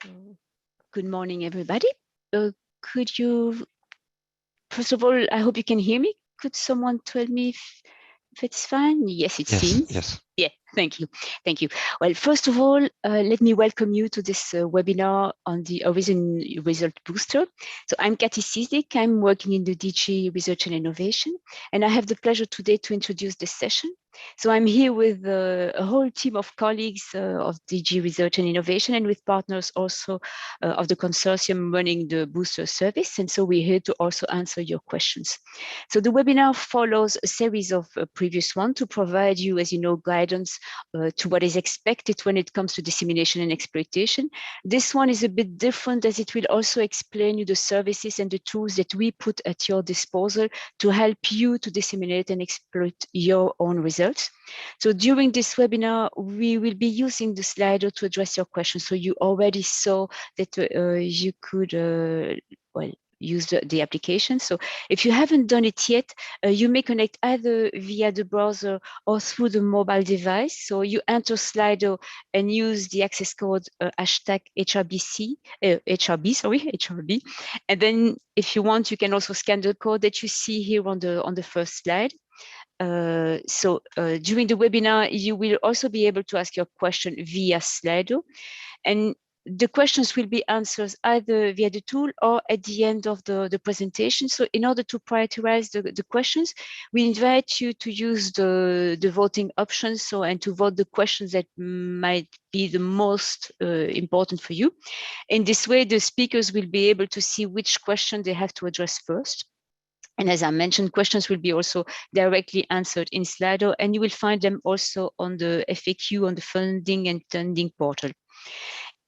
So, good morning, everybody. Could you, first of all, I hope you can hear me. Could someone tell me if it's fine? Yes, it seems. Yes. Yeah, thank you. Thank you. Well, first of all, let me welcome you to this webinar on the Horizon Result Booster. So I'm Cathy Cisdik. I'm working in the DG Research and Innovation, and I have the pleasure today to introduce this session. So I'm here with a whole team of colleagues of DG Research and Innovation, and with partners also of the consortium running the booster service. And so we're here to also answer your questions. So the webinar follows a series of previous ones to provide you, as you know, guidance to what is expected when it comes to dissemination and exploitation. This one is a bit different, as it will also explain you the services and the tools that we put at your disposal to help you to disseminate and exploit your own results. So during this webinar, we will be using the Slido to address your questions. So you already saw that you could, well, use the application. So if you haven't done it yet, you may connect either via the browser or through the mobile device. So you enter Slido and use the access code hashtag HRB. And then if you want, you can also scan the code that you see here on the first slide. During the webinar, you will also be able to ask your question via Slido, and the questions will be answered either via the tool or at the end of the presentation. So in order to prioritize the questions, we invite you to use the voting options, and to vote the questions that might be the most important for you. In this way, the speakers will be able to see which question they have to address first. And as I mentioned, questions will be also directly answered in Slido, and you will find them also on the FAQ on the funding and funding portal.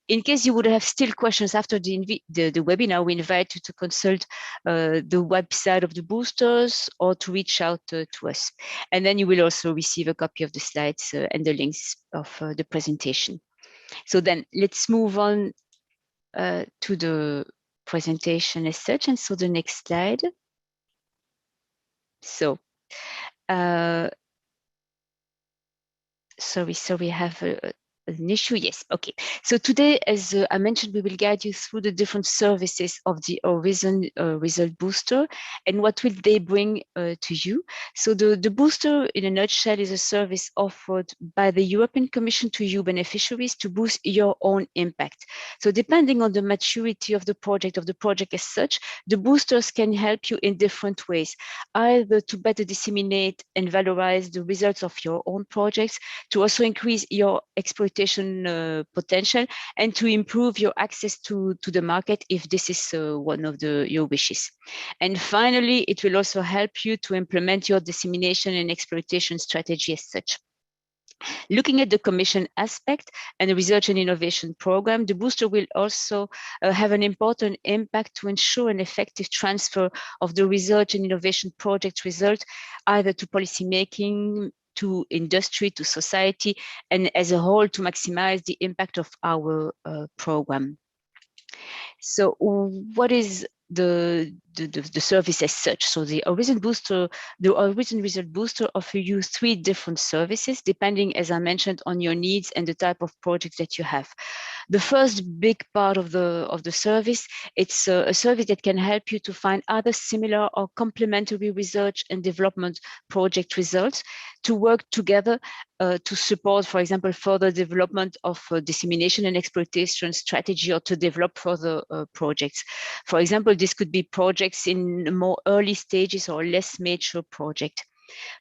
In case you would have still questions after the webinar, we invite you to consult the website of the boosters or to reach out to us. And then you will also receive a copy of the slides and the links of the presentation. So then let's move on to the presentation as such. And so the next slide. So, sorry, I have an issue. Yes, okay. So today, as I mentioned, we will guide you through the different services of the Horizon Result Booster and what will they bring to you. So the booster, in a nutshell, is a service offered by the European Commission to you beneficiaries to boost your own impact. So depending on the maturity of the project as such, the boosters can help you in different ways, either to better disseminate and valorize the results of your own projects, to also increase your exploitation potential, and to improve your access to the market if this is one of your wishes. And finally, it will also help you to implement your dissemination and exploitation strategy as such. Looking at the Commission aspect and the research and innovation program, the booster will also have an important impact to ensure an effective transfer of the research and innovation project result, either to policymaking, to industry, to society, and as a whole to maximize the impact of our program. So what is the service as such? So the Horizon Result Booster offers you 3 different services, depending, as I mentioned, on your needs and the type of projects that you have. The first big part of the service, it's a service that can help you to find other similar or complementary research and development project results to work together to support, for example, further development of dissemination and exploitation strategy, or to develop further projects. For example, this could be projects in more early stages or less mature project.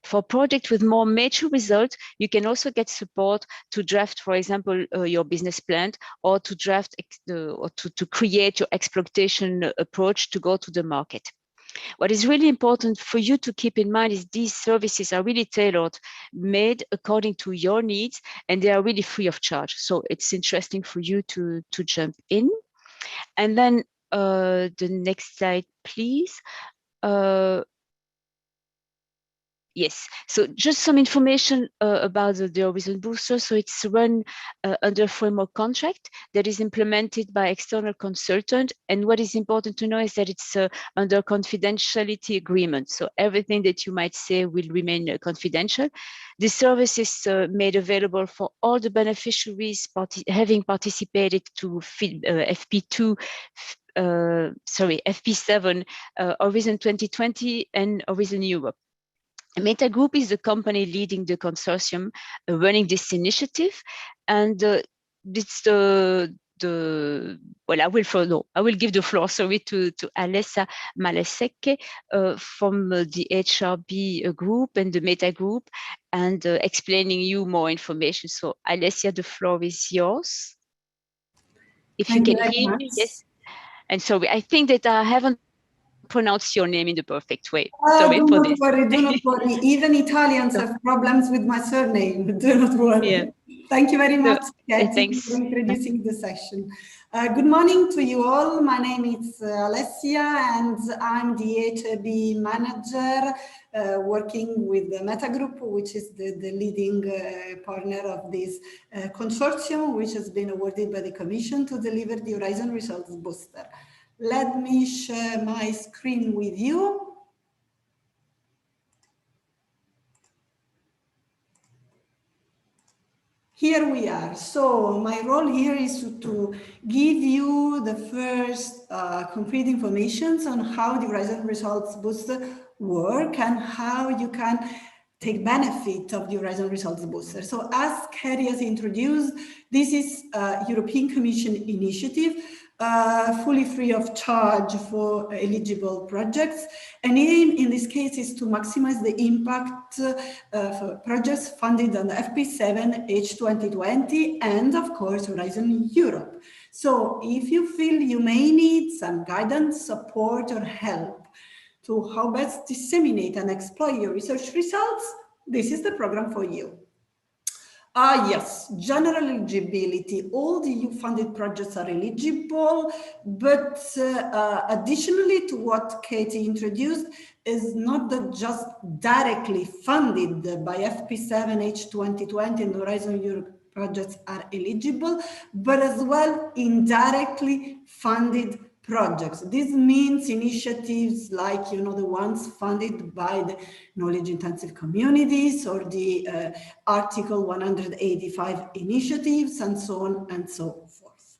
For projects with more mature results, you can also get support to draft, for example, your business plan, or to draft or to create your exploitation approach to go to the market. What is really important for you to keep in mind is these services are really tailored, made according to your needs, and they are really free of charge. So it's interesting for you to jump in. And then the next slide, please. Yes, so just some information about the Horizon Booster. So it's run under framework contract that is implemented by external consultant. And what is important to know is that it's under confidentiality agreement. So everything that you might say will remain confidential. The service is made available for all the beneficiaries having participated to FP2, FP7, Horizon 2020 and Horizon Europe. Meta Group is the company leading the consortium running this initiative, and it's well, I will give the floor, sorry, to Alessa Malesecche from the HRB group and the Meta Group, and explaining you more information. So Alessia, the floor is yours. If you can hear me, yes. And sorry, I think that I haven't pronounced your name in the perfect way. Sorry for this. Do not worry. Even Italians have problems with my surname. Do not worry. Yeah. Thank you very much, Katie, for introducing the session. Good morning to you all. My name is Alessia, and I'm the HRB manager working with the Meta Group, which is the leading partner of this consortium, which has been awarded by the Commission to deliver the Horizon Results Booster. Let me share my screen with you. Here we are. So my role here is to give you the first concrete information on how the Horizon Results Booster work and how you can take benefit of the Horizon Results Booster. So as Kerry has introduced, this is a European Commission initiative, fully free of charge for eligible projects. And aim in this case is to maximize the impact for projects funded on the FP7, H2020, and of course, Horizon Europe. So if you feel you may need some guidance, support, or help to how best disseminate and exploit your research results, this is the program for you. Yes, general eligibility. All the EU-funded projects are eligible, but additionally to what Katie introduced, is not that just directly funded by FP7, H2020 and Horizon Europe projects are eligible, but as well indirectly funded projects. This means initiatives like, the ones funded by the knowledge intensive communities or the Article 185 initiatives and so on and so forth.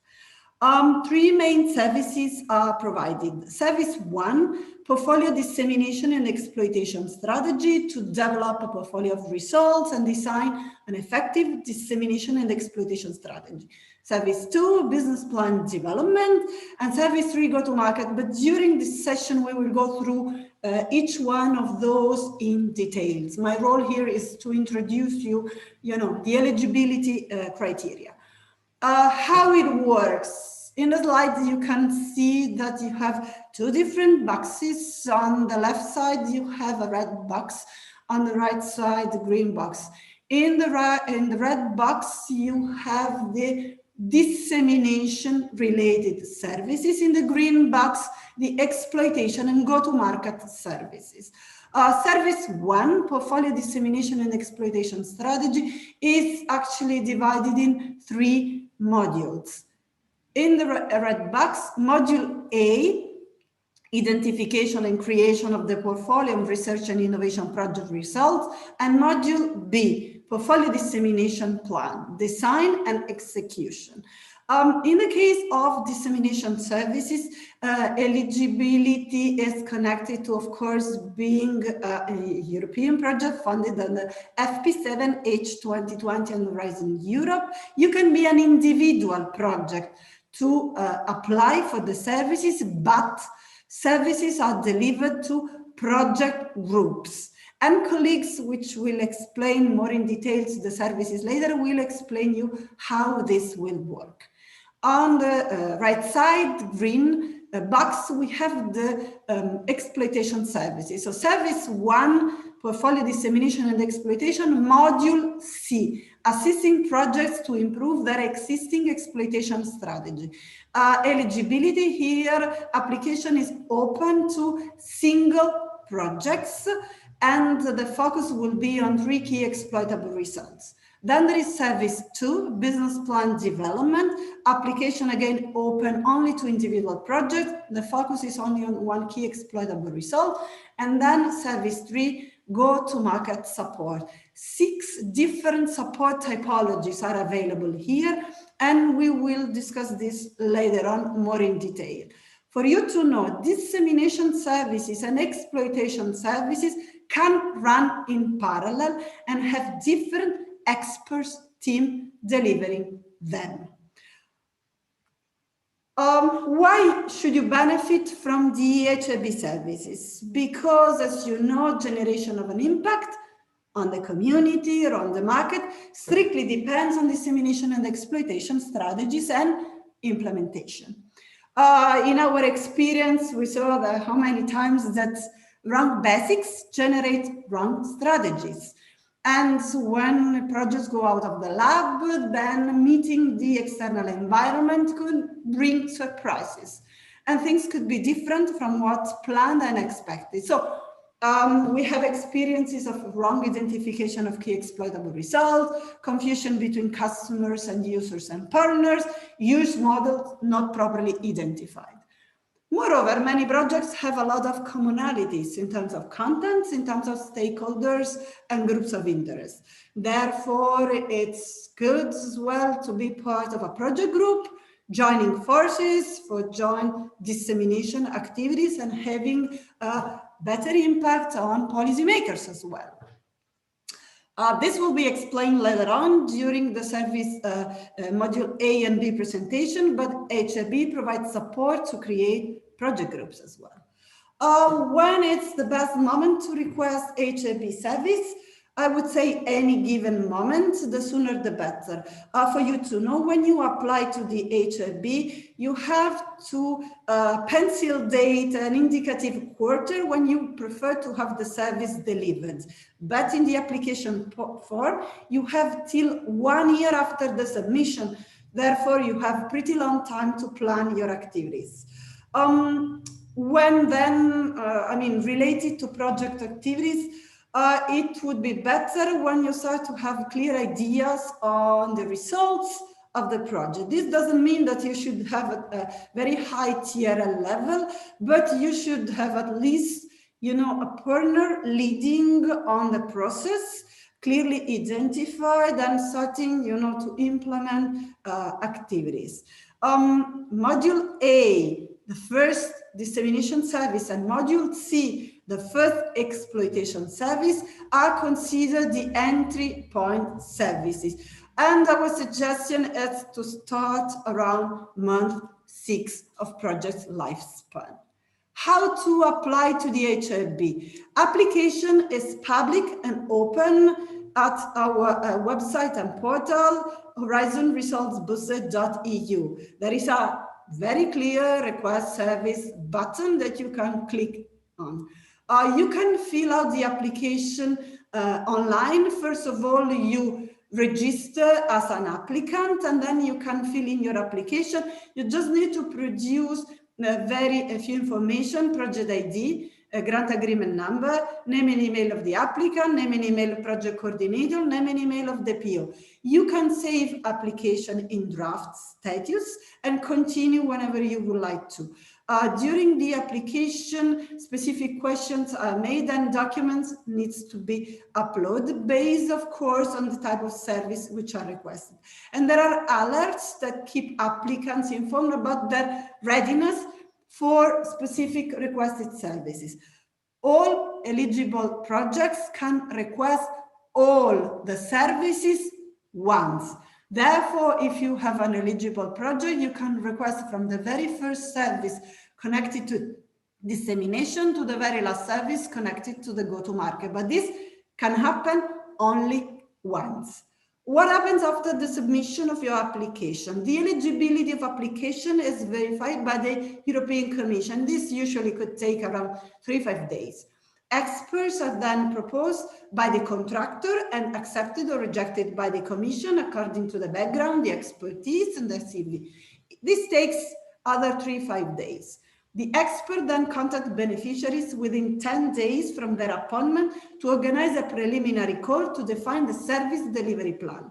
Three main services are provided. Service 1, portfolio dissemination and exploitation strategy to develop a portfolio of results and design an effective dissemination and exploitation strategy. Service 2, business plan development, and Service 3, go-to-market. But during this session, we will go through each one of those in details. My role here is to introduce you, the eligibility criteria. How it works. In the slide, you can see that you have two different boxes. On the left side, you have a red box. On the right side, the green box. In the red box, you have the dissemination related services. In the green box, the exploitation and go-to-market services. Service 1, portfolio dissemination and exploitation strategy, is actually divided in 3 modules. In the red box, module A, identification and creation of the portfolio of research and innovation project results, and module B, portfolio dissemination plan, design and execution. In the case of dissemination services, eligibility is connected to, of course, being a European project funded on the FP7, H2020 and Horizon Europe. You can be an individual project to apply for the services, but services are delivered to project groups. And colleagues, which will explain more in details the services later, will explain you how this will work. On the right side, green box, we have the exploitation services. So service 1, portfolio dissemination and exploitation, module C, assisting projects to improve their existing exploitation strategy. Eligibility here, application is open to single projects and the focus will be on 3 key exploitable results. Then there is service 2, business plan development. Application, again, open only to individual projects. The focus is only on 1 key exploitable result. And then service 3, go-to-market support. 6 different support typologies are available here, and we will discuss this later on more in detail. For you to know, dissemination services and exploitation services can run in parallel and have different experts team delivering them. Why should you benefit from the HIB services? Because, as you know, generation of an impact on the community or on the market strictly depends on dissemination and exploitation strategies and implementation. In our experience, we saw that how many times that wrong basics generate wrong strategies. And when projects go out of the lab, then meeting the external environment could bring surprises. And things could be different from what's planned and expected. So we have experiences of wrong identification of key exploitable results, confusion between customers and users and partners, use models not properly identified. Moreover, many projects have a lot of commonalities in terms of contents, in terms of stakeholders and groups of interest. Therefore, it's good as well to be part of a project group, joining forces for joint dissemination activities and having a better impact on policymakers as well. This will be explained later on during the service module A and B presentation, but HIB provides support to create project groups as well. When it's the best moment to request HIB service, I would say any given moment, the sooner the better. For you to know, when you apply to the HIB, you have to pencil date an indicative quarter when you prefer to have the service delivered. But in the application form, you have till 1 year after the submission. Therefore, you have pretty long time to plan your activities. When then, related to project activities, it would be better when you start to have clear ideas on the results of the project. This doesn't mean that you should have a very high TRL level, but you should have at least, a partner leading on the process, clearly identified and starting, to implement activities. Module A, the first dissemination service, and module C, the first exploitation service, are considered the entry point services. And our suggestion is to start around month 6 of project lifespan. How to apply to the HIB? Application is public and open at our website and portal, horizonresultsbooster.eu. There is a very clear request service button that you can click on. You can fill out the application online. First of all, you register as an applicant, and then you can fill in your application. You just need to produce a few information: project ID, a grant agreement number, name and email of the applicant, name and email of project coordinator, name and email of the PO. You can save application in draft status and continue whenever you would like to. During the application, specific questions are made and documents needs to be uploaded based, of course, on the type of service which are requested. And there are alerts that keep applicants informed about their readiness for specific requested services. All eligible projects can request all the services once. Therefore, if you have an eligible project, you can request from the very first service connected to dissemination to the very last service connected to the go-to-market. But this can happen only once. What happens after the submission of your application? The eligibility of application is verified by the European Commission. This usually could take around 3-5 days. Experts are then proposed by the contractor and accepted or rejected by the Commission according to the background, the expertise, and the CV. This takes other 3-5 days. The expert then contacts beneficiaries within 10 days from their appointment to organize a preliminary call to define the service delivery plan.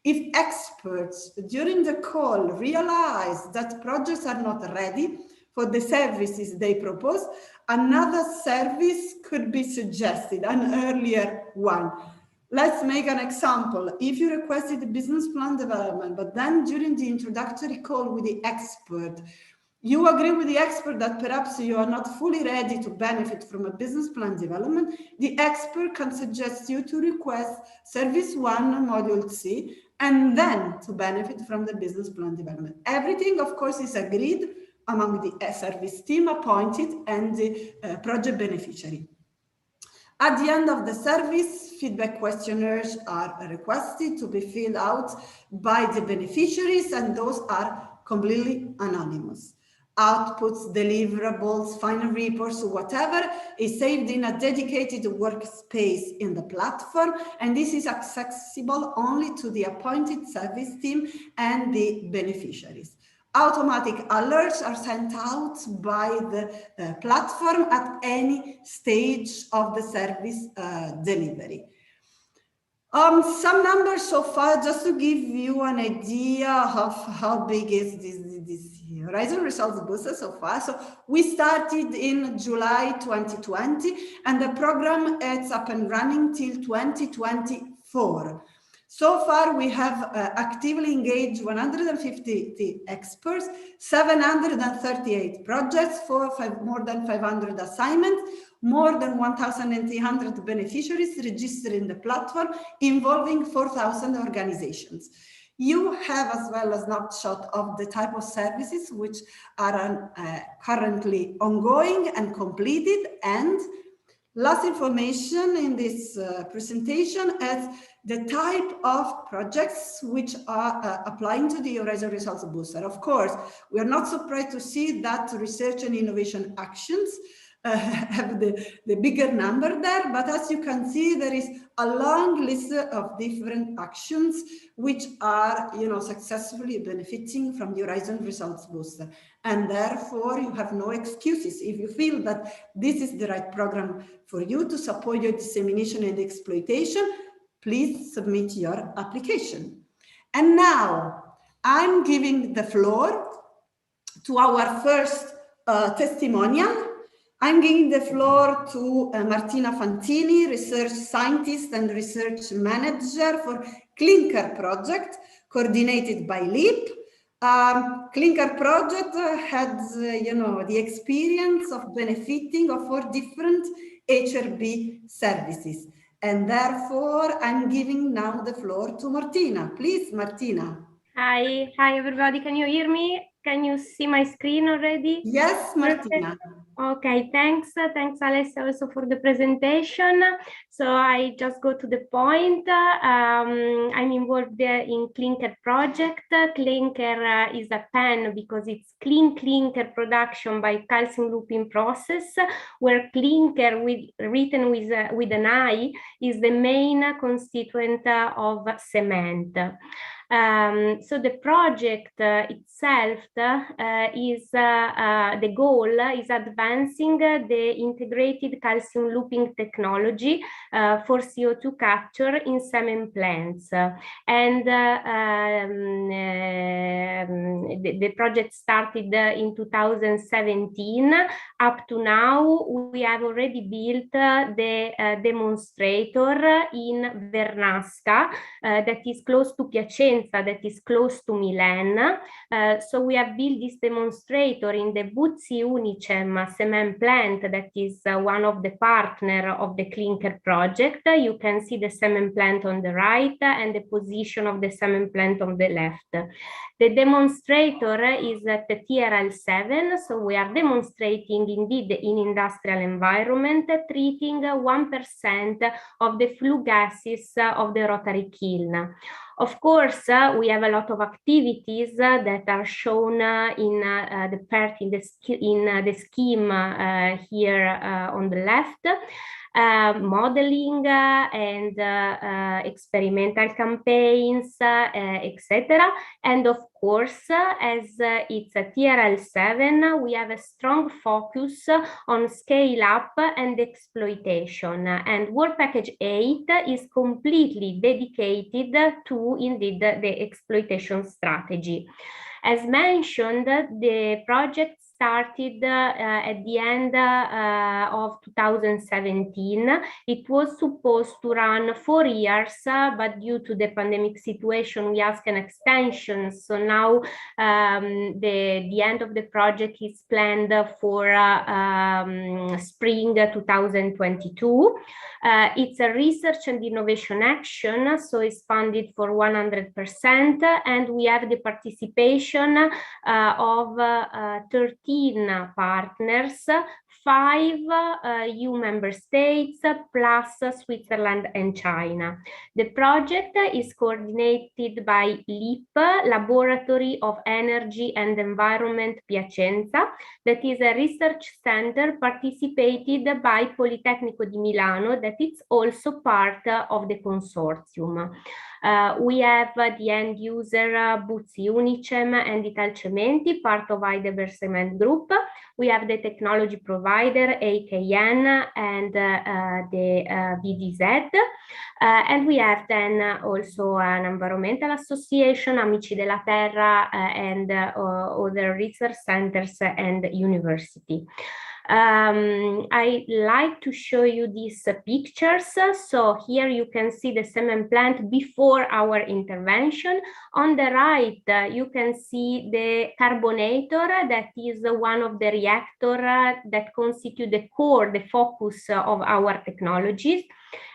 If experts during the call realize that projects are not ready for the services they propose, another service could be suggested, an earlier one. Let's make an example. If you requested a business plan development, but then during the introductory call with the expert, you agree with the expert that perhaps you are not fully ready to benefit from a business plan development, the expert can suggest you to request Service 1 Module C and then to benefit from the business plan development. Everything, of course, is agreed among the service team appointed and the project beneficiary. At the end of the service, feedback questionnaires are requested to be filled out by the beneficiaries, and those are completely anonymous. Outputs, deliverables, final reports, whatever is saved in a dedicated workspace in the platform, and this is accessible only to the appointed service team and the beneficiaries. Automatic alerts are sent out by the platform at any stage of the service delivery. Some numbers so far, just to give you an idea of how big is this Horizon Results Booster so far. So we started in July 2020, and the program is up and running till 2024. So far, we have actively engaged 150 experts, 738 projects for more than 500 assignments, more than 1,300 beneficiaries registered in the platform, involving 4,000 organizations. You have as well a snapshot of the type of services which are currently ongoing and completed. And last information in this presentation is the type of projects which are applying to the Horizon Results Booster. Of course, we are not surprised to see that research and innovation actions have the bigger number there, but as you can see, there is a long list of different actions which are, successfully benefiting from the Horizon Results Booster. And therefore, you have no excuses. If you feel that this is the right program for you to support your dissemination and exploitation, please submit your application. And now I'm giving the floor to our first testimonial. I'm giving the floor to Martina Fantini, research scientist and research manager for Clinker project, coordinated by LEAP. Clinker project had, the experience of benefiting of 4 different HRB services. And therefore, I'm giving now the floor to Martina. Please, Martina. Hi everybody. Can you hear me? Can you see my screen already? Yes, Martina. Okay, thanks. Thanks, Alessia, also for the presentation. So I just go to the point. I'm involved in Clinker project. Clinker is a pen because it's clean clinker production by calcium looping process, where clinker, written with an I, is the main constituent of cement. So the project itself is the goal is advancing the integrated calcium looping technology for CO2 capture in cement plants. And the project started in 2017. Up to now, we have already built the demonstrator in Vernasca, that is close to Piacenza, that is close to Milan. So we have built this demonstrator in the Buzzi Unicem cement plant, that is one of the partners of the Clinker project. You can see the cement plant on the right and the position of the cement plant on the left. The demonstrator is at the TRL7, so we are demonstrating indeed in industrial environment, treating 1% of the flue gases of the rotary kiln. Of course, we have a lot of activities that are shown in the scheme here on the left. modeling and experimental campaigns, etc. And of course, as it's a TRL 7, we have a strong focus on scale up and exploitation. And Work Package 8 is completely dedicated to indeed the exploitation strategy. As mentioned, the project started at the end of 2017. It was supposed to run 4 years, but due to the pandemic situation, we asked an extension. So now the end of the project is planned for spring 2022. It's a research and innovation action, so it's funded for 100%, and we have the participation of 13 partners, 5 EU member states, plus Switzerland and China. The project is coordinated by LEAP, Laboratory of Energy and Environment Piacenza, that is a research center participated by Politecnico di Milano, that is also part of the consortium. We have the end user Buzzi Unicem and Italcementi, part of Hiv Cement Group. We have the technology provider AKN and the VDZ. And we have then also an environmental association, Amici della Terra, and other research centers and university. I like to show you these pictures. So here you can see the cement plant before our intervention. On the right, you can see the carbonator, that is one of the reactors that constitute the core, the focus of our technologies.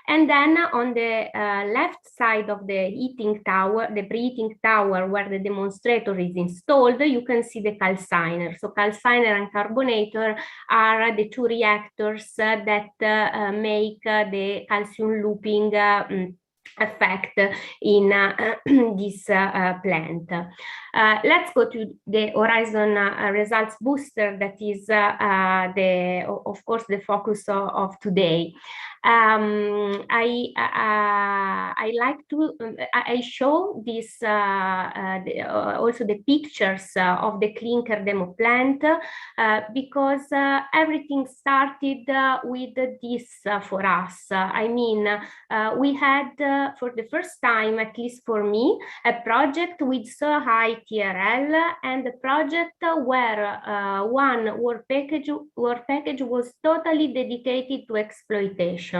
And then on the left side of the heating tower, the preheating tower where the demonstrator is installed, you can see the calciner. So calciner and carbonator are the 2 reactors that make the calcium looping effect in this plant. Let's go to the Horizon Results Booster, that is of course the focus of today. I show this also the pictures of the clinker demo plant because everything started with this for us. I mean, we had for the first time, at least for me, a project with so high TRL, and a project where one work package was totally dedicated to exploitation.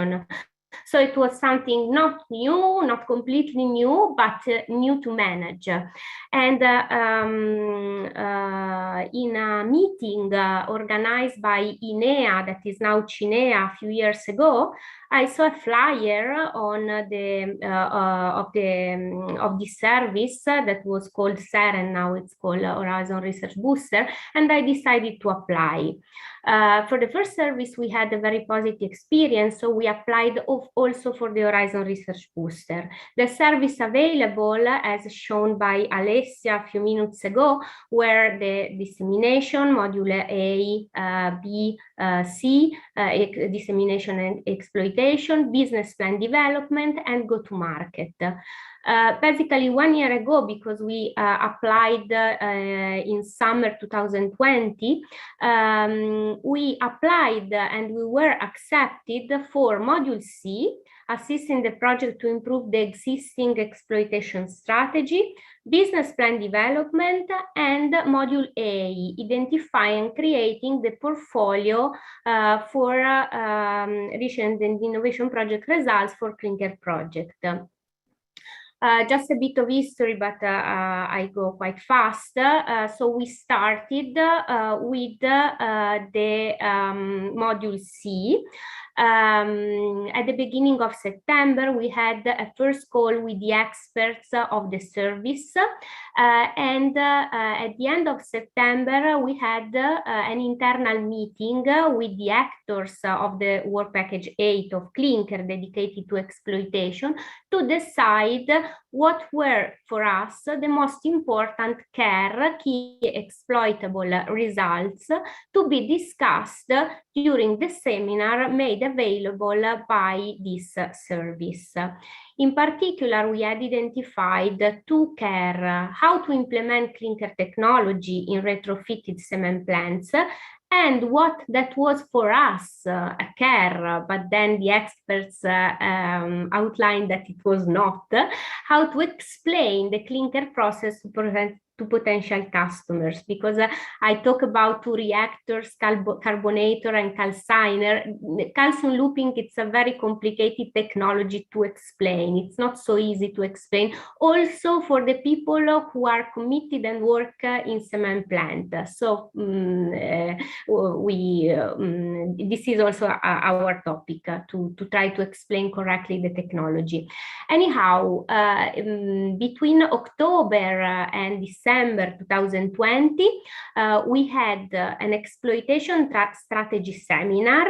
So it was something not new, not completely new, but new to manage. And in a meeting organized by INEA, that is now Cinea, a few years ago, I saw a flyer on of this service that was called SEREN, now it's called Horizon Research Booster, and I decided to apply. For the first service, we had a very positive experience, so we applied also for the Horizon Research Booster. The service available, as shown by Alessia a few minutes ago, were the dissemination, module A, B, C, dissemination and exploitation, business plan development, and go-to-market. Basically 1 year ago, because we applied in summer 2020, we applied and we were accepted for module C, assisting the project to improve the existing exploitation strategy, business plan development, and module A, identifying and creating the portfolio for research and innovation project results for clinker project. Just a bit of history, but I go quite fast. So we started with the module C. At the beginning of September, we had a first call with the experts of the service. And at the end of September, we had an internal meeting with the actors of the Work Package 8 of clinker dedicated to exploitation to decide what were for us the most important key exploitable results to be discussed during the seminar made available by this service. In particular, we had identified two care, how to implement clinker technology in retrofitted cement plants, and what that was for us a care, but then the experts outlined that it was not, how to explain the clinker process to potential customers, because I talk about two reactors, carbonator and calciner. Calcium looping, it's a very complicated technology to explain. It's not so easy to explain, also for the people who are committed and work in cement plant. So this is also our topic, to try to explain correctly the technology. Anyhow, between October and December 2020, we had an exploitation strategy seminar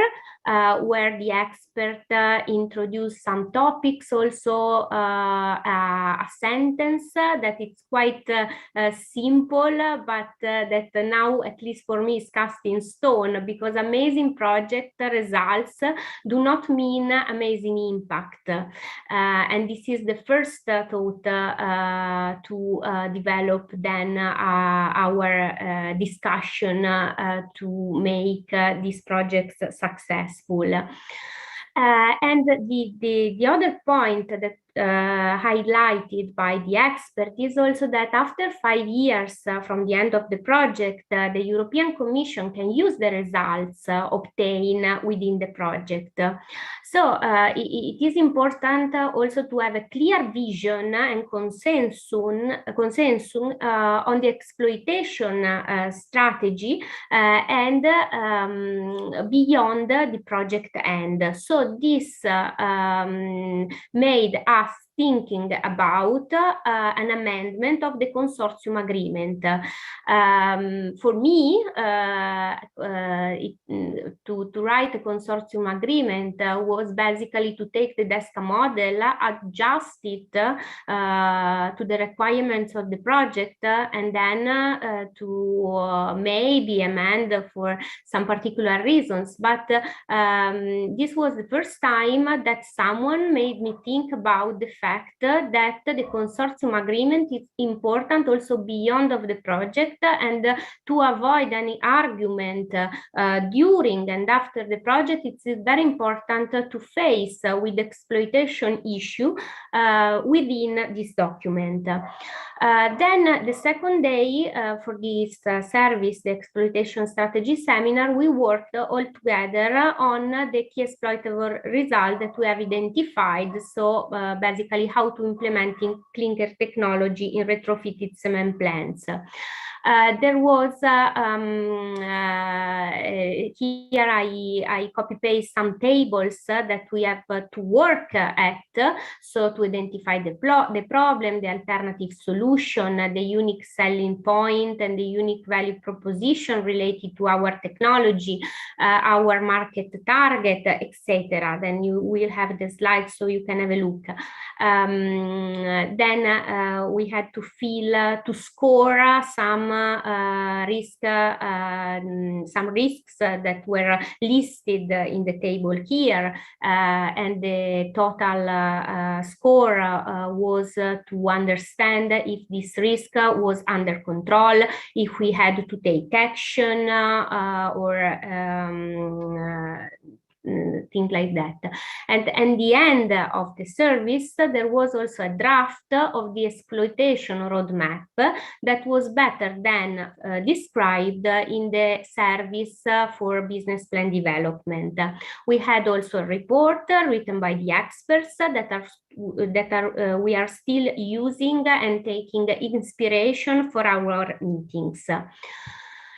where the expert introduced some topics, also a sentence that it's quite simple, but that now, at least for me, is cast in stone, because amazing project results do not mean amazing impact. And this is the first thought to develop then our discussion to make these projects successful. And the other point that highlighted by the expert is also that after 5 years from the end of the project, the European Commission can use the results obtained within the project. So it is important also to have a clear vision and consensus on the exploitation strategy and beyond the project end. So this made us thinking about an amendment of the consortium agreement. For me, to write a consortium agreement was basically to take the DESCA model, adjust it to the requirements of the project, and then to maybe amend for some particular reasons. But this was the first time that someone made me think about the fact that the consortium agreement is important also beyond of the project, and to avoid any argument during and after the project, it's very important to face with exploitation issue within this document. Then the second day for this service, the exploitation strategy seminar, we worked all together on the key exploitable result that we have identified. So basically how to implementing clinker technology in retrofitted cement plants. There was here I copy paste some tables that we have to work at, so to identify the problem, the alternative solution, the unique selling point, and the unique value proposition related to our technology, our market target, etc. Then you will have the slides so you can have a look. Then we had to score some risks that were listed in the table here, and the total score was to understand if this risk was under control, if we had to take action or things like that. And at the end of the service, there was also a draft of the exploitation roadmap that was better than described in the service for business plan development. We had also a report written by the experts that we are still using and taking inspiration for our meetings.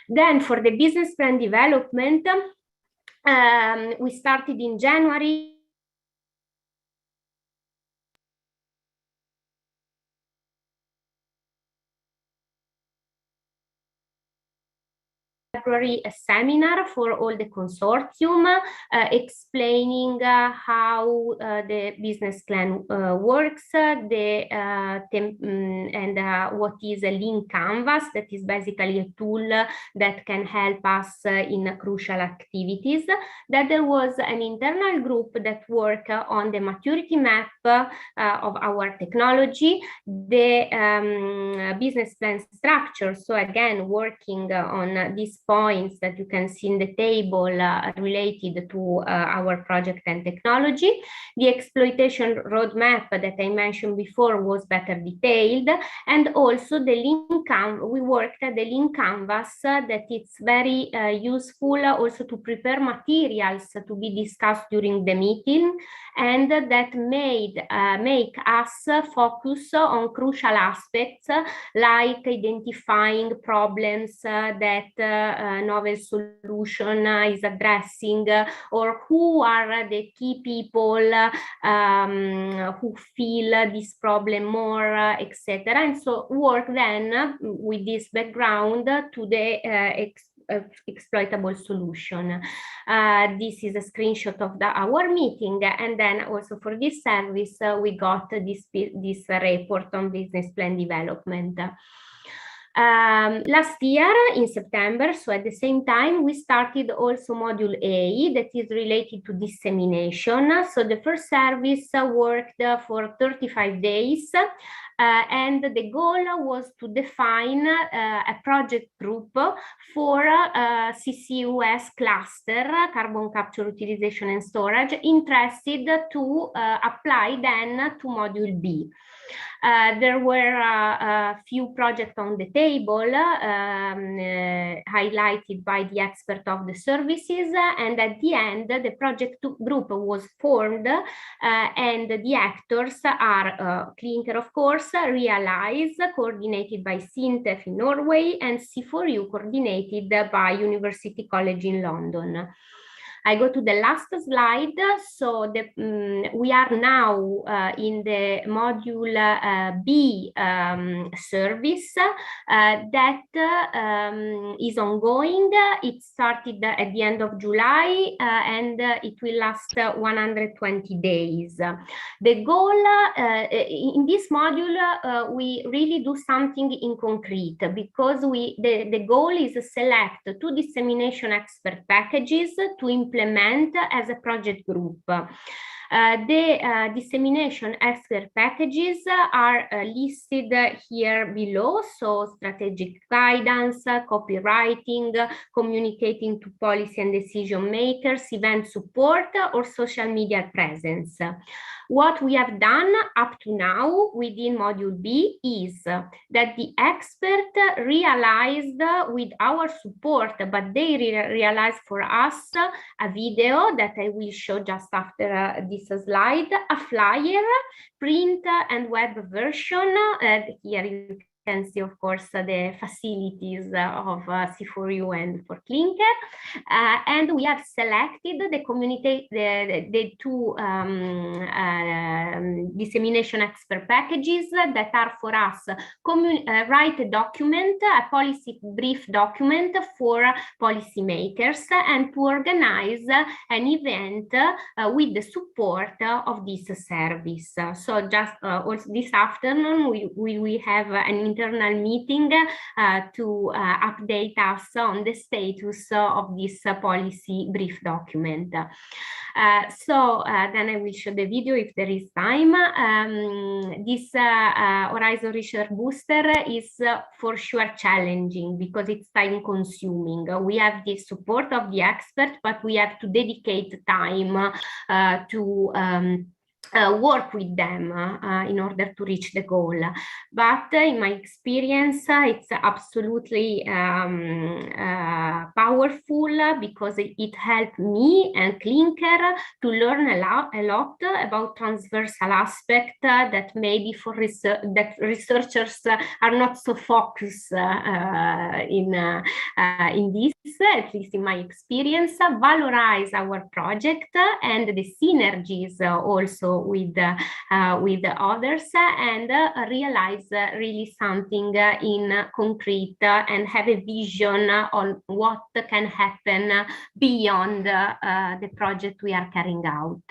Then for the business plan development, we started in January. February a seminar for all the consortium explaining how the business plan works, and what is a lean canvas. That is basically a tool that can help us in crucial activities. That there was an internal group that worked on the maturity map of our technology, the business plan structure. So again, working on these points that you can see in the table related to our project and technology. The exploitation roadmap that I mentioned before was better detailed, and also the link we worked at the link canvas that it's very useful also to prepare materials to be discussed during the meeting, and that make us focus on crucial aspects like identifying problems that novel solution is addressing, or who are the key people who feel this problem more, etc. And so work then with this background to the exploitable solution. This is a screenshot of our meeting, and then also for this service we got this report on business plan development. Last year in September, so at the same time, we started also module A that is related to dissemination. So the first service worked for 35 days. And the goal was to define a project group for CCUS cluster, carbon capture, utilization and storage, interested to apply then to module B. There were a few projects on the table highlighted by the expert of the services, and at the end the project group was formed, and the actors are Clinker, of course, Realize, coordinated by SINTEF in Norway, and C4U, coordinated by University College in London. I go to the last slide. So we are now in the module B service that is ongoing. It started at the end of July and it will last 120 days. The goal in this module, we really do something in concrete, because the goal is to select 2 dissemination expert packages to implement as a project group. The dissemination expert packages are listed here below. So strategic guidance, copywriting, communicating to policy and decision makers, event support, or social media presence. What we have done up to now within module B is that the expert realized with our support, but they realized for us a video that I will show just after this slide, a flyer, print and web version. Here you can see, of course, the facilities of C4U and for Clinker. And we have selected the community, the 2 dissemination expert packages that are for us write a document, a policy brief document for policymakers, and to organize an event with the support of this service. So just also this afternoon, we have an internal meeting to update us on the status of this policy brief document. So then I will show the video if there is time. This Horizon Research Booster is for sure challenging because it's time consuming. We have the support of the expert, but we have to dedicate time to work with them in order to reach the goal. But in my experience, it's absolutely powerful because it helped me and Clinker to learn a lot about transversal aspects that maybe for researchers are not so focused in this, at least in my experience, valorize our project and the synergies also also with the others, and realize really something in concrete, and have a vision on what can happen beyond the project we are carrying out.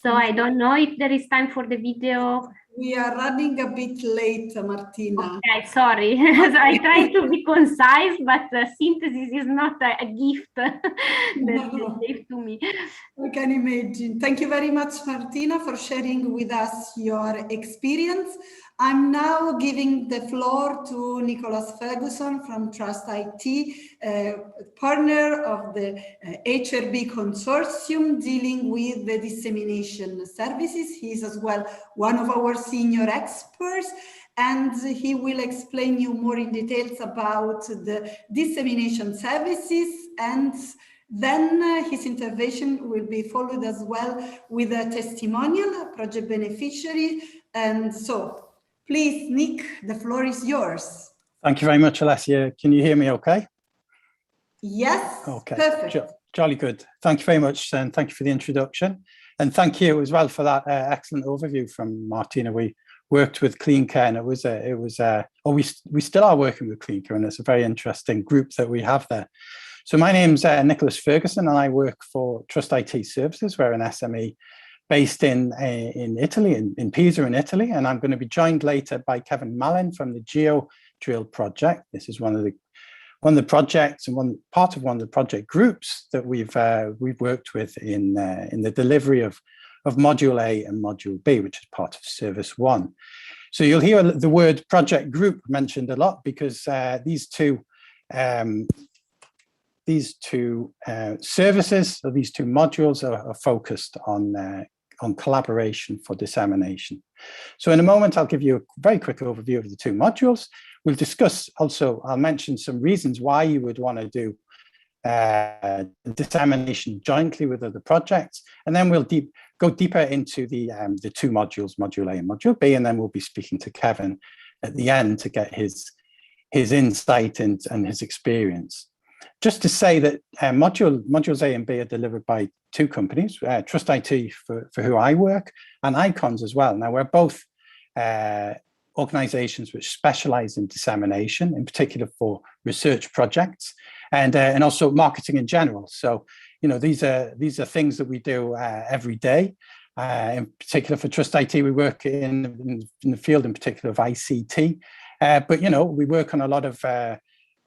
So I don't know if there is time for the video. We are running a bit late, Martina. Okay, sorry. So I try to be concise, but synthesis is not a gift that you gave to me. I can imagine. Thank you very much, Martina, for sharing with us your experience. I'm now giving the floor to Nicholas Ferguson from Trust IT, partner of the HRB consortium dealing with the dissemination services. He is as well one of our senior experts, and he will explain you more in details about the dissemination services, and then his intervention will be followed as well with a testimonial, a project beneficiary. And so, please, Nick, the floor is yours. Thank you very much, Alessia. Can you hear me okay? Yes, okay. Perfect. Jolly good. Thank you very much, and thank you for the introduction. And thank you as well for that excellent overview from Martina. We worked with Clean Care, and we still are working with Clean Care, and it's a very interesting group that we have there. So my name's Nicholas Ferguson, and I work for Trust IT Services. We're an SME based in Italy, in Pisa in Italy, and I'm going to be joined later by Kevin Marlin from the GeoDrill project. This is one of the projects and part of one of the project groups that we've worked with in the delivery of Module A and Module B, which is part of Service 1. So you'll hear the word project group mentioned a lot, because these two services, or these two modules, are focused on collaboration for dissemination. So in a moment, I'll give you a very quick overview of the two modules. We'll discuss also, I'll mention some reasons why you would want to do dissemination jointly with other projects, and then we'll go deeper into the two modules, Module A and Module B, and then we'll be speaking to Kevin at the end to get his insight and his experience. Just to say that modules A and B are delivered by two companies, Trust IT for who I work, and Icons as well. Now, we're both organizations which specialize in dissemination, in particular for research projects, and also marketing in general. So, you know, these are things that we do every day. In particular for Trust IT, we work in the field in particular of ICT, but, you know, we work on a lot of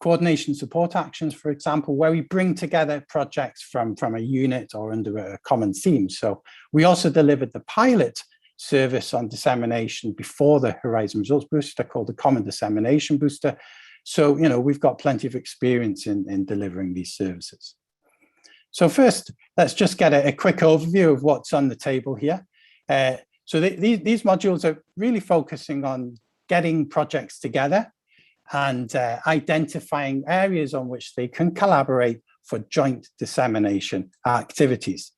coordination support actions, for example, where we bring together projects from a unit or under a common theme. So we also delivered the pilot service on dissemination before the Horizon Results Booster, called the Common Dissemination Booster. So, you know, we've got plenty of experience in delivering these services. So first, let's just get a quick overview of what's on the table here. So these modules are really focusing on getting projects together and identifying areas on which they can collaborate for joint dissemination activities.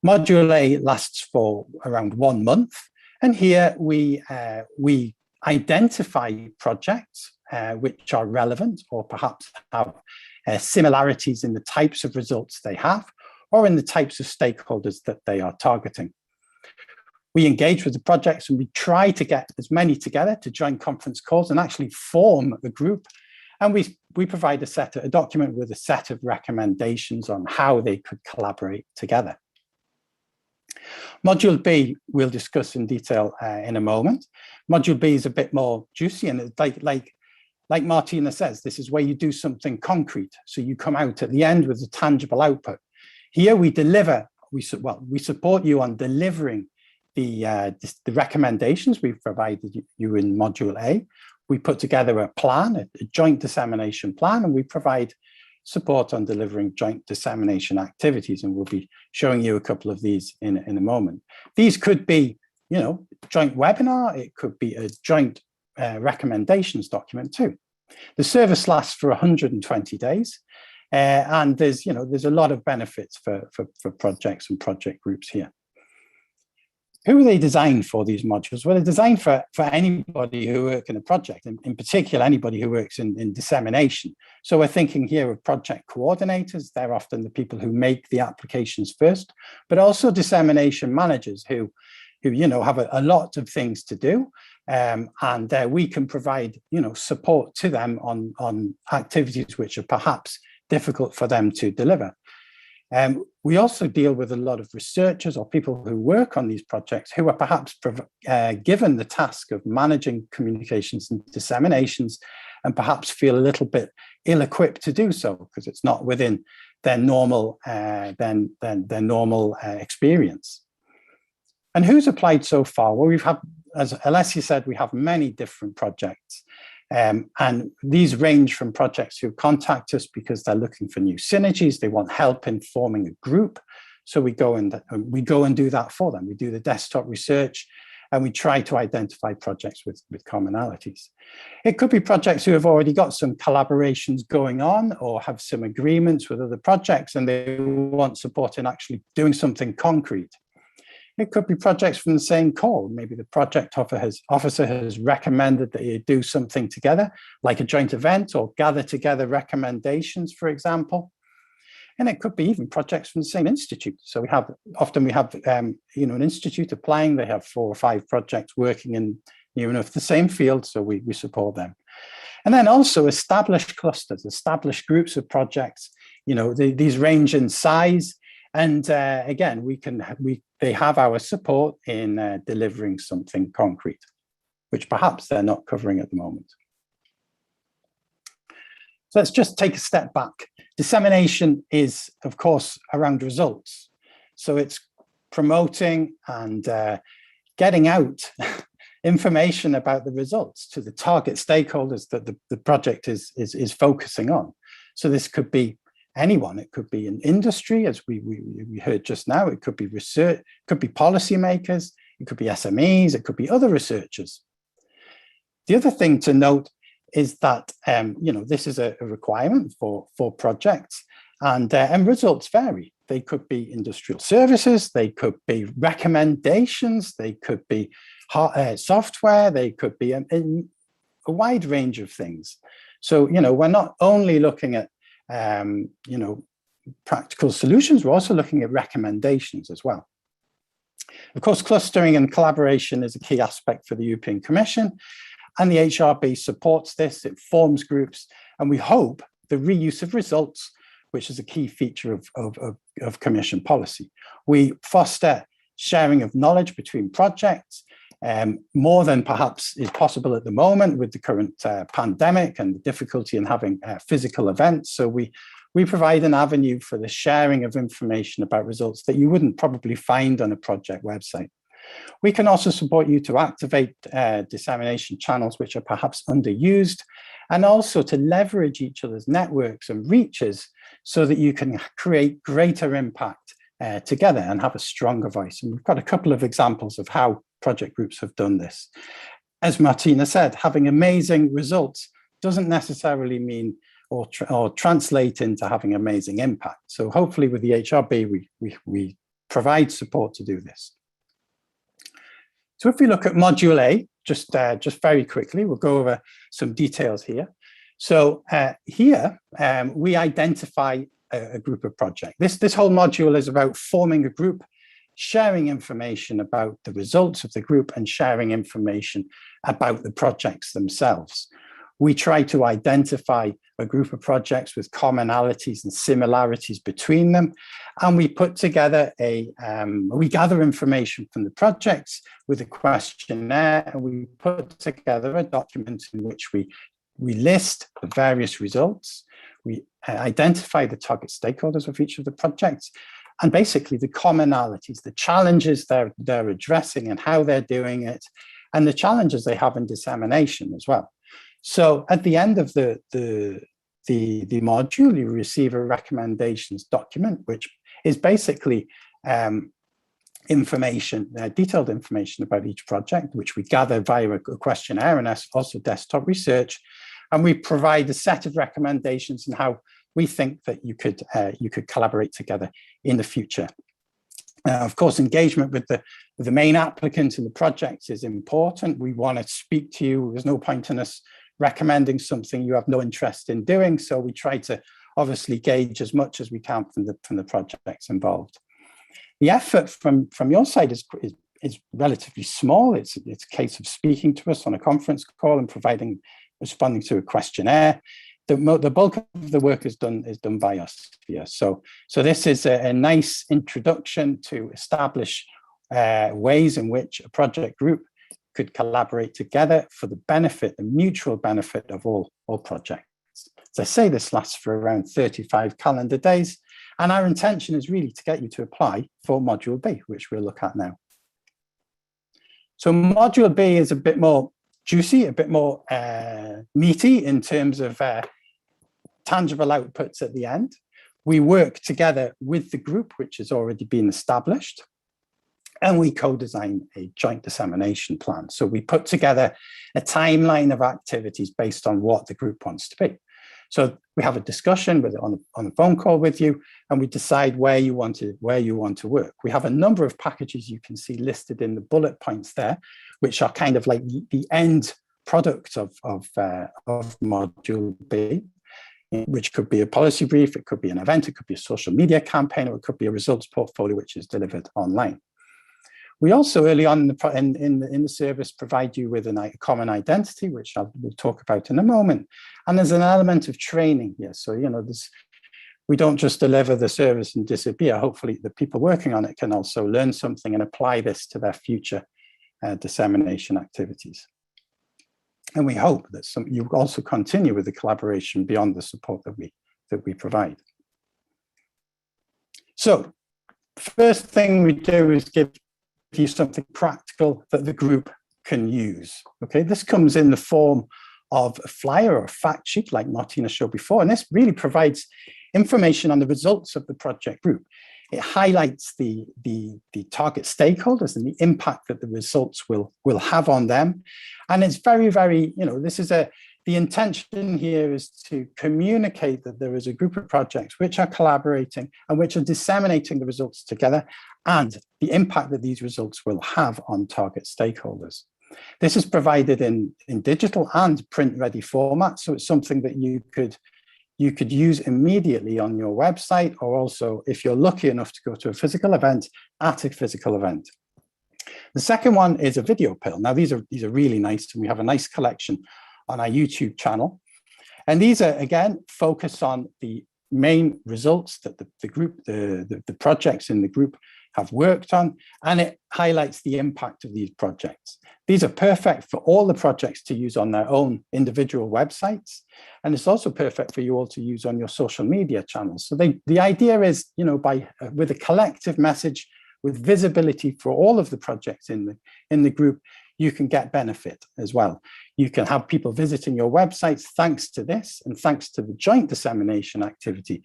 Module A lasts for around 1 month, and here we identify projects which are relevant, or perhaps have similarities in the types of results they have, or in the types of stakeholders that they are targeting. We engage with the projects, and we try to get as many together to join conference calls and actually form a group. And we provide a document with a set of recommendations on how they could collaborate together. Module B, we'll discuss in detail in a moment. Module B is a bit more juicy, and like Martina says, this is where you do something concrete. So you come out at the end with a tangible output. Here we support you on delivering the recommendations we've provided you in Module A. We put together a plan, a joint dissemination plan, and we provide support on delivering joint dissemination activities. And we'll be showing you a couple of these in a moment. These could be, you know, joint webinar. It could be a joint recommendations document too. The service lasts for 120 days. And there's a lot of benefits for projects and project groups here. who are they designed for, these modules? Well, they're designed for anybody who works in a project, in particular, anybody who works in dissemination. So we're thinking here of project coordinators. They're often the people who make the applications first, but also dissemination managers who have a lot of things to do. And we can provide, support to them on activities which are perhaps difficult for them to deliver. We also deal with a lot of researchers or people who work on these projects who are perhaps given the task of managing communications and disseminations, and perhaps feel a little bit ill-equipped to do so because it's not within their normal experience. And who's applied so far? Well, we've had, as Alessia said, we have many different projects. And these range from projects who contact us because they're looking for new synergies. They want help in forming a group. So we go and do that for them. We do the desktop research and we try to identify projects with commonalities. It could be projects who have already got some collaborations going on or have some agreements with other projects and they want support in actually doing something concrete. It could be projects from the same call. Maybe the project officer has recommended that you do something together, like a joint event or gather together recommendations, for example. And it could be even projects from the same institute. So we have an institute applying. They have 4 or 5 projects working in the same field, so we support them. And then also established clusters, established groups of projects. These range in size. And again, they have our support in delivering something concrete, which perhaps they're not covering at the moment. So let's just take a step back. Dissemination is, of course, around results. So it's promoting and getting out information about the results to the target stakeholders that the project is focusing on. So this could be anyone. It could be an industry, as we heard just now. It could be research, it could be policymakers, it could be SMEs, it could be other researchers. The other thing to note is that this is a requirement for projects, and results vary. They could be industrial services, they could be recommendations, they could be software, they could be a wide range of things. So we're not only looking at practical solutions, we're also looking at recommendations as well. Of course, clustering and collaboration is a key aspect for the European Commission, and the HRB supports this. It forms groups, and we hope the reuse of results, which is a key feature of Commission policy. We foster sharing of knowledge between projects, more than perhaps is possible at the moment with the current pandemic and the difficulty in having physical events. So we provide an avenue for the sharing of information about results that you wouldn't probably find on a project website. We can also support you to activate dissemination channels which are perhaps underused, and also to leverage each other's networks and reaches so that you can create greater impact together and have a stronger voice. And we've got a couple of examples of how project groups have done this. As Martina said, having amazing results doesn't necessarily mean or translate into having amazing impact. So hopefully with the HRB, we provide support to do this. So if we look at Module A, just very quickly, we'll go over some details here. So here we identify a group of projects. This whole module is about forming a group, sharing information about the results of the group, and sharing information about the projects themselves. We try to identify a group of projects with commonalities and similarities between them, and we put together we gather information from the projects with a questionnaire, and we put together a document in which we list the various results, we identify the target stakeholders of each of the projects, and basically the commonalities, the challenges they're addressing and how they're doing it, and the challenges they have in dissemination as well. So at the end of the module, you receive a recommendations document, which is basically detailed information about each project, which we gather via a questionnaire and also desktop research. And we provide a set of recommendations on how we think that you could collaborate together in the future. Of course, engagement with the main applicant in the project is important. We want to speak to you. There's no point in us recommending something you have no interest in doing. So we try to obviously gauge as much as we can from the projects involved. The effort from your side is relatively small. It's a case of speaking to us on a conference call and responding to a questionnaire. The bulk of the work is done by us here. So this is a nice introduction to establish ways in which a project group could collaborate together for the mutual benefit of all projects. As I say, this lasts for around 35 calendar days, and our intention is really to get you to apply for Module B, which we'll look at now. So Module B is a bit more juicy, a bit more meaty in terms of tangible outputs at the end. We work together with the group, which has already been established, and we co-design a joint dissemination plan. So we put together a timeline of activities based on what the group wants to be. So we have a discussion on a phone call with you, and we decide where you want to work. We have a number of packages you can see listed in the bullet points there, which are kind of like the end product of Module B, which could be a policy brief, it could be an event, it could be a social media campaign, or it could be a results portfolio which is delivered online. We also early on in the service provide you with a common identity, which we'll talk about in a moment. And there's an element of training here. So, we don't just deliver the service and disappear. Hopefully the people working on it can also learn something and apply this to their future dissemination activities. And we hope that you also continue with the collaboration beyond the support that we provide. So first thing we do is give you something practical that the group can use. Okay, this comes in the form of a flyer or a fact sheet like Martina showed before, and this really provides information on the results of the project group. It highlights the target stakeholders and the impact that the results will have on them. And it's very, very, the intention here is to communicate that there is a group of projects which are collaborating and which are disseminating the results together and the impact that these results will have on target stakeholders. This is provided in digital and print-ready format, so it's something that you could use immediately on your website, or also if you're lucky enough to go to a physical event, at a physical event. The second one is a video pill. Now these are really nice, and we have a nice collection on our YouTube channel. And these are, again, focus on the main results that the group, the projects in the group have worked on, and it highlights the impact of these projects. These are perfect for all the projects to use on their own individual websites, and it's also perfect for you all to use on your social media channels. So the idea is, with a collective message, with visibility for all of the projects in the group, you can get benefit as well. You can have people visiting your websites thanks to this, and thanks to the joint dissemination activity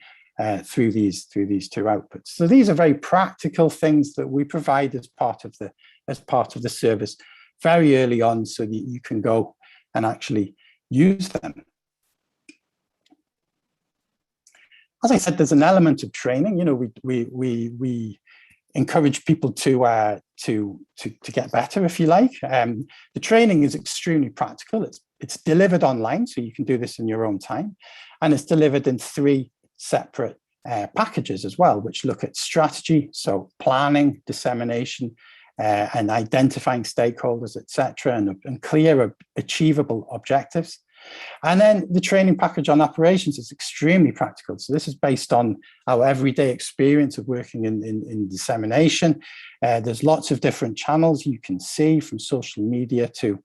through these two outputs. So these are very practical things that we provide as part of the service very early on, so that you can go and actually use them. As I said, there's an element of training. We encourage people to get better, if you like. The training is extremely practical. It's delivered online, so you can do this in your own time, and it's delivered in 3 separate packages as well, which look at strategy, so planning, dissemination, and identifying stakeholders, etc., and clear, achievable objectives. And then the training package on operations is extremely practical. So this is based on our everyday experience of working in dissemination. There's lots of different channels you can see, from social media to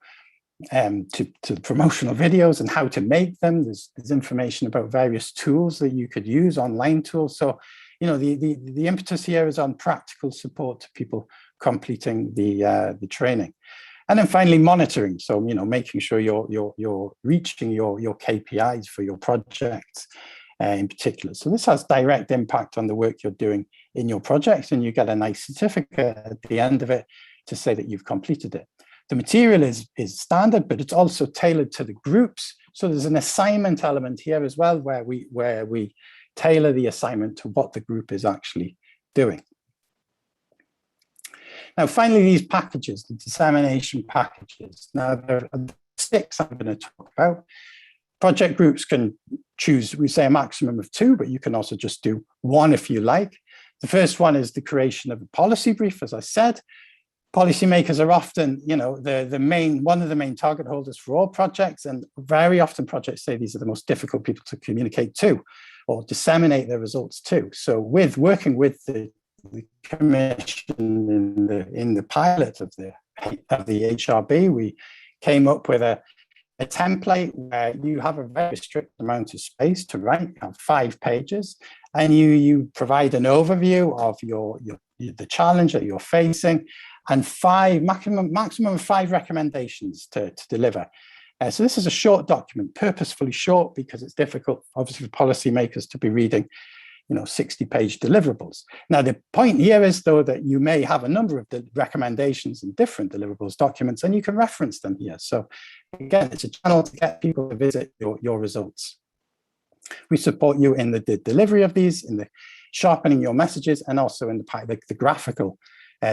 promotional videos and how to make them. There's information about various tools that you could use, online tools. So, the impetus here is on practical support to people completing the training. And then finally, monitoring. So, making sure you're reaching your KPIs for your projects in particular. So this has direct impact on the work you're doing in your projects, and you get a nice certificate at the end of it to say that you've completed it. The material is standard, but it's also tailored to the groups. So there's an assignment element here as well, where we tailor the assignment to what the group is actually doing. Now, finally, these packages, the dissemination packages. Now, there are 6 I'm going to talk about. Project groups can choose, we say a maximum of 2, but you can also just do 1 if you like. The first one is the creation of a policy brief, as I said. Policymakers are often, one of the main target holders for all projects, and very often projects say these are the most difficult people to communicate to or disseminate their results to. So working with the Commission in the pilot of the HRB, we came up with a template where you have a very strict amount of space to write, 5 pages, and you provide an overview of the challenge that you're facing, and maximum of 5 recommendations to deliver. So this is a short document, purposefully short, because it's difficult, obviously, for policymakers to be reading 60-page deliverables. Now, the point here is, though, that you may have a number of recommendations in different deliverables documents, and you can reference them here. So again, it's a channel to get people to visit your results. We support you in the delivery of these, in the sharpening your messages, and also in the graphical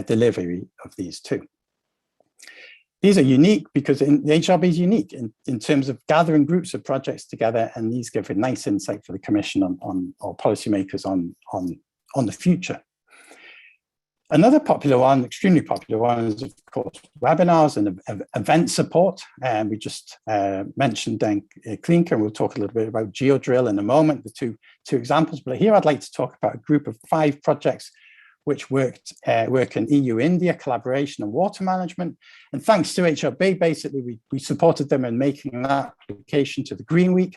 delivery of these too. These are unique because the HRB is unique in terms of gathering groups of projects together, and these give a nice insight for the Commission or policymakers on the future. Another popular one, extremely popular one, is of course webinars and event support. And we just mentioned Klinker, and we'll talk a little bit about GeoDrill in a moment, the two examples. But here I'd like to talk about a group of 5 projects which work in EU-India collaboration and water management. And thanks to HRB, basically, we supported them in making an application to the Green Week.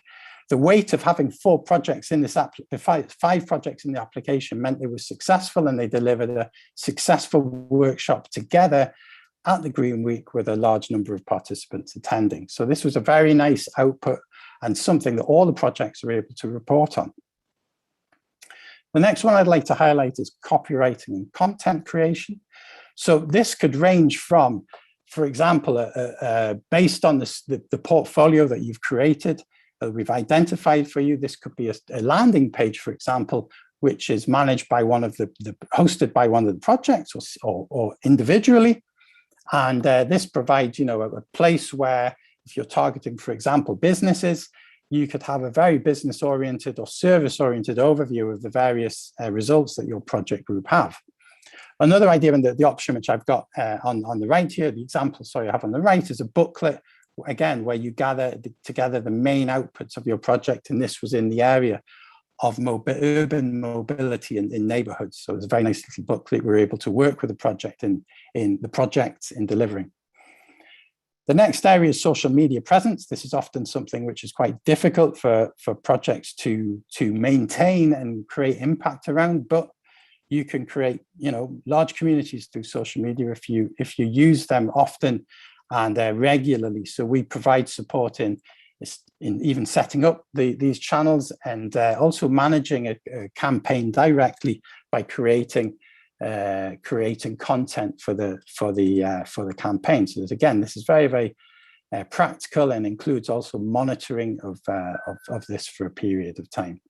The weight of having 4 projects in this 5 projects in the application meant they were successful, and they delivered a successful workshop together at the Green Week with a large number of participants attending. So this was a very nice output and something that all the projects were able to report on. The next one I'd like to highlight is copywriting and content creation. So this could range from, for example, based on the portfolio that you've created, we've identified for you. This could be a landing page, for example, which is managed by hosted by one of the projects or individually. And this provides, a place where, if you're targeting, for example, businesses, you could have a very business-oriented or service-oriented overview of the various results that your project group have. Another idea, and the option which I've got on the right here, the example, sorry, I have on the right, is a booklet, again, where you gather together the main outputs of your project. And this was in the area of urban mobility in neighborhoods. So it's a very nice little booklet. We were able to work with the project in delivering. The next area is social media presence. This is often something which is quite difficult for projects to maintain and create impact around, but you can create, large communities through social media if you use them often and regularly. So we provide support in even setting up these channels, and also managing a campaign directly by creating content for the campaign. So that, again, this is very, very practical, and includes also monitoring of this for a period of time.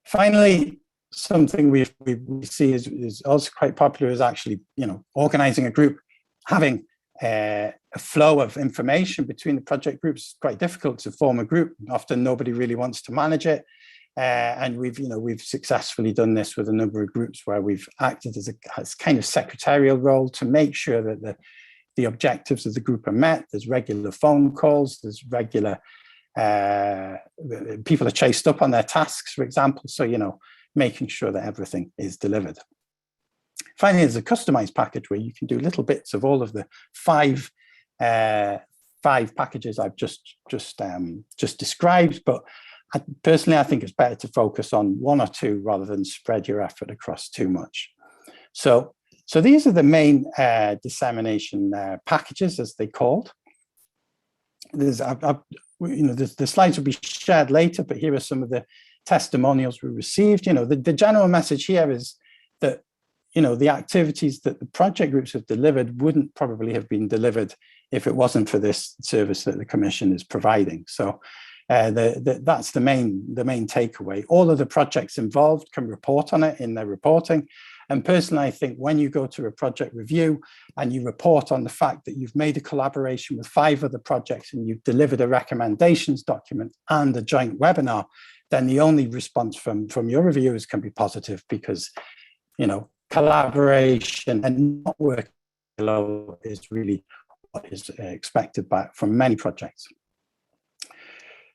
Finally, something we see is also quite popular is actually, organizing a group, having a flow of information between the project groups. It's quite difficult to form a group. Often nobody really wants to manage it. And we've successfully done this with a number of groups where we've acted as kind of secretarial role to make sure that the objectives of the group are met. There's regular phone calls, there's regular, people are chased up on their tasks, for example. So, making sure that everything is delivered. Finally, there's a customized package where you can do little bits of all of the five packages I've just described, but personally, I think it's better to focus on 1 or 2 rather than spread your effort across too much. So these are the main dissemination packages, as they're called. The slides will be shared later, but here are some of the testimonials we received. The general message here is that, the activities that the project groups have delivered wouldn't probably have been delivered if it wasn't for this service that the Commission is providing. So that's the main takeaway. All of the projects involved can report on it in their reporting, And personally, I think when you go to a project review and you report on the fact that you've made a collaboration with 5 other projects and you've delivered a recommendations document and a joint webinar, then the only response from your reviewers can be positive, because, you know, collaboration and not working alone is really what is expected from many projects.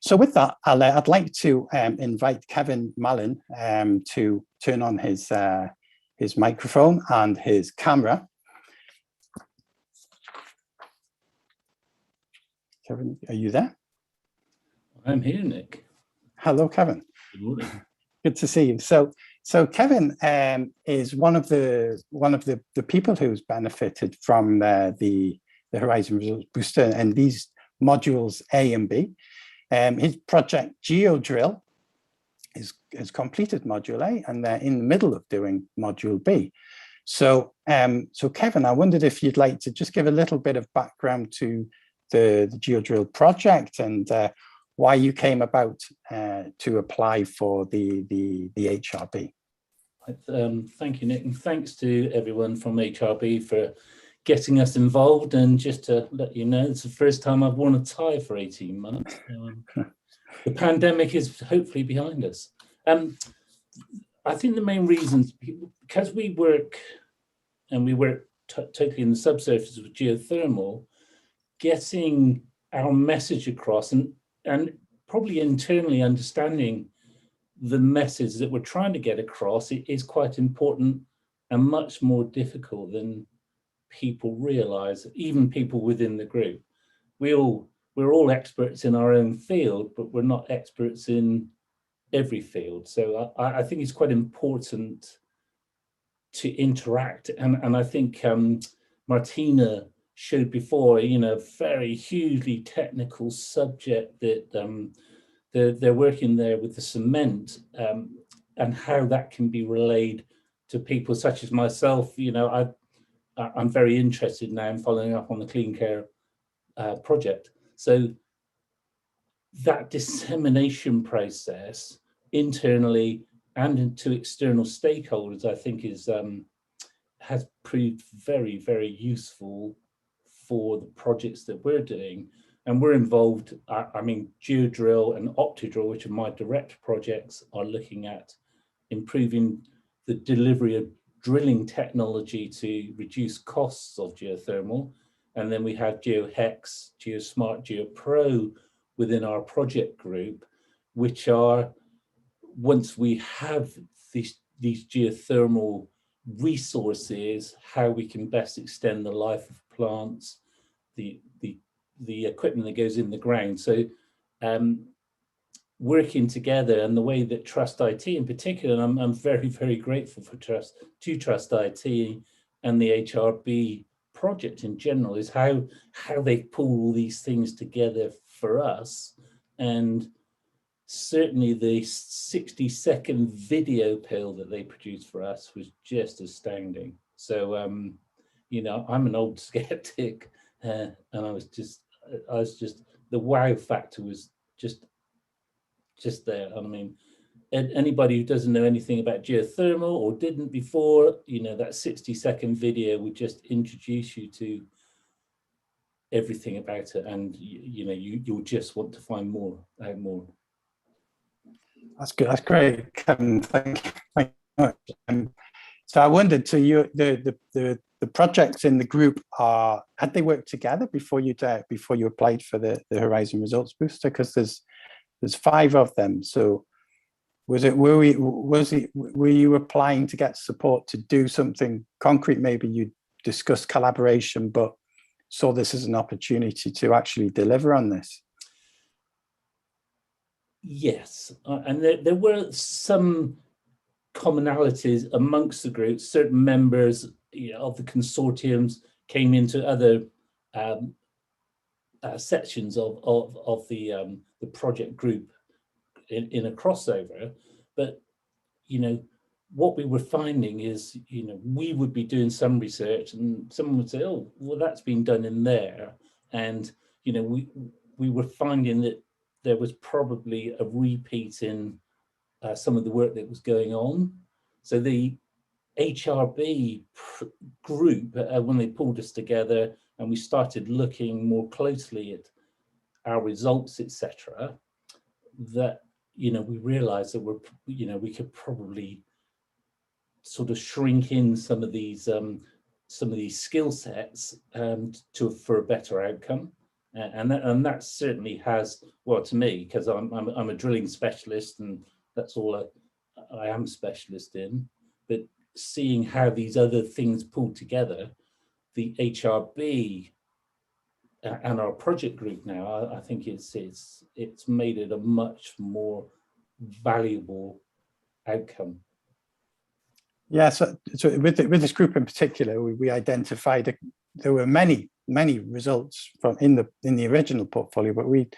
So with that, I'd like to invite Kevin Marlin to turn on his microphone and his camera. Kevin, are you there? I'm here, Nick. Hello, Kevin. Good morning. Good to see you. So Kevin is one of the people who's benefited from the Horizon Results Booster and these modules A and B. His project GeoDrill has completed module A, and they're in the middle of doing module B. So Kevin, I wondered if you'd like to just give a little bit of background to the GeoDrill project and why you came about to apply for the HRB. Thank you, Nick, and thanks to everyone from HRB for getting us involved. And just to let you know, it's the first time I've worn a tie for 18 months. The pandemic is hopefully behind us. I think the main reasons, because we work totally in the subsurface with geothermal, getting our message across and probably internally understanding the message that we're trying to get across is quite important and much more difficult than people realize, even people within the group. We're all experts in our own field, but we're not experts in every field. So I think it's quite important to interact. And I think Martina showed before, you know, very hugely technical subject that they're working there with the cement and how that can be relayed to people such as myself. You know, I'm very interested now in following up on the Clean Care project. So that dissemination process internally and to external stakeholders, I think has proved very, very useful for the projects that we're doing. And we're involved, I mean, GeoDrill and OptiDrill, which are my direct projects, are looking at improving the delivery of drilling technology to reduce costs of geothermal. And then we have GeoHex, GeoSmart, GeoPro within our project group, which are, once we have these geothermal resources, how we can best extend the life of plants, the equipment that goes in the ground. So working together, and the way that Trust IT in particular, and I'm very, very grateful for Trust IT and the HRB project in general, is how they pull all these things together for us. And certainly the 60-second video pill that they produced for us was just astounding. So you know, I'm an old skeptic, and I was just the wow factor was just there. I mean, anybody who doesn't know anything about geothermal or didn't before, you know, that 60-second video would just introduce you to everything about it, and you know, you'll just want to find out more. That's good. That's great, Kevin. Thank you very much. So I wondered, so the projects in the group had they worked together before you applied for the Horizon Results Booster? Because there's 5 of them. So were you applying to get support to do something concrete? Maybe you discussed collaboration, but saw this as an opportunity to actually deliver on this. Yes, and there were some commonalities amongst the group. Certain members, you know, of the consortiums came into other sections of the project group in a crossover. But you know, what we were finding is, you know, we would be doing some research and someone would say, oh, well, that's been done in there. And, you know, we were finding that there was probably a repeat in some of the work that was going on. So HRB group, when they pulled us together and we started looking more closely at our results, etc., that, you know, we realized that we could probably sort of shrink in some of these skill sets for a better outcome. And that certainly has, well, to me, because I'm a drilling specialist and that's all I am a specialist in, but seeing how these other things pull together, the HRB and our project group now, I think it's made it a much more valuable outcome. Yeah, so with this group in particular, we identified that there were many results from in the original portfolio, but we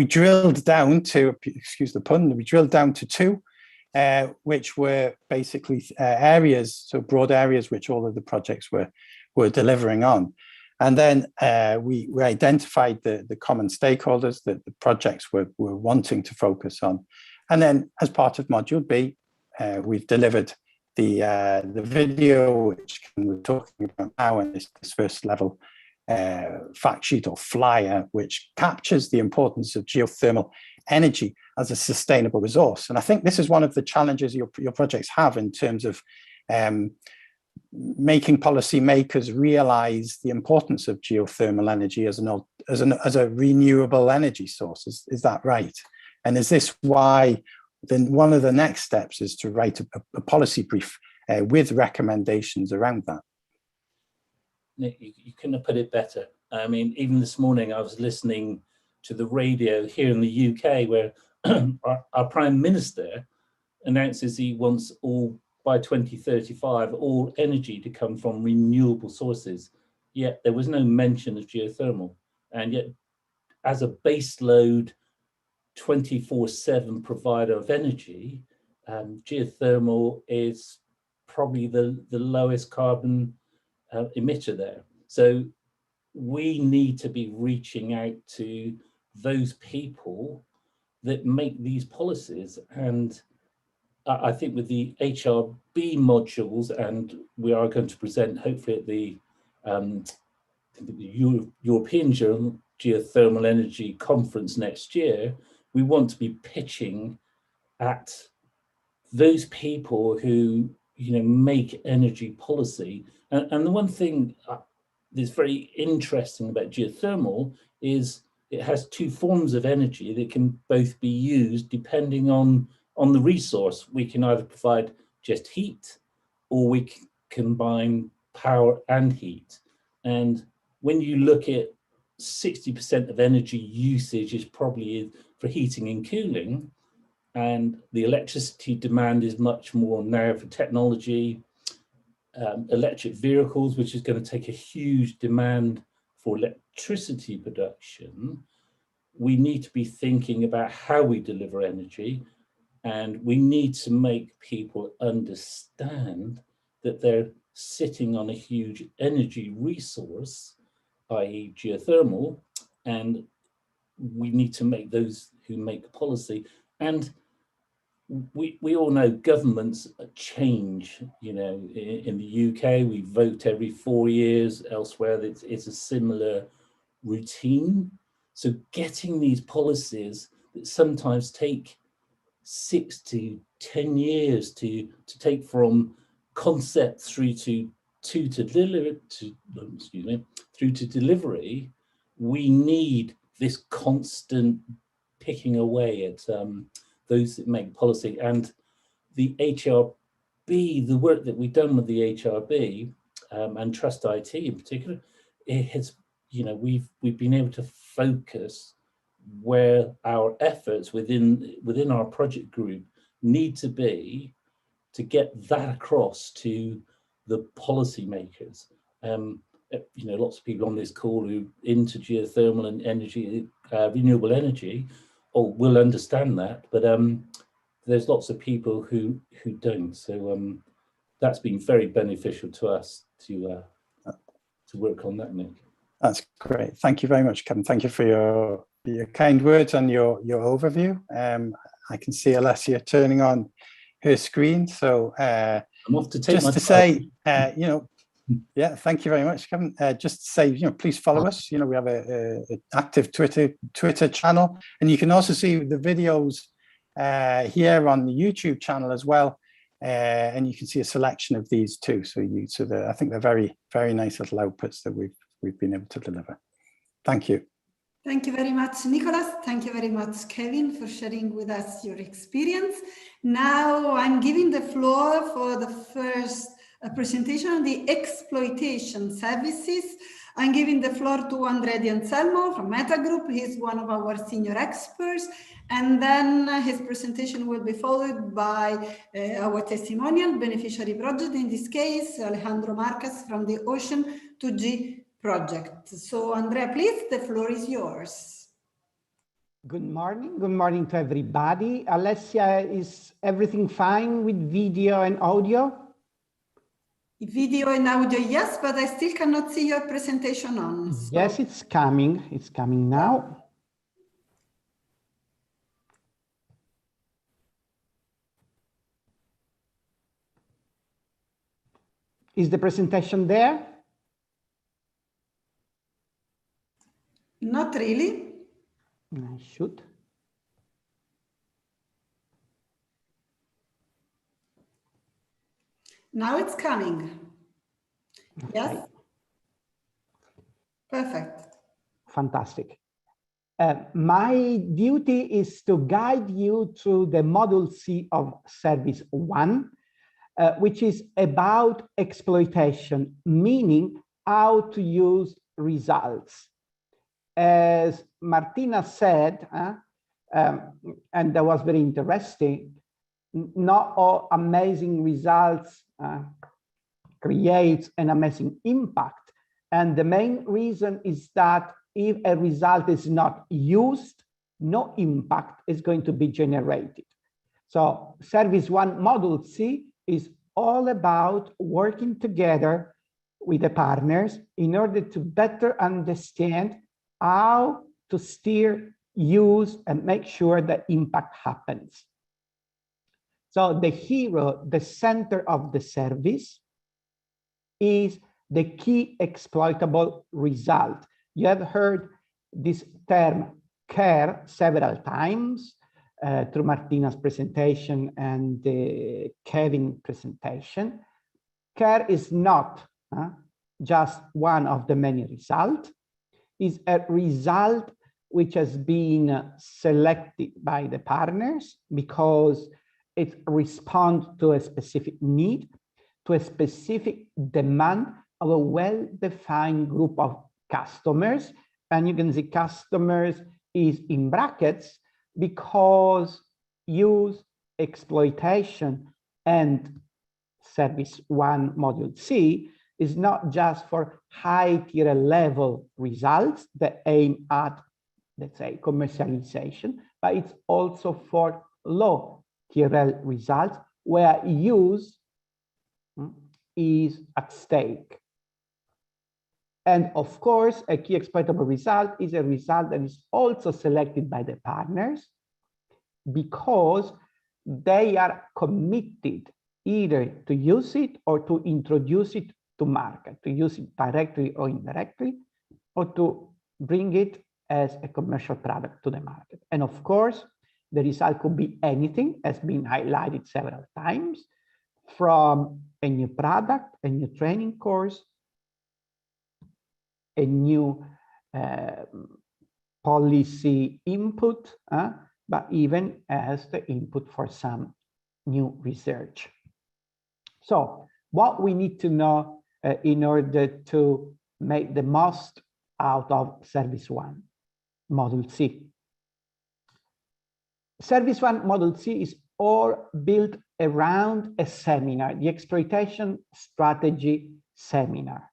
drilled down to, excuse the pun, we drilled down to two, which were basically areas, so broad areas which all of the projects were delivering on. And then we identified the common stakeholders that the projects were wanting to focus on. And then as part of Module B, we've delivered the video, which we're talking about now in this first level fact sheet or flyer, which captures the importance of geothermal energy as a sustainable resource. And I think this is one of the challenges your projects have in terms of making policymakers realize the importance of geothermal energy as a renewable energy source. Is that right? And is this why then one of the next steps is to write a policy brief with recommendations around that? Nick, you couldn't have put it better. I mean, even this morning I was listening to the radio here in the UK where our Prime Minister announces he wants by 2035, all energy to come from renewable sources. Yet there was no mention of geothermal. And yet as a base load 24/7 provider of energy, geothermal is probably the lowest carbon emitter there. So we need to be reaching out to those people that make these policies. And I think with the HRB modules, and we are going to present hopefully at the European Geothermal Energy Conference next year, we want to be pitching at those people who, you know, make energy policy. And the one thing that's very interesting about geothermal is it has two forms of energy that can both be used depending on the resource. We can either provide just heat, or we can combine power and heat. And when you look at 60% of energy usage is probably for heating and cooling, and the electricity demand is much more now for technology, electric vehicles, which is going to take a huge demand for electricity production. We need to be thinking about how we deliver energy, and we need to make people understand that they're sitting on a huge energy resource, i.e. geothermal, and we need to make those who make policy. And we all know governments change, you know, in the UK, we vote every 4 years, elsewhere it's a similar routine. So getting these policies that sometimes take 6 to 10 years to take from concept through to delivery, we need this constant picking away at those that make policy. And the HRB, the work that we've done with the HRB and Trust IT in particular, it has, you know, we've been able to focus where our efforts within our project group need to be to get that across to the policymakers. You know, lots of people on this call who into geothermal and energy, renewable energy, will understand that, but there's lots of people who don't. So that's been very beneficial to us to work on that, Nick. That's great. Thank you very much, Kevin. Thank you for your kind words and your overview. I can see Alessia turning on her screen. So I'm off to take just my to time. say, you know, yeah, thank you very much, Kevin. Just to say, you know, please follow us. You know, we have a active Twitter channel, and you can also see the videos here on the YouTube channel as well. And you can see a selection of these too. So I think they're very, very nice little outputs that we've been able to deliver. Thank you. Thank you very much, Nicholas. Thank you very much, Kevin, for sharing with us your experience. Now I'm giving the floor for the first presentation on the exploitation services. I'm giving the floor to Andrea Di Anselmo from Meta Group. He's one of our senior experts. And then his presentation will be followed by our testimonial beneficiary project, in this case, Alejandro Marquez from the Ocean 2G project. So Andrea, please, the floor is yours. Good morning to everybody. Alessia, is everything fine with video and audio? Video and audio, yes, but I still cannot see your presentation on. So. Yes, it's coming now. Is the presentation there? Not really. I should. Now it's coming. Okay. Yes. Perfect. Fantastic. My duty is to guide you through the Module C of Service 1, which is about exploitation, meaning how to use results. As Martina said, and that was very interesting, not all amazing results create an amazing impact. And the main reason is that if a result is not used, no impact is going to be generated. So Service 1 Module C is all about working together with the partners in order to better understand how to steer, use, and make sure that impact happens. So the hero, the center of the service, is the key exploitable result. You have heard this term care several times through Martina's presentation and Kevin's presentation. Care is not just one of the many results. It's a result which has been selected by the partners because it responds to a specific need, to a specific demand of a well-defined group of customers. And you can see customers is in brackets because use, exploitation, and Service 1 Module C is not just for high tier level results that aim at, let's say, commercialization, but it's also for low tier results where use is at stake. And of course, a key exploitable result is a result that is also selected by the partners because they are committed either to use it or to introduce it to market, to use it directly or indirectly, or to bring it as a commercial product to the market. And of course, the result could be anything, as been highlighted several times, from a new product, a new training course, a new policy input, but even as the input for some new research. So what we need to know in order to make the most out of Service 1 Module C. Service 1 Module C is all built around a seminar, the Exploitation Strategy Seminar,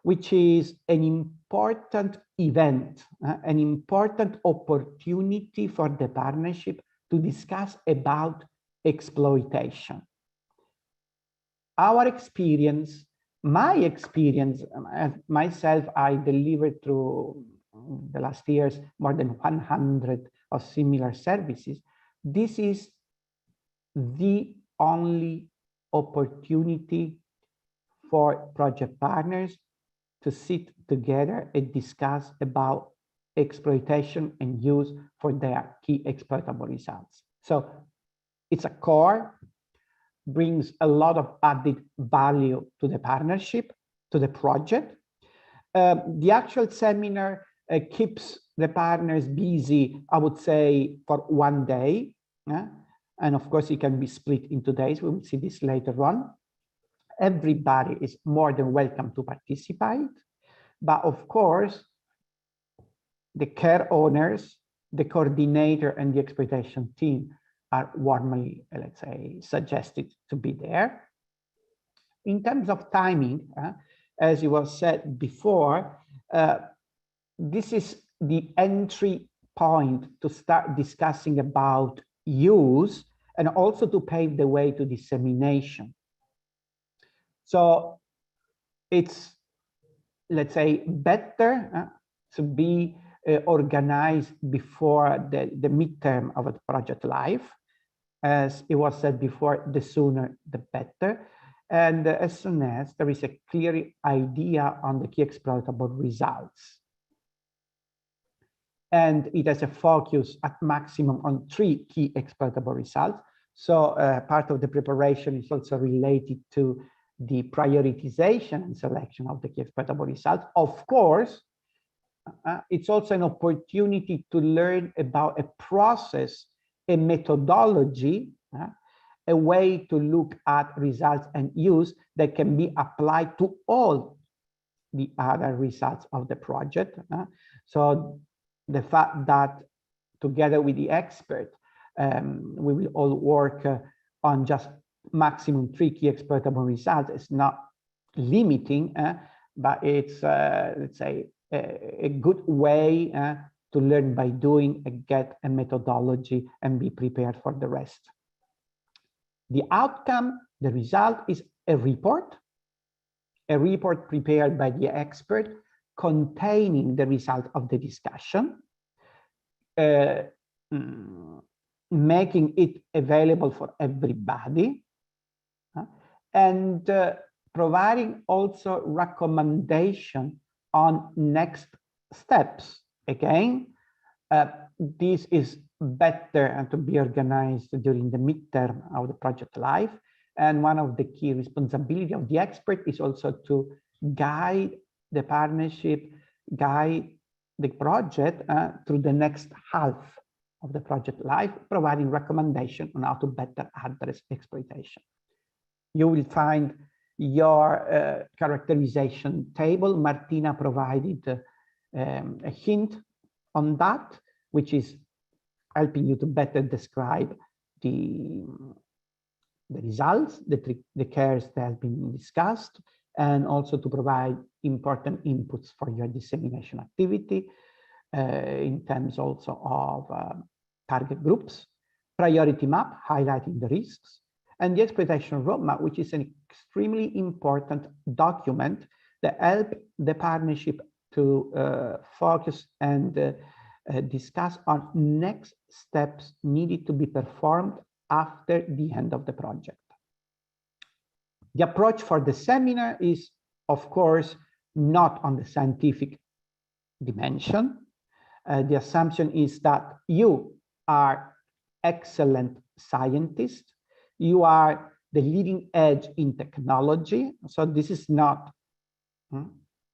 which is an important event, an important opportunity for the partnership to discuss about exploitation. Our experience, my experience, myself, I delivered through the last years more than 100 of similar services. This is the only opportunity for project partners to sit together and discuss about exploitation and use for their key exploitable results. So it's a core, brings a lot of added value to the partnership, to the project. The actual seminar keeps the partners busy, I would say, for 1 day. And of course, it can be split into days. We will see this later on. Everybody is more than welcome to participate. But of course, the care owners, the coordinator, and the exploitation team are warmly, let's say, suggested to be there. In terms of timing, as it was said before, this is the entry point to start discussing about use and also to pave the way to dissemination. So it's, let's say, better to be organized before the midterm of a project life. As it was said before, the sooner the better. And as soon as there is a clear idea on the key exploitable results. And it has a focus at maximum on 3 key exploitable results. So part of the preparation is also related to the prioritization and selection of the key exploitable results. Of course, it's also an opportunity to learn about a process, a methodology, a way to look at results and use that can be applied to all the other results of the project. So the fact that together with the expert, we will all work on just maximum 3 key exploitable results is not limiting, but it's, let's say, a good way to learn by doing and get a methodology and be prepared for the rest. The outcome, the result is a report prepared by the expert containing the result of the discussion, making it available for everybody, and providing also recommendation on next steps. Again, this is better to be organized during the midterm of the project life. And one of the key responsibilities of the expert is also to guide the partnership, guide the project through the next half of the project life, providing recommendation on how to better address exploitation. You will find your characterization table. Martina provided a hint on that, which is helping you to better describe the results, the cares that have been discussed, and also to provide important inputs for your dissemination activity in terms also of target groups, priority map highlighting the risks, and the exploitation roadmap, which is an extremely important document that helps the partnership to focus and discuss on next steps needed to be performed after the end of the project. The approach for the seminar is, of course, not on the scientific dimension. The assumption is that you are excellent scientists. You are the leading edge in technology. So this is not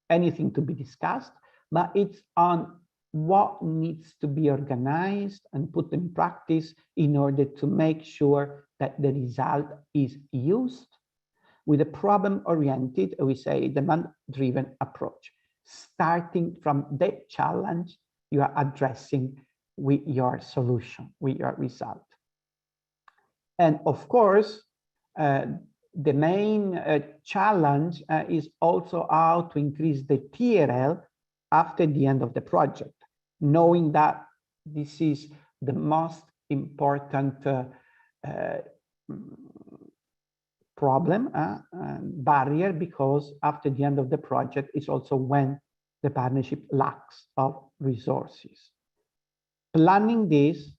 anything to be discussed, but it's on what needs to be organized and put in practice in order to make sure that the result is used with a problem-oriented, we say, demand-driven approach, starting from the challenge you are addressing with your solution, with your result. And of course, the main challenge is also how to increase the TRL after the end of the project, knowing that this is the most important problem, barrier, because after the end of the project is also when the partnership lacks of resources. Planning this,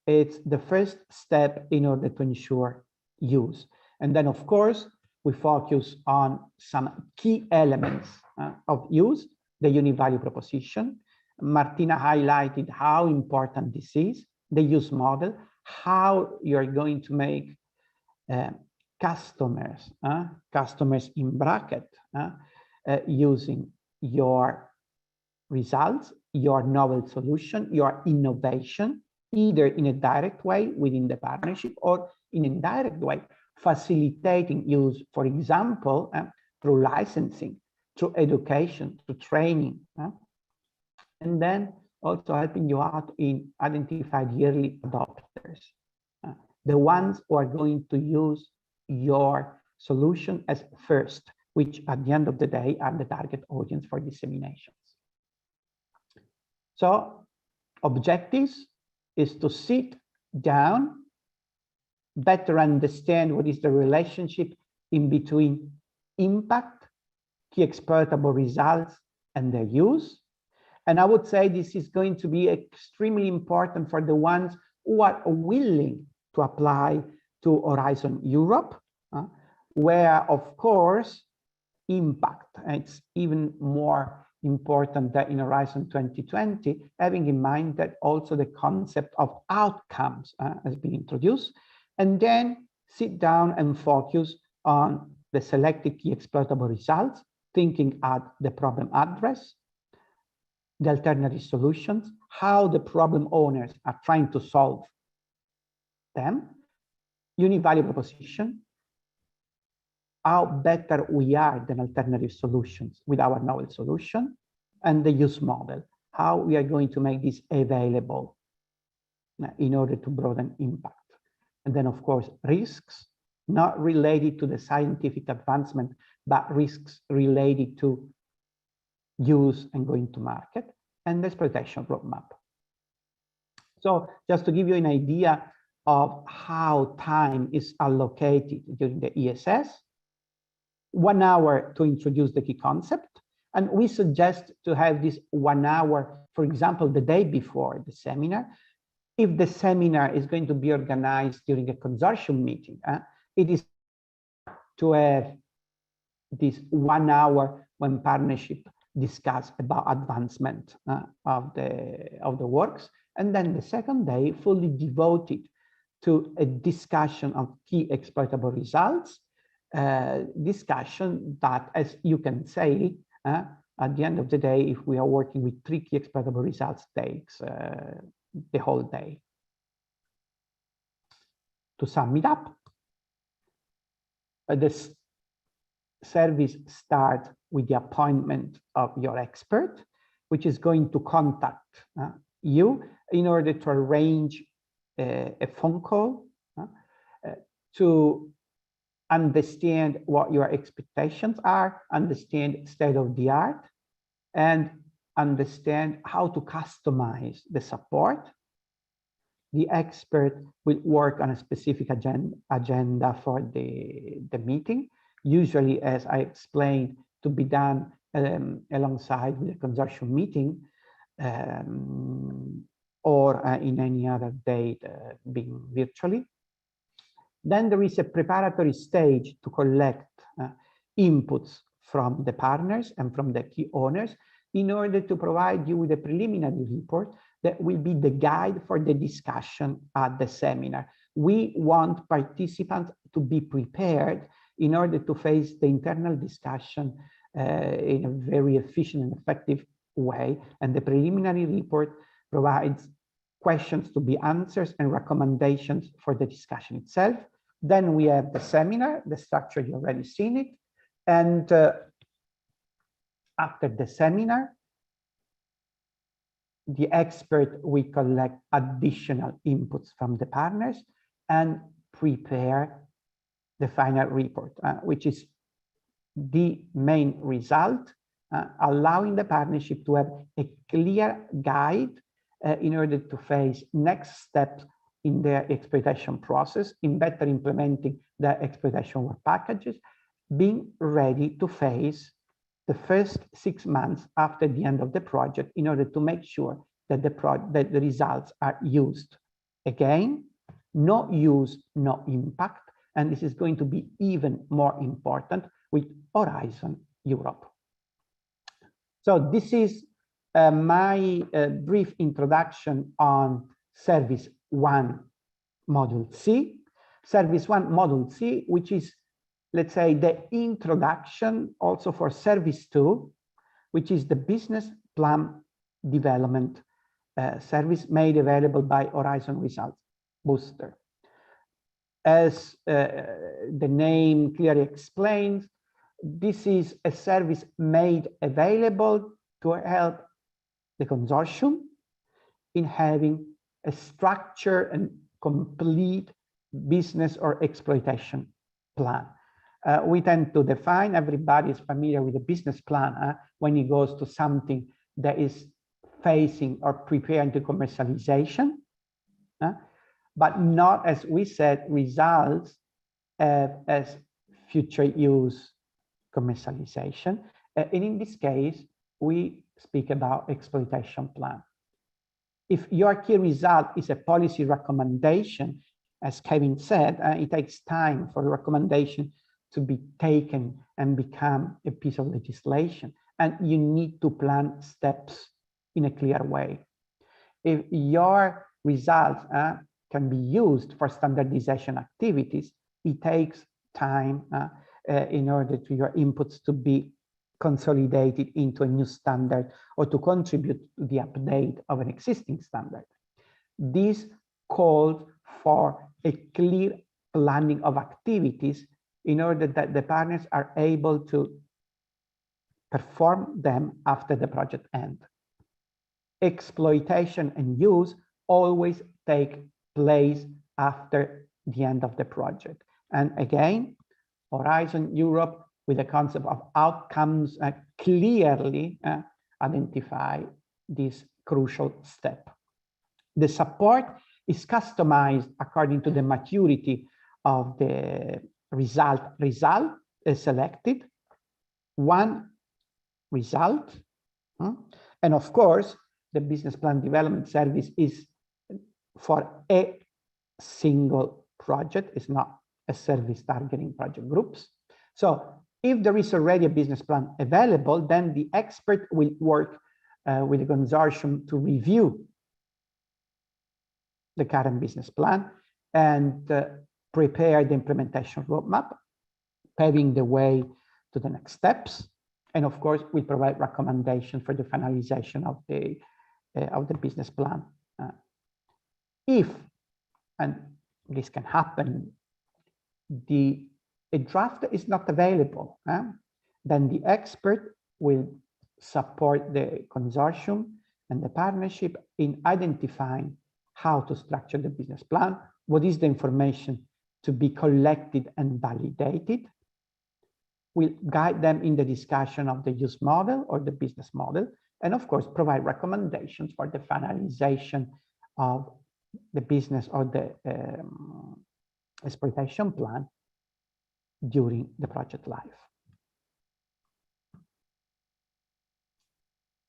it's the first step in order to ensure use. And then, of course, we focus on some key elements of use, the unit value proposition. Martina highlighted how important this is, the use model, how you're going to make customers in bracket using your results, your novel solution, your innovation, either in a direct way within the partnership or in an indirect way, facilitating use, for example, through licensing, through education, through training, and then also helping you out in identified yearly adopters, the ones who are going to use your solution as first, which at the end of the day are the target audience for disseminations. So objectives is to sit down, better understand what is the relationship in between impact, key exploitable results, and their use. And I would say this is going to be extremely important for the ones who are willing to apply to Horizon Europe, where, of course, impact, it's even more important than in Horizon 2020, having in mind that also the concept of outcomes has been introduced, and then sit down and focus on the selected key exploitable results, thinking at the problem address, the alternative solutions, how the problem owners are trying to solve them, unit value proposition, how better we are than alternative solutions with our novel solution, and the use model, how we are going to make this available in order to broaden impact. And then, of course, risks, not related to the scientific advancement, but risks related to use and going to market, and the exploitation roadmap. So just to give you an idea of how time is allocated during the ESS, 1 hour to introduce the key concept. And we suggest to have this 1 hour, for example, the day before the seminar. If the seminar is going to be organized during a consortium meeting, it is to have this 1 hour when partnership discuss about advancement of the works. And then the second day fully devoted to a discussion of key exploitable results, discussion that, as you can say, at the end of the day, if we are working with 3 key exploitable results, takes the whole day. To sum it up, this service starts with the appointment of your expert, which is going to contact you in order to arrange a phone call to understand what your expectations are, understand state of the art, and understand how to customize the support. The expert will work on a specific agenda for the meeting, usually, as I explained, to be done alongside with a consortium meeting or in any other date being virtually. Then there is a preparatory stage to collect inputs from the partners and from the key owners in order to provide you with a preliminary report that will be the guide for the discussion at the seminar. We want participants to be prepared in order to face the internal discussion in a very efficient and effective way. And the preliminary report provides questions to be answered and recommendations for the discussion itself. Then we have the seminar, the structure, you already seen it. And after the seminar, the expert will collect additional inputs from the partners and prepare the final report, which is the main result, allowing the partnership to have a clear guide in order to face next steps in their exploitation process, in better implementing their exploitation work packages, being ready to face the first 6 months after the end of the project in order to make sure that the results are used. Again, no use, no impact, And this is going to be even more important with Horizon Europe. So this is my brief introduction on Service 1 Module C. Service 1 Module C, which is, let's say, the introduction also for Service 2, which is the business plan development service made available by Horizon Results Booster. As the name clearly explains, this is a service made available to help the consortium in having a structured and complete business or exploitation plan. We tend to define, everybody is familiar with the business plan when it goes to something that is facing or preparing to commercialization, but not, as we said, results as future use commercialization. And in this case, we speak about exploitation plan. If your key result is a policy recommendation, as Kevin said, it takes time for the recommendation to be taken and become a piece of legislation. And you need to plan steps in a clear way. If your results can be used for standardization activities, it takes time in order to your inputs to be consolidated into a new standard or to contribute to the update of an existing standard. This calls for a clear planning of activities in order that the partners are able to perform them after the project ends. Exploitation and use always take place after the end of the project. And again, Horizon Europe, with the concept of outcomes, clearly identify this crucial step. The support is customized according to the maturity of the result is selected, one result, and of course, the business plan development service is for a single project. It's not a service targeting project groups. So if there is already a business plan available, then the expert will work with the consortium to review the current business plan and prepare the implementation roadmap, paving the way to the next steps. And of course, we provide recommendations for the finalization of the business plan. If, and this can happen, a draft is not available, then the expert will support the consortium and the partnership in identifying how to structure the business plan, what is the information to be collected and validated. We'll guide them in the discussion of the use model or the business model, and of course, provide recommendations for the finalization of the business or the exploitation plan during the project life.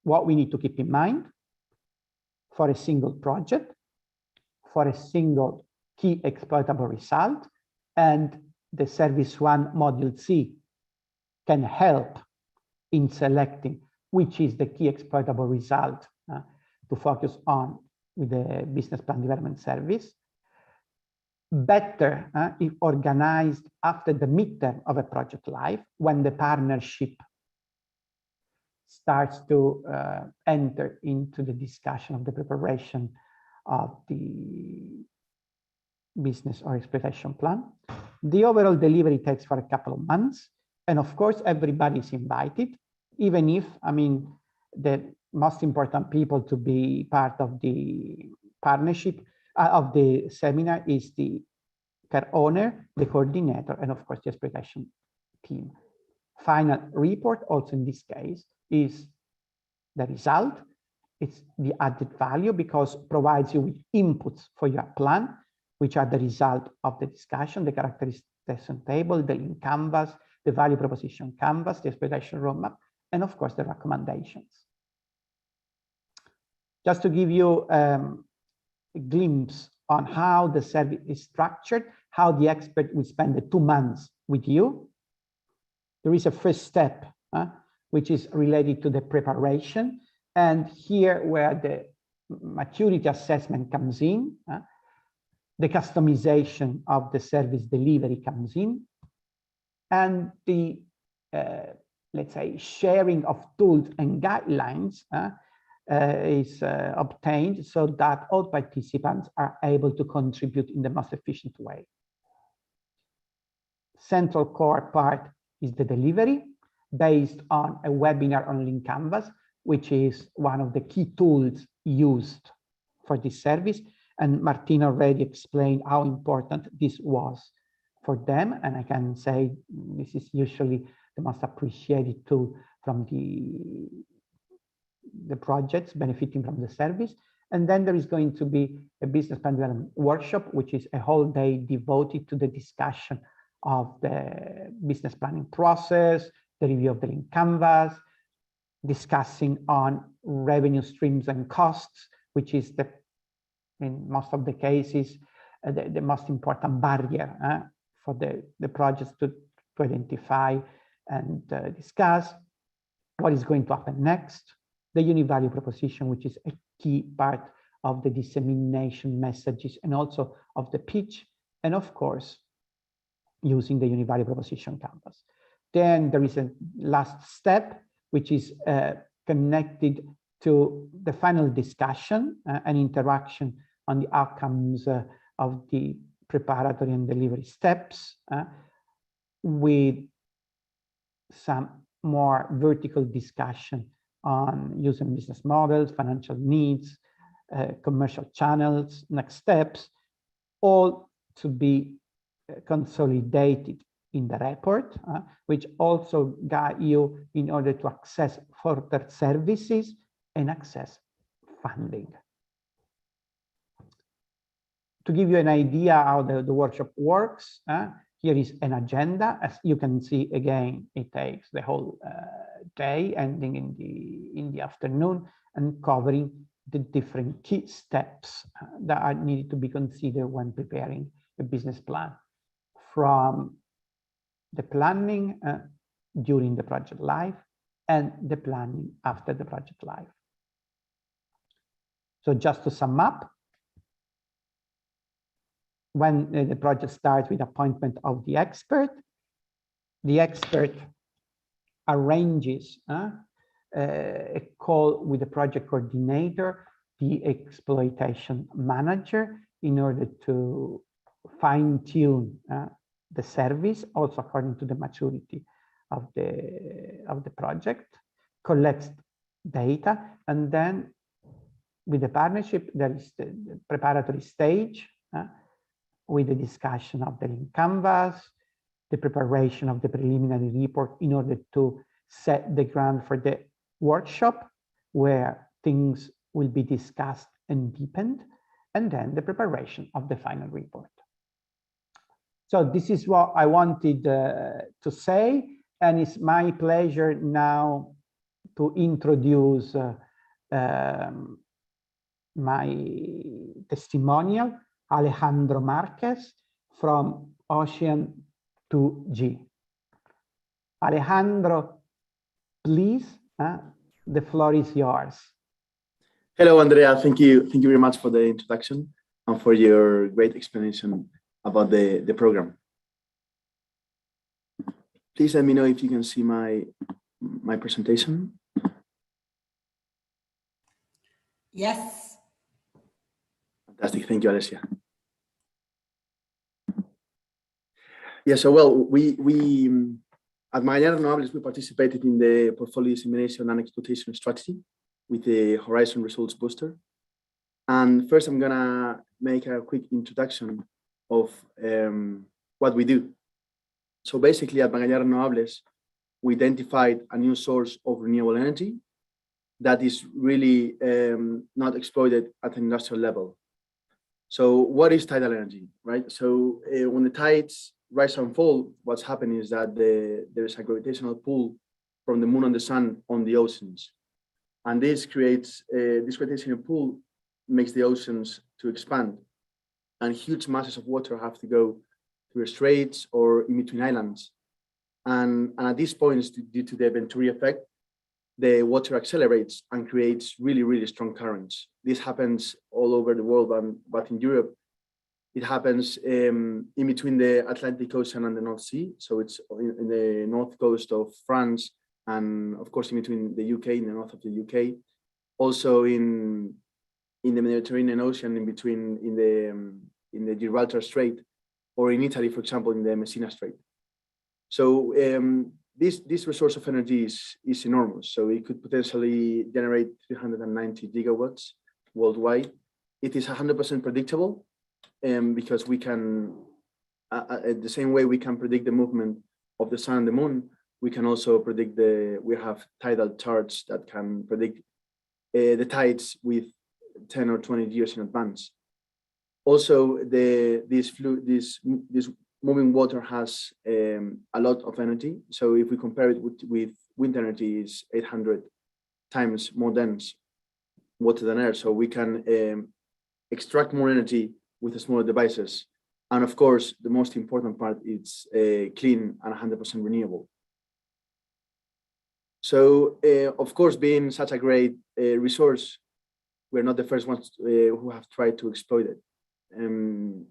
What we need to keep in mind for a single project, for a single key exploitable result, and the Service 1 Module C can help in selecting which is the key exploitable result to focus on with the business plan development service. Better if organized after the midterm of a project life, when the partnership starts to enter into the discussion of the preparation of the business or exploitation plan. The overall delivery takes for a couple of months. And of course, everybody is invited, even if, I mean, the most important people to be part of the partnership of the seminar is the care owner, the coordinator, and of course, the exploitation team. Final report, also in this case, is the result. It's the added value because it provides you with inputs for your plan, which are the result of the discussion, the characterization table, the link canvas, the value proposition canvas, the exploitation roadmap, and of course, the recommendations. Just to give you a glimpse on how the service is structured, how the expert will spend the 2 months with you. There is a first step, which is related to the preparation. And here where the maturity assessment comes in, the customization of the service delivery comes in, and the, let's say, sharing of tools and guidelines is obtained so that all participants are able to contribute in the most efficient way. Central core part is the delivery based on a webinar on Link Canvas, which is one of the key tools used for this service. And Martin already explained how important this was for them. And I can say this is usually the most appreciated tool from the projects benefiting from the service. And then there is going to be a business plan development workshop, which is a whole day devoted to the discussion of the business planning process, the review of the Link Canvas, discussing on revenue streams and costs, which is in most of the cases, the most important barrier for the projects to identify and discuss what is going to happen next. The unique value proposition, which is a key part of the dissemination messages and also of the pitch, and of course, using the unique value proposition canvas. Then there is a last step, which is connected to the final discussion and interaction on the outcomes of the preparatory and delivery steps with some more vertical discussion on user and business models, financial needs, commercial channels, next steps, all to be consolidated in the report, which also guide you in order to access further services and access funding. To give you an idea how the workshop works, here is an agenda. As you can see, again, it takes the whole day, ending in the afternoon, and covering the different key steps that are needed to be considered when preparing a business plan, from the planning during the project life and the planning after the project life. So just to sum up, when the project starts with appointment of the expert arranges a call with the project coordinator, the exploitation manager, in order to fine-tune the service, also according to the maturity of the project, collects data, and then with the partnership, there is the preparatory stage with the discussion of the Link Canvas, the preparation of the preliminary report in order to set the ground for the workshop where things will be discussed and deepened, and then the preparation of the final report. So this is what I wanted to say, and it's my pleasure now to introduce my testimonial, Alejandro Marquez from Ocean 2G. Alejandro, please, the floor is yours. Hello, Andrea. Thank you very much for the introduction and for your great explanation about the program. Please let me know if you can see my presentation. Yes. Fantastic. Thank you, Alessia. Yeah, so well, we at Magallanes Renovables, we participated in the portfolio dissemination and exploitation strategy with the Horizon Results Booster. And first, I'm gonna make a quick introduction of what we do. So basically, at Magallanes Renovables, we identified a new source of renewable energy that is really not exploited at an industrial level. So what is tidal energy, right? So when the tides rise and fall, what's happening is that there's a gravitational pull from the moon and the sun on the oceans. And this creates, this gravitational pull makes the oceans to expand. And huge masses of water have to go through straits or in between islands. And at these points, due to the Venturi effect, the water accelerates and creates really, really strong currents. This happens all over the world, but in Europe, it happens in between the Atlantic Ocean and the North Sea. So it's in the north coast of France, and of course, in between the UK, in the north of the UK. Also in the Mediterranean Ocean, in the Gibraltar Strait, or in Italy, for example, in the Messina Strait. So this resource of energy is enormous. So it could potentially generate 390 gigawatts worldwide. It is 100% predictable, because we can, the same way we can predict the movement of the sun and the moon, we can also predict we have tidal charts that can predict the tides with 10 or 20 years in advance. Also, this moving water has a lot of energy. So if we compare it with wind energy, is 800 times more dense water than air. So we can extract more energy with smaller devices. And of course, the most important part is clean and 100% renewable. So of course, being such a great resource, we're not the first ones who have tried to exploit it.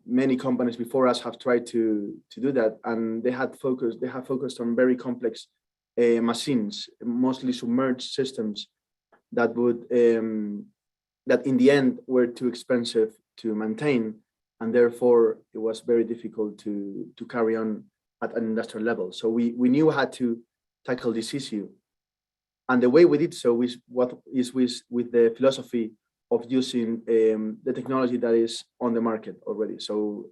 Many companies before us have tried to do that, and they have focused on very complex machines, mostly submerged systems that would that in the end were too expensive to maintain, and therefore it was very difficult to carry on at an industrial level. So we knew how to tackle this issue, and the way we did so is with the philosophy of using the technology that is on the market already. So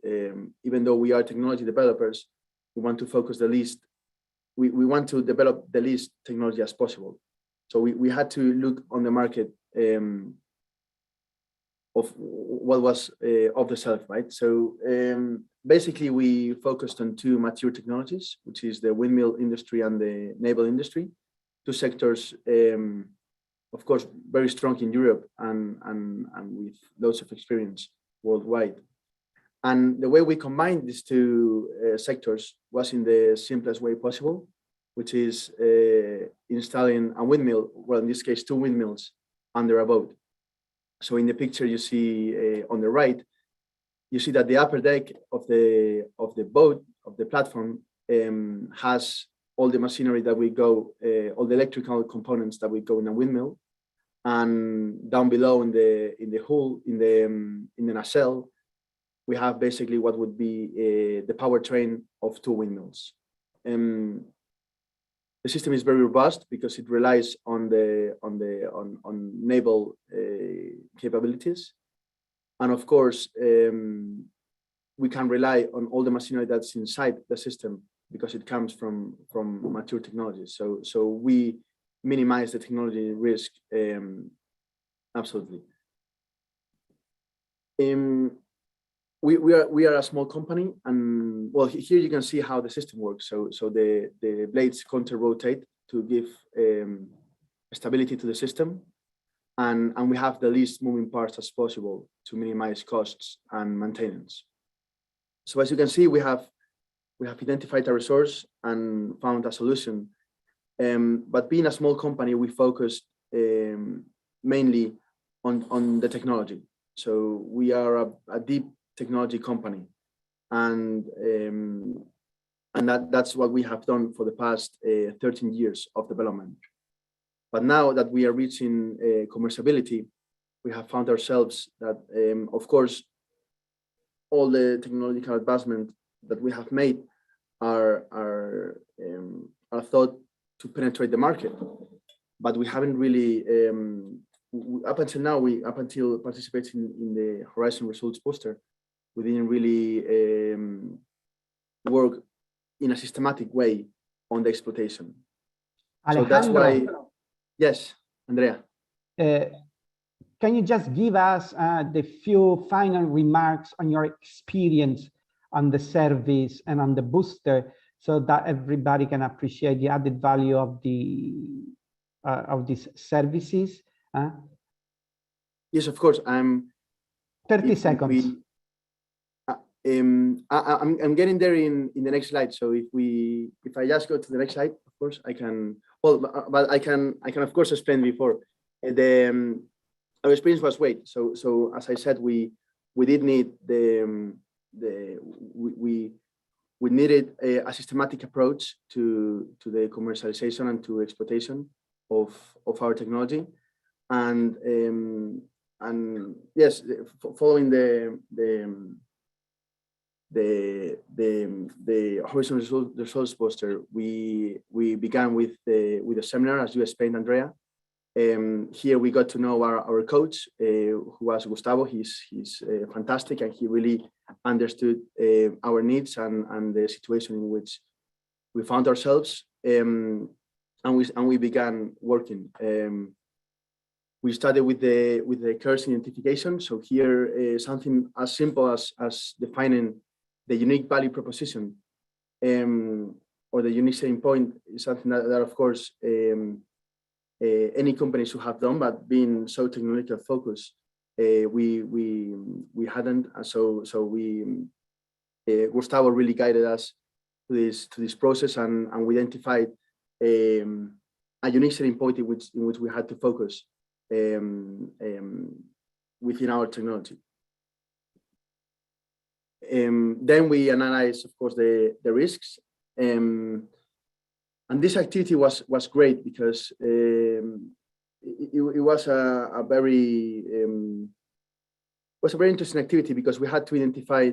even though we are technology developers, we want to focus we want to develop the least technology as possible. So we had to look on the market of what was off the shelf, right? So basically we focused on two mature technologies, which is the windmill industry and the naval industry, two sectors of course, very strong in Europe and with lots of experience worldwide. And the way we combined these two sectors was in the simplest way possible, which is installing a windmill, well, in this case, two windmills under a boat. So in the picture you see on the right, you see that the upper deck of the boat, of the platform, has all the machinery that we go, all the electrical components that we go in a windmill, and down below in the hull, in the nacelle, we have basically what would be the powertrain of two windmills. The system is very robust because it relies on naval capabilities, and of course we can rely on all the machinery that's inside the system, because it comes from mature technologies. So we minimize the technology risk, absolutely. We are a small company, and well, here you can see how the system works. So the blades counter-rotate to give stability to the system, and we have the least moving parts as possible to minimize costs and maintenance. So as you can see, we have identified a resource and found a solution. But being a small company, we focused mainly on the technology. So we are a deep technology company, and that's what we have done for the past 13 years of development. But now that we are reaching commerciability, we have found ourselves that, of course, all the technological advancements that we have made are thought to penetrate the market, but we haven't really, up until participating in the Horizon Results Booster, we didn't really work in a systematic way on the exploitation. Alejandro, so that's why, yes, Andrea. Can you just give us the few final remarks on your experience on the service and on the booster, so that everybody can appreciate the added value of these services? Yes, of course. 30 seconds. I'm getting there in the next slide. So if I just go to the next slide, of course I can. Well, but I can of course explain before. Our experience was great. So as I said, we did need we needed a systematic approach to the commercialization and to exploitation of our technology, and yes, following the Horizon Results poster, we began with a seminar, as you explained, Andrea. Here we got to know our coach, who was Gustavo. He's fantastic, and he really understood our needs and the situation in which we found ourselves. And we began working. We started with the curse identification. So here, something as simple as defining the unique value proposition, or the unique selling point, is something that of course any company should have done, but being so technological focused, we hadn't. So Gustavo really guided us to this process, and we identified a unique selling point in which we had to focus within our technology. Then we analyzed, of course, the risks, and this activity was great because it was a very interesting activity, because we had to identify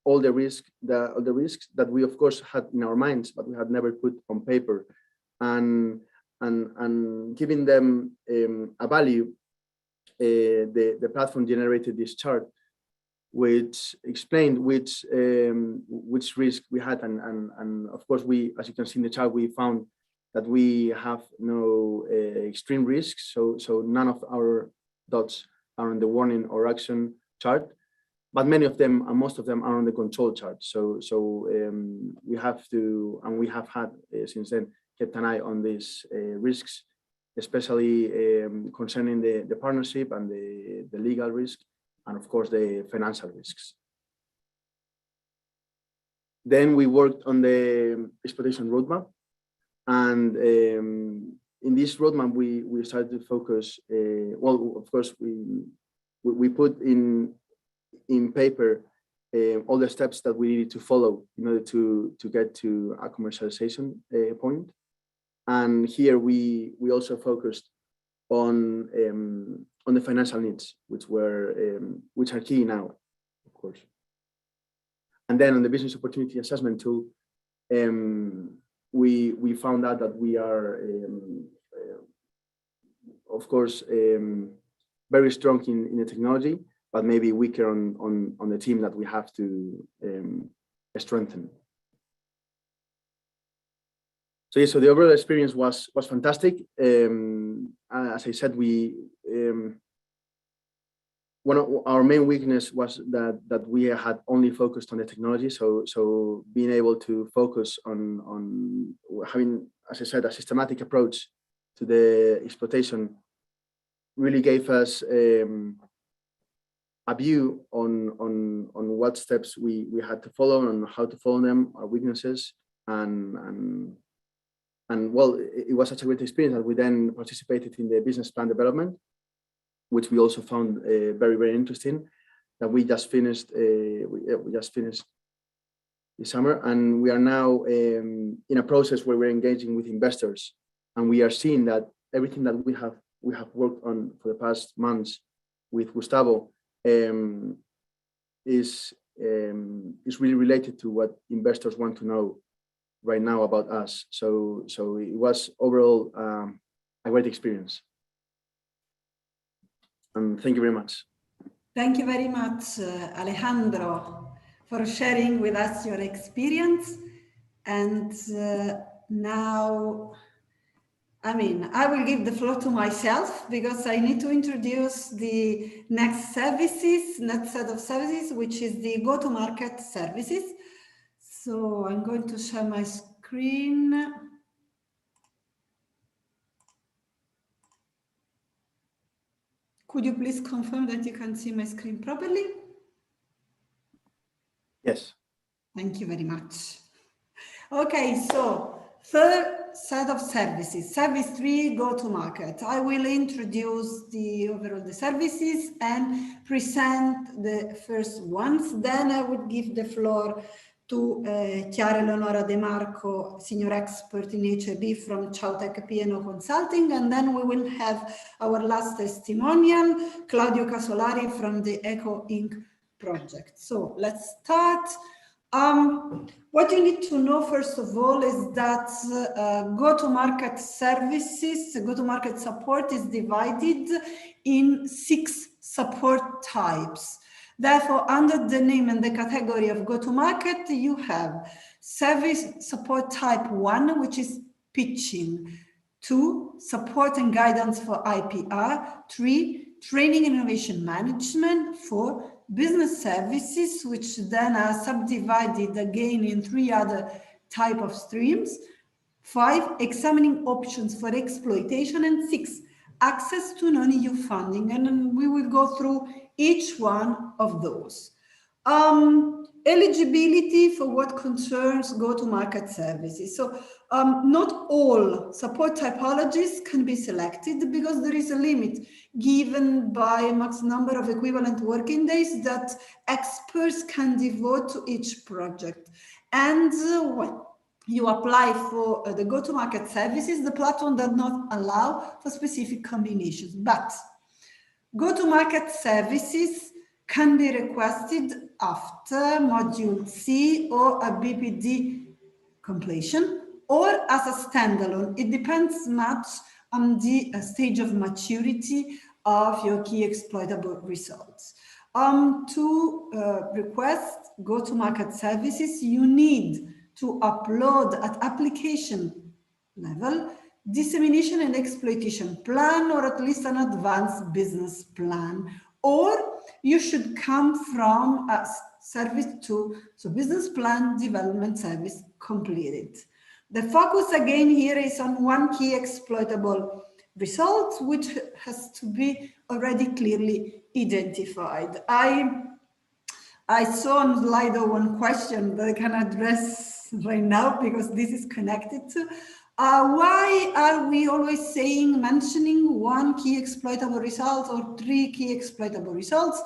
all the risks that we of course had in our minds, but we had never put on paper, and giving them a value. The platform generated this chart which explained which risk we had, and of course we, as you can see in the chart, we found that we have no extreme risks. So none of our dots are on the warning or action chart, but many of them, and most of them, are on the control chart. So we have to, and we have had since then, kept an eye on these risks, especially concerning the partnership and the legal risk, and of course the financial risks. Then we worked on the exploitation roadmap, and in this roadmap we started to focus. Well, of course we put in paper all the steps that we needed to follow in order to get to a commercialization point. And here we also focused on the financial needs, which are key now, of course. And then on the business opportunity assessment tool, we found out that we are, of course, very strong in the technology, but maybe weaker on the team that we have to strengthen. So yeah, so the overall experience was fantastic. As I said, one of our main weakness was that we had only focused on the technology. So being able to focus on having, as I said, a systematic approach to the exploitation really gave us a view on what steps we had to follow and how to follow them, our weaknesses, and well, it was such a great experience that we then participated in the business plan development, which we also found very, very interesting. That we just finished. We just finished this summer, and we are now in a process where we're engaging with investors, and we are seeing that everything that we have worked on for the past months with Gustavo is really related to what investors want to know right now about us. So it was overall a great experience. And thank you very much. Thank you very much, Alejandro, for sharing with us your experience. And now, I will give the floor to myself, because I need to introduce the next set of services, which is the go-to-market services. So I'm going to share my screen. Could you please confirm that you can see my screen properly? Yes. Thank you very much. Okay, so third set of services, service 3, go-to-market. I will introduce the overall the services and present the first ones. Then I would give the floor to Chiara Eleonora De Marco, senior expert in HIV from Ciautech P&O Consulting, and then we will have our last testimonial, Claudio Casolari from the ECO Inc. project. So let's start. What you need to know, first of all, is that go-to-market services, go-to-market support is divided in 6 support types. Therefore, under the name and the category of go-to-market, you have service support type 1, which is pitching, 2, support and guidance for IPR, 3, training and innovation management, 4, business services, which then are subdivided again in 3 other type of streams, 5, examining options for exploitation, and 6, access to non-EU funding. And then we will go through each one of those. Eligibility for what concerns go-to-market services. So not all support typologies can be selected because there is a limit given by a max number of equivalent working days that experts can devote to each project. And when you apply for the go-to-market services, the platform does not allow for specific combinations, but go-to-market services can be requested after module C or a BPD completion or as a standalone. It depends much on the stage of maturity of your key exploitable results. To request go-to-market services, you need to upload at application level dissemination and exploitation plan, or at least an advanced business plan, or you should come from a service 2, so business plan development service completed. The focus again here is on one key exploitable result, which has to be already clearly identified. I saw on Slido one question that I can address right now because this is connected to why are we always mentioning one key exploitable result or 3 key exploitable results?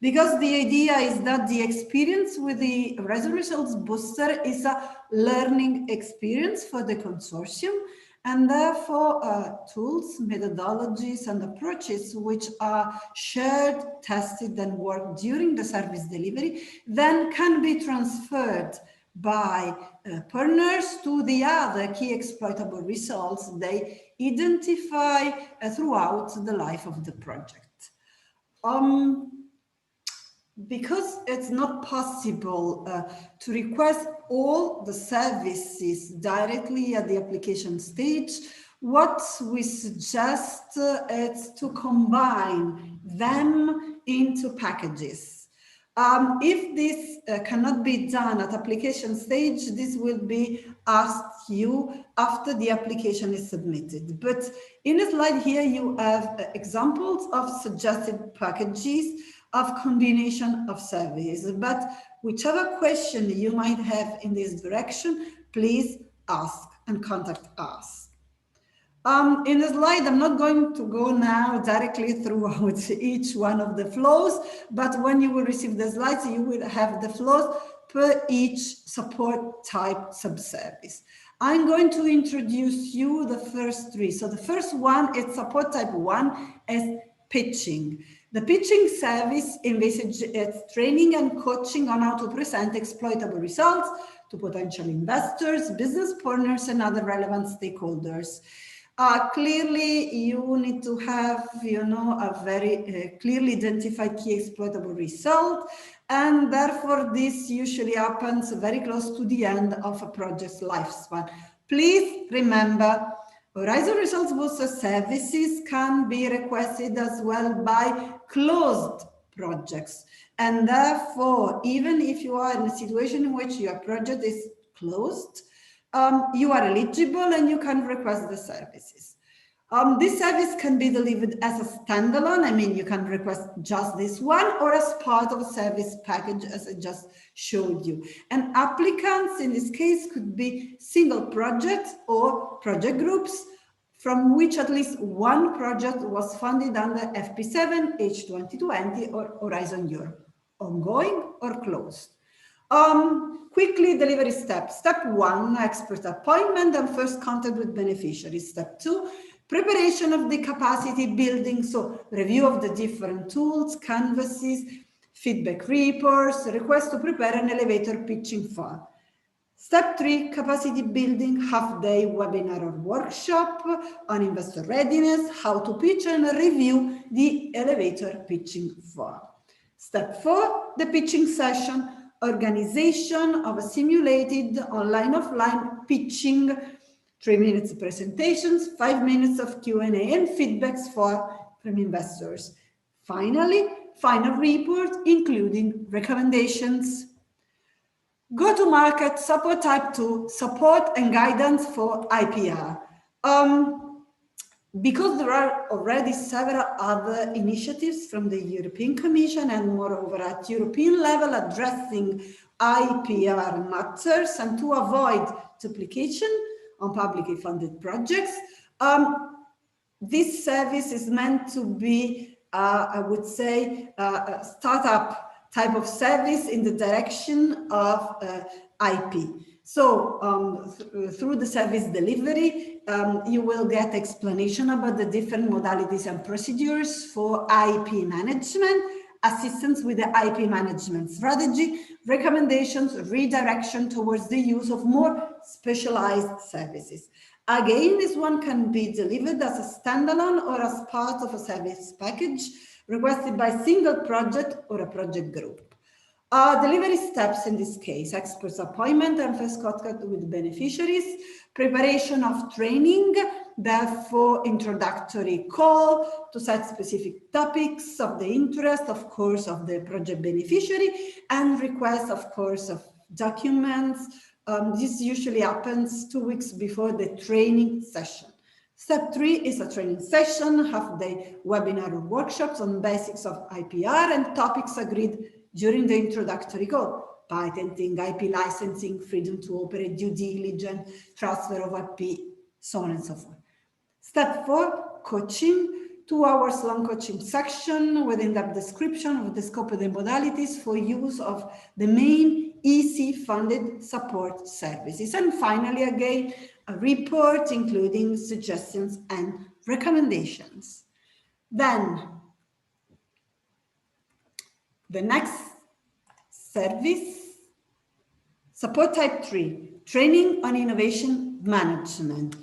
Because the idea is that the experience with the results booster is a learning experience for the consortium, and therefore tools, methodologies, and approaches which are shared, tested, and worked during the service delivery then can be transferred by partners to the other key exploitable results they identify throughout the life of the project. Because it's not possible to request all the services directly at the application stage, what we suggest is to combine them into packages. If this cannot be done at application stage, this will be asked you after the application is submitted. But in the slide here, you have examples of suggested packages of combination of services. But whichever question you might have in this direction, please ask and contact us. In the slide, I'm not going to go now directly throughout each one of the flows, but when you will receive the slides, you will have the flows per each support type subservice. I'm going to introduce you the first 3. So the first one is support type 1 is pitching. The pitching service envisages training and coaching on how to present exploitable results to potential investors, business partners, and other relevant stakeholders. Clearly, you need to have, a very clearly identified key exploitable result, and therefore this usually happens very close to the end of a project's lifespan. Please remember, Horizon Results Booster services can be requested as well by closed projects, and therefore, even if you are in a situation in which your project is closed, you are eligible and you can request the services. This service can be delivered as a standalone. I mean, you can request just this one, or as part of a service package, as I just showed you. And applicants in this case could be single projects or project groups from which at least one project was funded under FP7, H2020, or Horizon Europe, ongoing or closed. Quickly delivery steps. Step 1, expert appointment and first contact with beneficiaries. Step 2, preparation of the capacity building, so review of the different tools, canvases, feedback reports, request to prepare an elevator pitching file. Step 3, capacity building, half-day webinar or workshop on investor readiness, how to pitch and review the elevator pitching file. Step 4, the pitching session, organization of a simulated online-offline pitching, 3 minutes presentations, 5 minutes of Q&A and feedbacks from investors. Finally, final report, including recommendations. Go-to-market support type 2, support and guidance for IPR. Because there are already several other initiatives from the European Commission and moreover at European level addressing IPR matters and to avoid duplication on publicly funded projects, this service is meant to be, I would say, a startup type of service in the direction of IP. So through the service delivery, you will get explanation about the different modalities and procedures for IP management, assistance with the IP management strategy, recommendations, redirection towards the use of more specialized services. Again, this one can be delivered as a standalone or as part of a service package requested by a single project or a project group. Delivery steps in this case: experts appointment and first contact with beneficiaries, preparation of training, therefore introductory call to set specific topics of the interest, of course, of the project beneficiary, and request, of course, of documents. This usually happens 2 weeks before the training session. Step 3 is a training session, half-day webinar or workshops on basics of IPR and topics agreed during the introductory call: patenting, IP licensing, freedom to operate, due diligence, transfer of IP, so on and so forth. Step 4, coaching, 2 hours long coaching section with in-depth description of the scope of the modalities for use of the main EC-funded support services. And finally, again, a report including suggestions and recommendations. Then, the next service, support type 3, training on innovation management.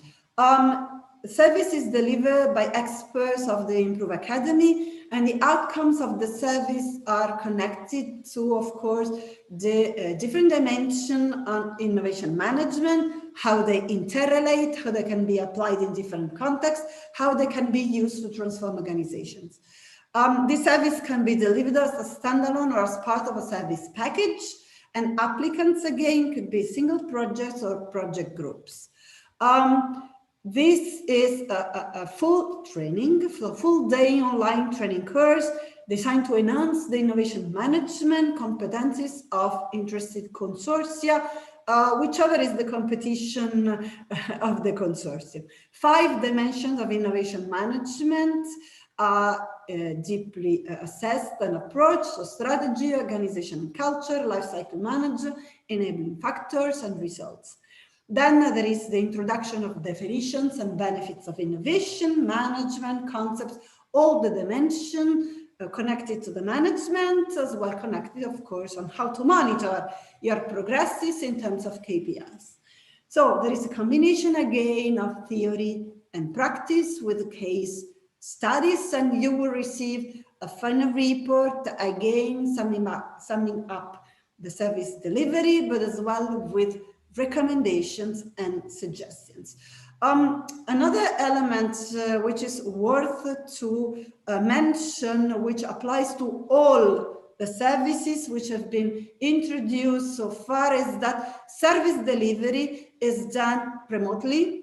Service is delivered by experts of the Improve Academy, and the outcomes of the service are connected to, of course, the different dimensions on innovation management, how they interrelate, how they can be applied in different contexts, how they can be used to transform organizations. This service can be delivered as a standalone or as part of a service package, and applicants, again, could be single projects or project groups. This is a full training, full day online training course designed to enhance the innovation management competencies of interested consortia, whichever is the competition of the consortium. 5 dimensions of innovation management are deeply assessed and approached: so strategy, organization and culture, lifecycle management, enabling factors and results. Then there is the introduction of definitions and benefits of innovation, management, concepts, all the dimensions connected to the management, as well connected, of course, on how to monitor your progresses in terms of KPIs. So there is a combination, again, of theory and practice with case studies, and you will receive a final report, again, summing up the service delivery, but as well with recommendations and suggestions. Another element which is worth to mention, which applies to all the services which have been introduced so far, is that service delivery is done remotely,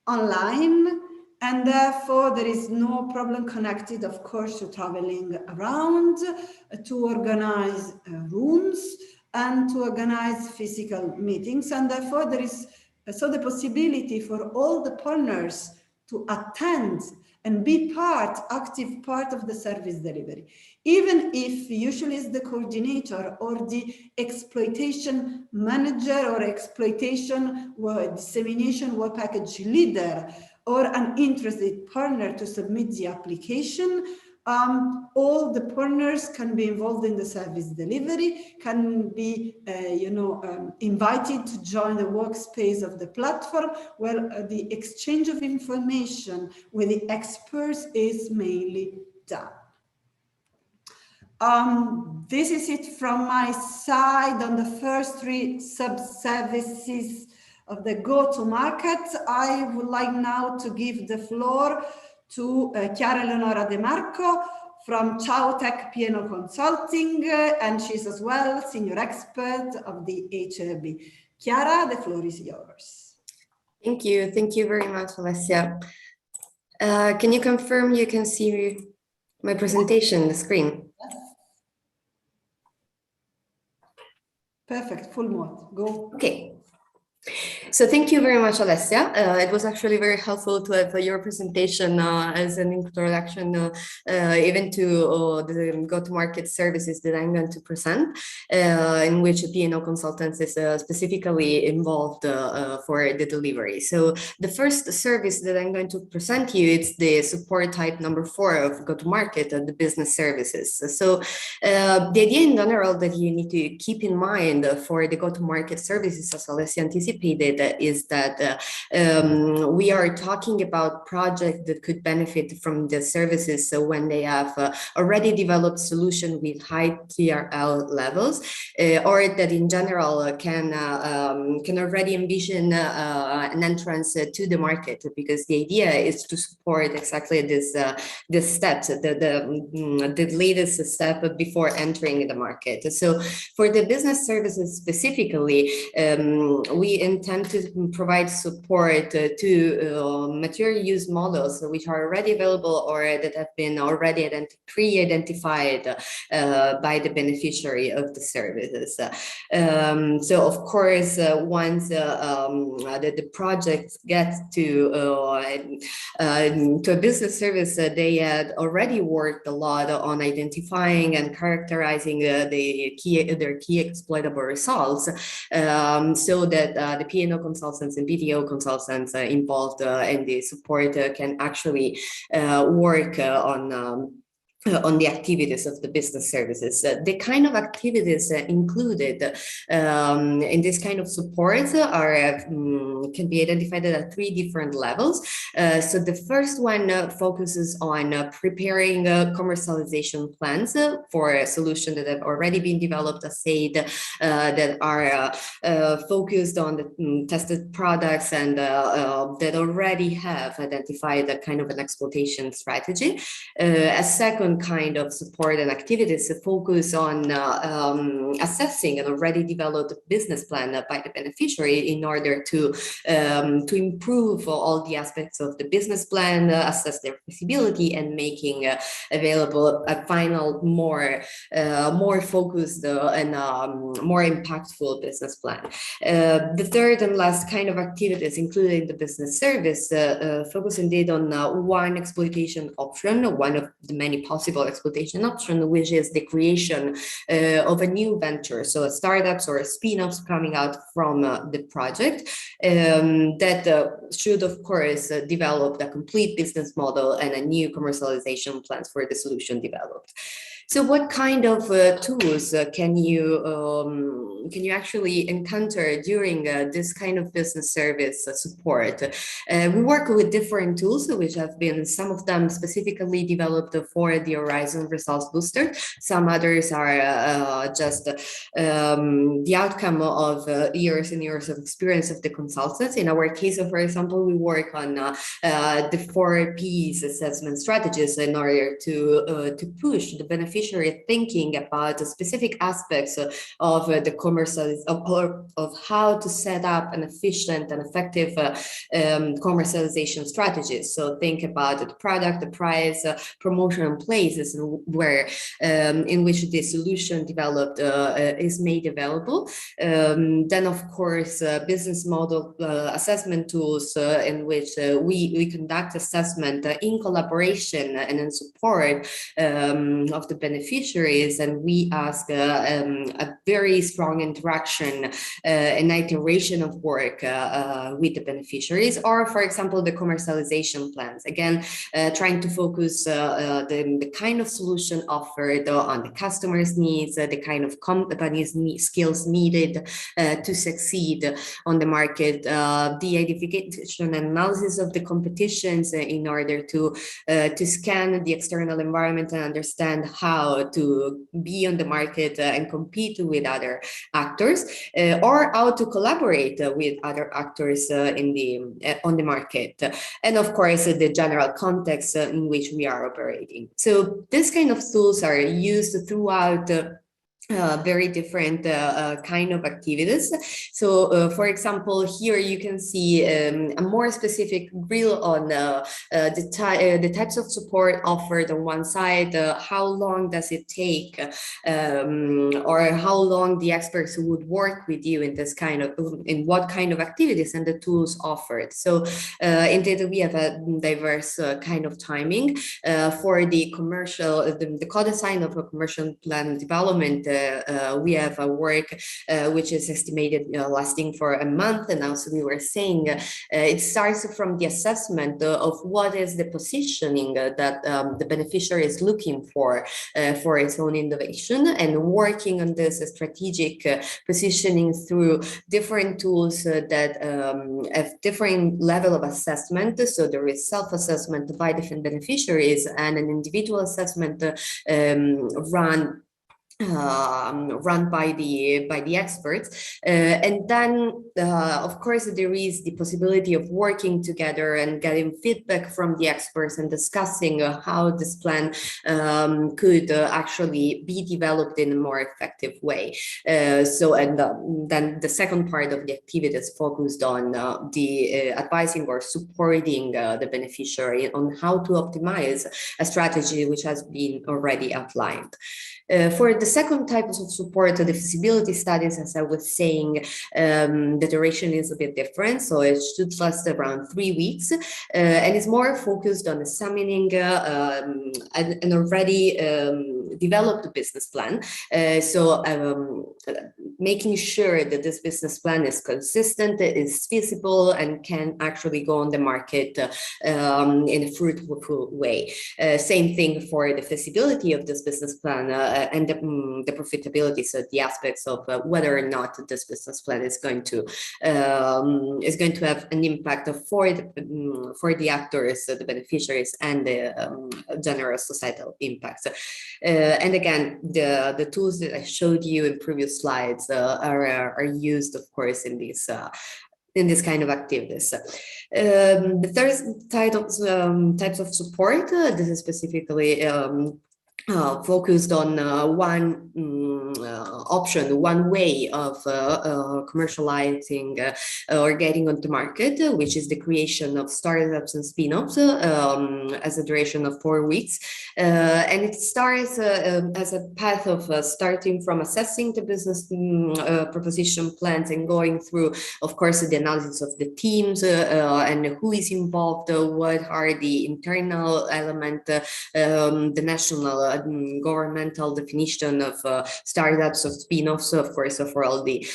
online, And therefore, there is no problem connected, of course, to traveling around, to organize rooms, and to organize physical meetings. And therefore, there is the possibility for all the partners to attend and be active part of the service delivery. Even if usually it's the coordinator or the exploitation manager or exploitation dissemination work package leader or an interested partner to submit the application, all the partners can be involved in the service delivery, can be invited to join the workspace of the platform, where the exchange of information with the experts is mainly done. This is it from my side on the first 3 sub-services of the go-to-market. I would like now to give the floor to Chiara Eleonora De Marco from Ciao-Tech P&O Consulting, and she's as well senior expert of the HRB. Chiara, the floor is yours. Thank you very much, Alessia. Can you confirm you can see my presentation, the screen? Yes. Perfect, full mode, go. Okay. So thank you very much, Alessia. It was actually very helpful to have your presentation as an introduction even to the go-to-market services that I'm going to present, in which P&O Consultants is specifically involved for the delivery. So the first service that I'm going to present you, it's the support type number 4 of go-to-market, the business services. So the idea in general that you need to keep in mind for the go-to-market services, as Alessia anticipated, is that we are talking about projects that could benefit from the services. So when they have already developed solution with high TRL levels, or that in general can already envision an entrance to the market, because the idea is to support exactly this steps, the latest step before entering the market. So for the business services specifically, we intend to provide support to mature use models which are already available or that have been already pre-identified by the beneficiary of the services. So of course, once the project gets to a business service, they had already worked a lot on identifying and characterizing their key exploitable results, so that the P&O consultants and BDO consultants involved in the support can actually work on the activities of the business services. The kind of activities included in this kind of support are can be identified at 3 different levels. So the first one focuses on preparing commercialization plans for a solution that have already been developed, as said, that are focused on the tested products and that already have identified a kind of an exploitation strategy. A second kind of support and activities focus on assessing an already developed business plan by the beneficiary in order to improve all the aspects of the business plan, assess their feasibility, and making available a final more focused and more impactful business plan. The third and last kind of activities, including the business service, focus indeed on one exploitation option, one of the many possible exploitation option, which is the creation of a new venture, so startups or spin-offs coming out from the project that should, of course, develop a complete business model and a new commercialization plans for the solution developed. So what kind of tools can you actually encounter during this kind of business service support? We work with different tools, which have been some of them specifically developed for the Horizon Results Booster. Some others are just the outcome of years and years of experience of the consultants. In our case, for example, we work on the 4 Ps assessment strategies in order to push the beneficiary beneficiary thinking about the specific aspects of the of how to set up an efficient and effective commercialization strategies. So think about the product, the price, promotion, and places where in which the solution developed is made available. Then, of course, business model assessment tools in which we conduct assessment in collaboration and in support of the beneficiaries, and we ask a very strong interaction and iteration of work with the beneficiaries, or, for example, the commercialization plans. Again, trying to focus the kind of solution offered on the customer's needs, the kind of companies' skills needed to succeed on the market, the identification and analysis of the competitions in order to scan the external environment and understand how to be on the market and compete with other actors, or how to collaborate with other actors on the market, and of course the general context in which we are operating. So this kind of tools are used throughout very different kind of activities. So, for example, here you can see a more specific grill on the types of support offered on one side, how long does it take, or how long the experts would work with you in this kind of, in what kind of activities, and the tools offered. So, in Tidal, we have a diverse kind of timing for the commercial, the co-design of a commercial plan development. We have a work which is estimated lasting for a month, and also we were saying it starts from the assessment of what is the positioning that the beneficiary is looking for its own innovation, and working on this strategic positioning through different tools that have different level of assessment. So there is self-assessment by different beneficiaries and an individual assessment run by the experts, and then of course there is the possibility of working together and getting feedback from the experts and discussing how this plan could actually be developed in a more effective way. Then the second part of the activity is focused on the advising or supporting the beneficiary on how to optimize a strategy which has been already outlined. For the second type of support, the feasibility studies, as I was saying, the duration is a bit different. So it should last around 3 weeks, and is more focused on examining an already developed business plan. Making sure that this business plan is consistent, is feasible, and can actually go on the market in a fruitful way. Same thing for the feasibility of this business plan and the profitability, so the aspects of whether or not this business plan is going to have an impact for the actors, the beneficiaries, and the general societal impacts. And again, the tools that I showed you in previous slides are used, of course, in this kind of activities. The third types of support, this is specifically focused on one option, one way of commercializing or getting onto market, which is the creation of startups and spin-offs as a duration of 4 weeks. And it starts as a path of starting from assessing the business proposition plans and going through, of course, the analysis of the teams and who is involved, what are the internal element, the national governmental definition of startups, of spin-offs, of course, for all the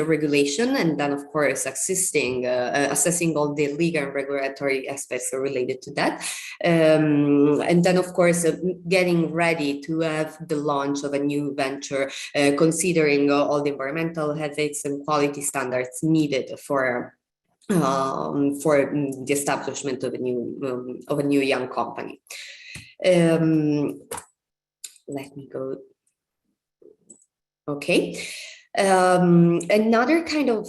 regulation, and then, of course, assessing all the legal and regulatory aspects related to that, and then, of course, getting ready to have the launch of a new venture, considering all the environmental, ethics, and quality standards needed for the establishment of a new young company. Let me go. Okay. Another kind of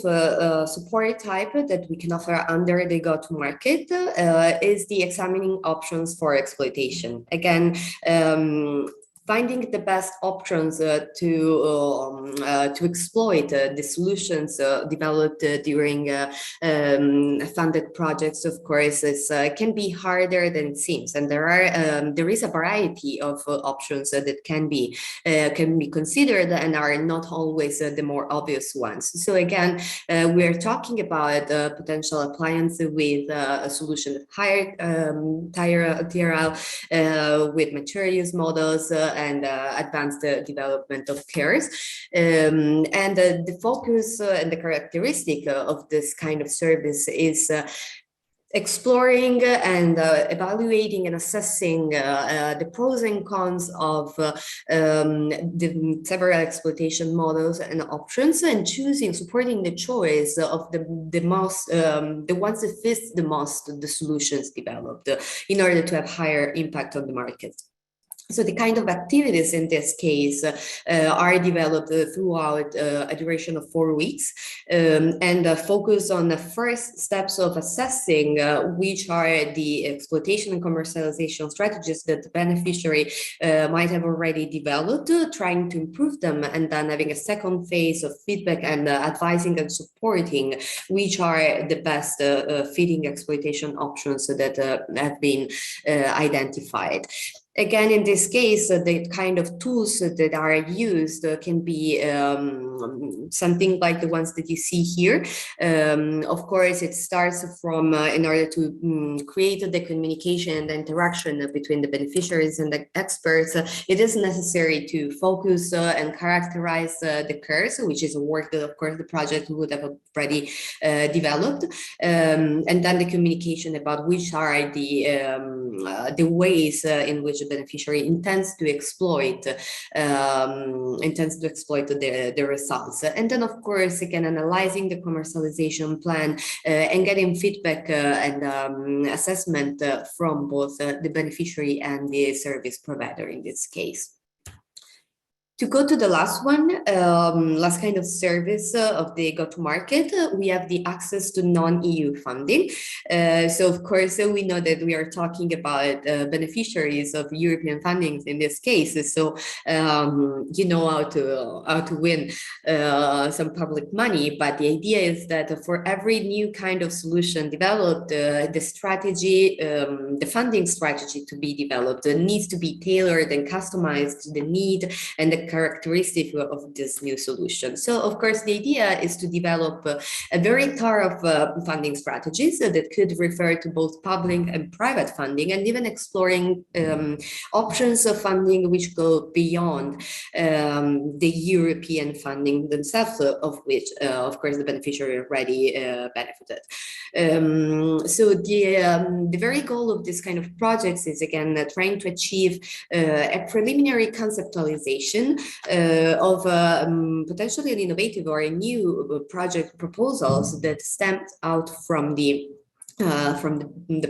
support type that we can offer under the go-to-market is the examining options for exploitation. Again, finding the best options to exploit the solutions developed during funded projects, of course, can be harder than it seems, and there is a variety of options that can be considered and are not always the more obvious ones. So again, we are talking about potential appliance with a solution of higher TRL, with mature use models and advanced development of CARES. And the focus and the characteristic of this kind of service is exploring and evaluating and assessing the pros and cons of the several exploitation models and options, and supporting the choice of the ones that fit the most the solutions developed in order to have higher impact on the market. So the kind of activities in this case are developed throughout a duration of 4 weeks and focus on the first steps of assessing which are the exploitation and commercialization strategies that the beneficiary might have already developed, trying to improve them, and then having a second phase of feedback and advising and supporting which are the best fitting exploitation options that have been identified. Again, in this case, the kind of tools that are used can be something like the ones that you see here. Of course, it starts from, in order to create the communication and the interaction between the beneficiaries and the experts, it is necessary to focus and characterize the curves, which is a work that, of course, the project would have already developed. And then the communication about which are the ways in which the beneficiary intends to exploit the results. And then, of course, again, analyzing the commercialization plan and getting feedback and assessment from both the beneficiary and the service provider in this case. To go to the last one, last kind of service of the go-to-market, we have the access to non-EU funding. So of course, we know that we are talking about beneficiaries of European fundings in this case. So you know how to win some public money, but the idea is that for every new kind of solution developed, the strategy, the funding strategy to be developed needs to be tailored and customized to the need and the characteristic of this new solution. So, of course, the idea is to develop a very thorough funding strategies that could refer to both public and private funding, and even exploring options of funding which go beyond the European funding themselves, of which, of course, the beneficiary already benefited. So the very goal of this kind of projects is, again, trying to achieve a preliminary conceptualization of potentially an innovative or a new project proposals that stemmed out from the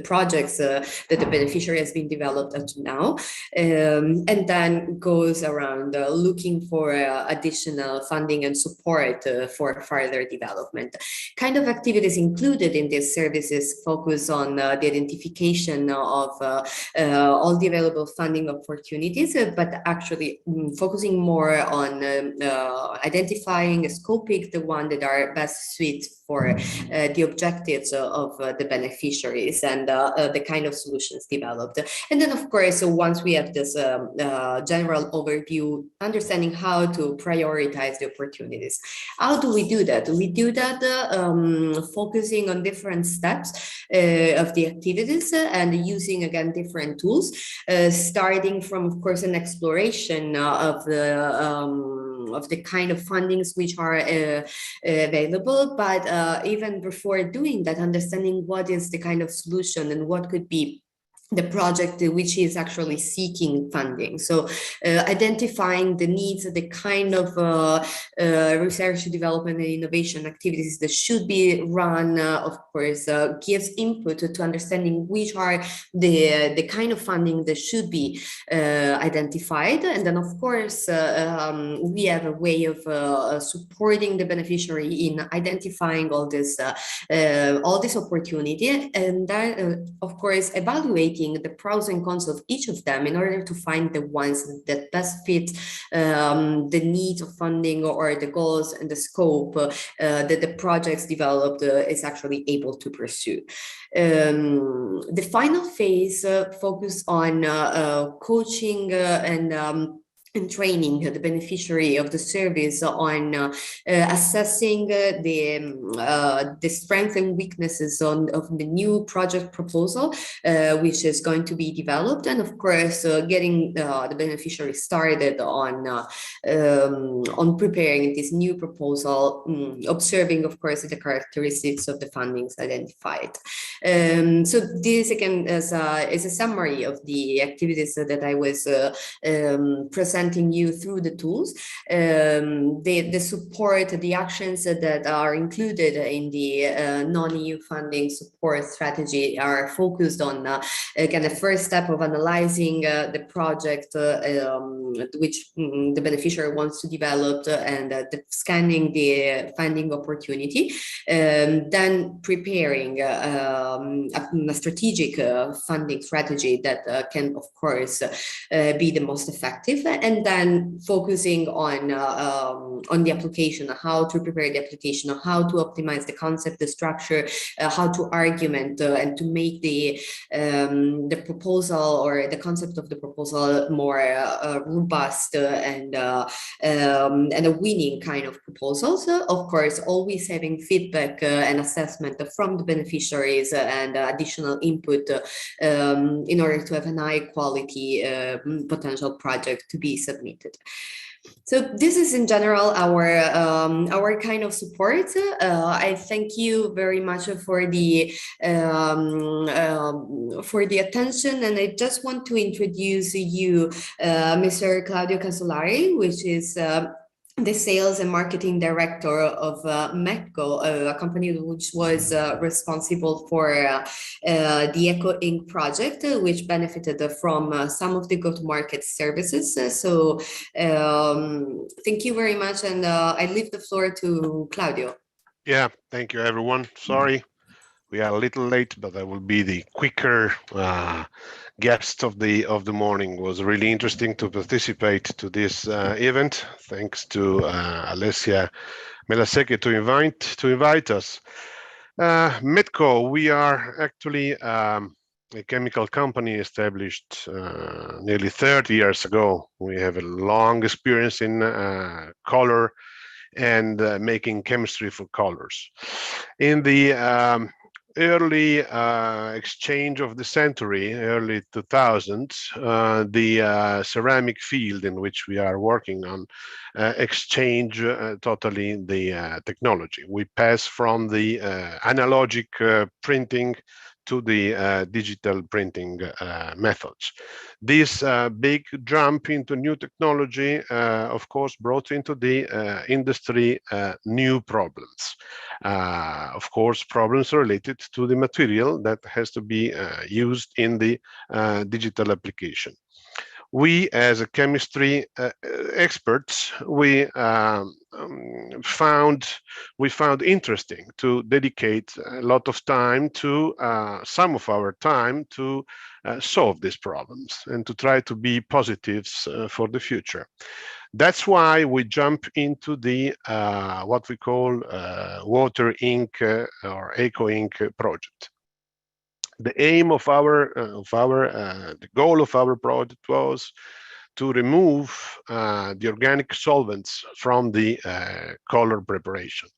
projects that the beneficiary has been developed up to now, and then goes around looking for additional funding and support for further development. Kind of activities included in these services focus on the identification of all the available funding opportunities, but actually focusing more on identifying, scoping the one that are best suited for the objectives of the beneficiaries and the kind of solutions developed. And then, of course, once we have this general overview, understanding how to prioritize the opportunities. How do we do that? We do that focusing on different steps of the activities and using, again, different tools, starting from, of course, an exploration of the kind of fundings which are available, but even before doing that, understanding what is the kind of solution and what could be the project which is actually seeking funding. So identifying the needs, the kind of research, development, and innovation activities that should be run, of course, gives input to understanding which are the kind of funding that should be identified. And then, of course, we have a way of supporting the beneficiary in identifying all this opportunity, and then, of course, evaluating evaluating the pros and cons of each of them in order to find the ones that best fit the needs of funding or the goals and the scope that the projects developed is actually able to pursue. The final phase focus on coaching and training the beneficiary of the service on assessing the strengths and weaknesses of the new project proposal, which is going to be developed, and of course getting the beneficiary started on preparing this new proposal, observing of course the characteristics of the fundings identified. So this again is a summary of the activities that I was presenting you through the tools. The support, the actions that are included in the non-EU funding support strategy are focused on again the first step of analyzing the project which the beneficiary wants to develop and scanning the funding opportunity, then preparing a strategic funding strategy that can of course be the most effective, and then focusing on the application, how to prepare the application, how to optimize the concept, the structure, how to argument and to make the proposal or the concept of the proposal more robust and a winning kind of proposals. Of course, always having feedback and assessment from the beneficiaries and additional input in order to have an high quality potential project to be submitted. So this is in general our kind of support. I thank you very much for the attention, and I just want to introduce you Mr. Claudio Casolari, which is the sales and marketing director of METCO, a company which was responsible for the Eco Inc. project, which benefited from some of the go-to-market services. So thank you very much, and I leave the floor to Claudio. Yeah, thank you, everyone. Sorry, we are a little late, but I will be the quicker guest of the morning. It was really interesting to participate to this event. Thanks to Alessia Melasecchi to invite us. METCO, we are actually a chemical company established nearly 30 years ago. We have a long experience in color and making chemistry for colors. In the early exchange of the century, early 2000s, the ceramic field in which we are working on exchange totally the technology. We pass from the analogic printing to the digital printing methods. This big jump into new technology, of course, brought into the industry new problems. Of course, problems related to the material that has to be used in the digital application. We, as a chemistry experts, we found interesting to dedicate a lot of time to some of our time to solve these problems and to try to be positives for the future. That's why we jump into the what we call Water Inc. Or Eco Inc. project. The aim of the goal of our project was to remove the organic solvents from the color preparation.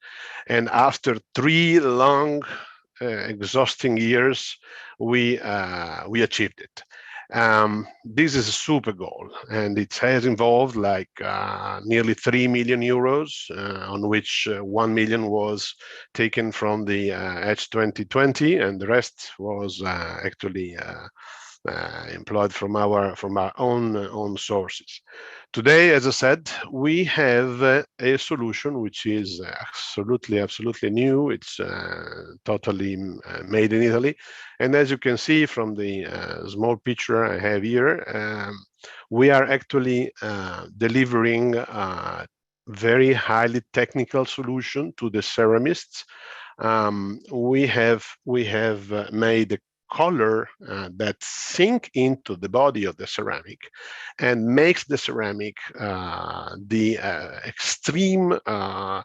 And after 3 long, exhausting years, we achieved it. This is a super goal, and it has involved like nearly 3 million euros, on which 1 million was taken from the Edge 2020, and the rest was actually employed from our own sources. Today, as I said, we have a solution which is absolutely new. It's totally made in Italy, and as you can see from the small picture I have here, we are actually delivering a very highly technical solution to the ceramists. We have made color that sink into the body of the ceramic and makes the ceramic the extreme, the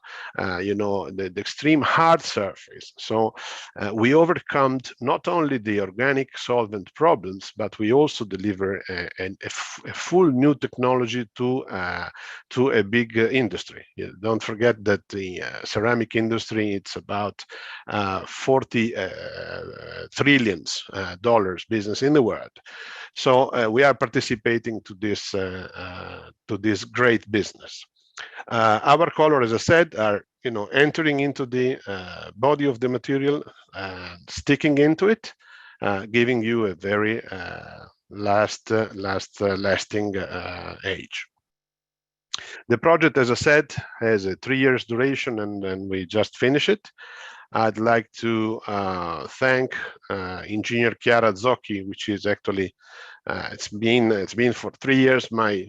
extreme hard surface. So we overcome not only the organic solvent problems, but we also deliver a full new technology to a big industry. Don't forget that the ceramic industry, it's about 40 trillion dollars business in the world. So we are participating to this great business. Our color, as I said, are entering into the body of the material, sticking into it, giving you a very lasting age. The project, as I said, has a 3 years duration, and we just finished it. I'd like to thank engineer Chiara Zocchi, which is actually it's been for 3 years my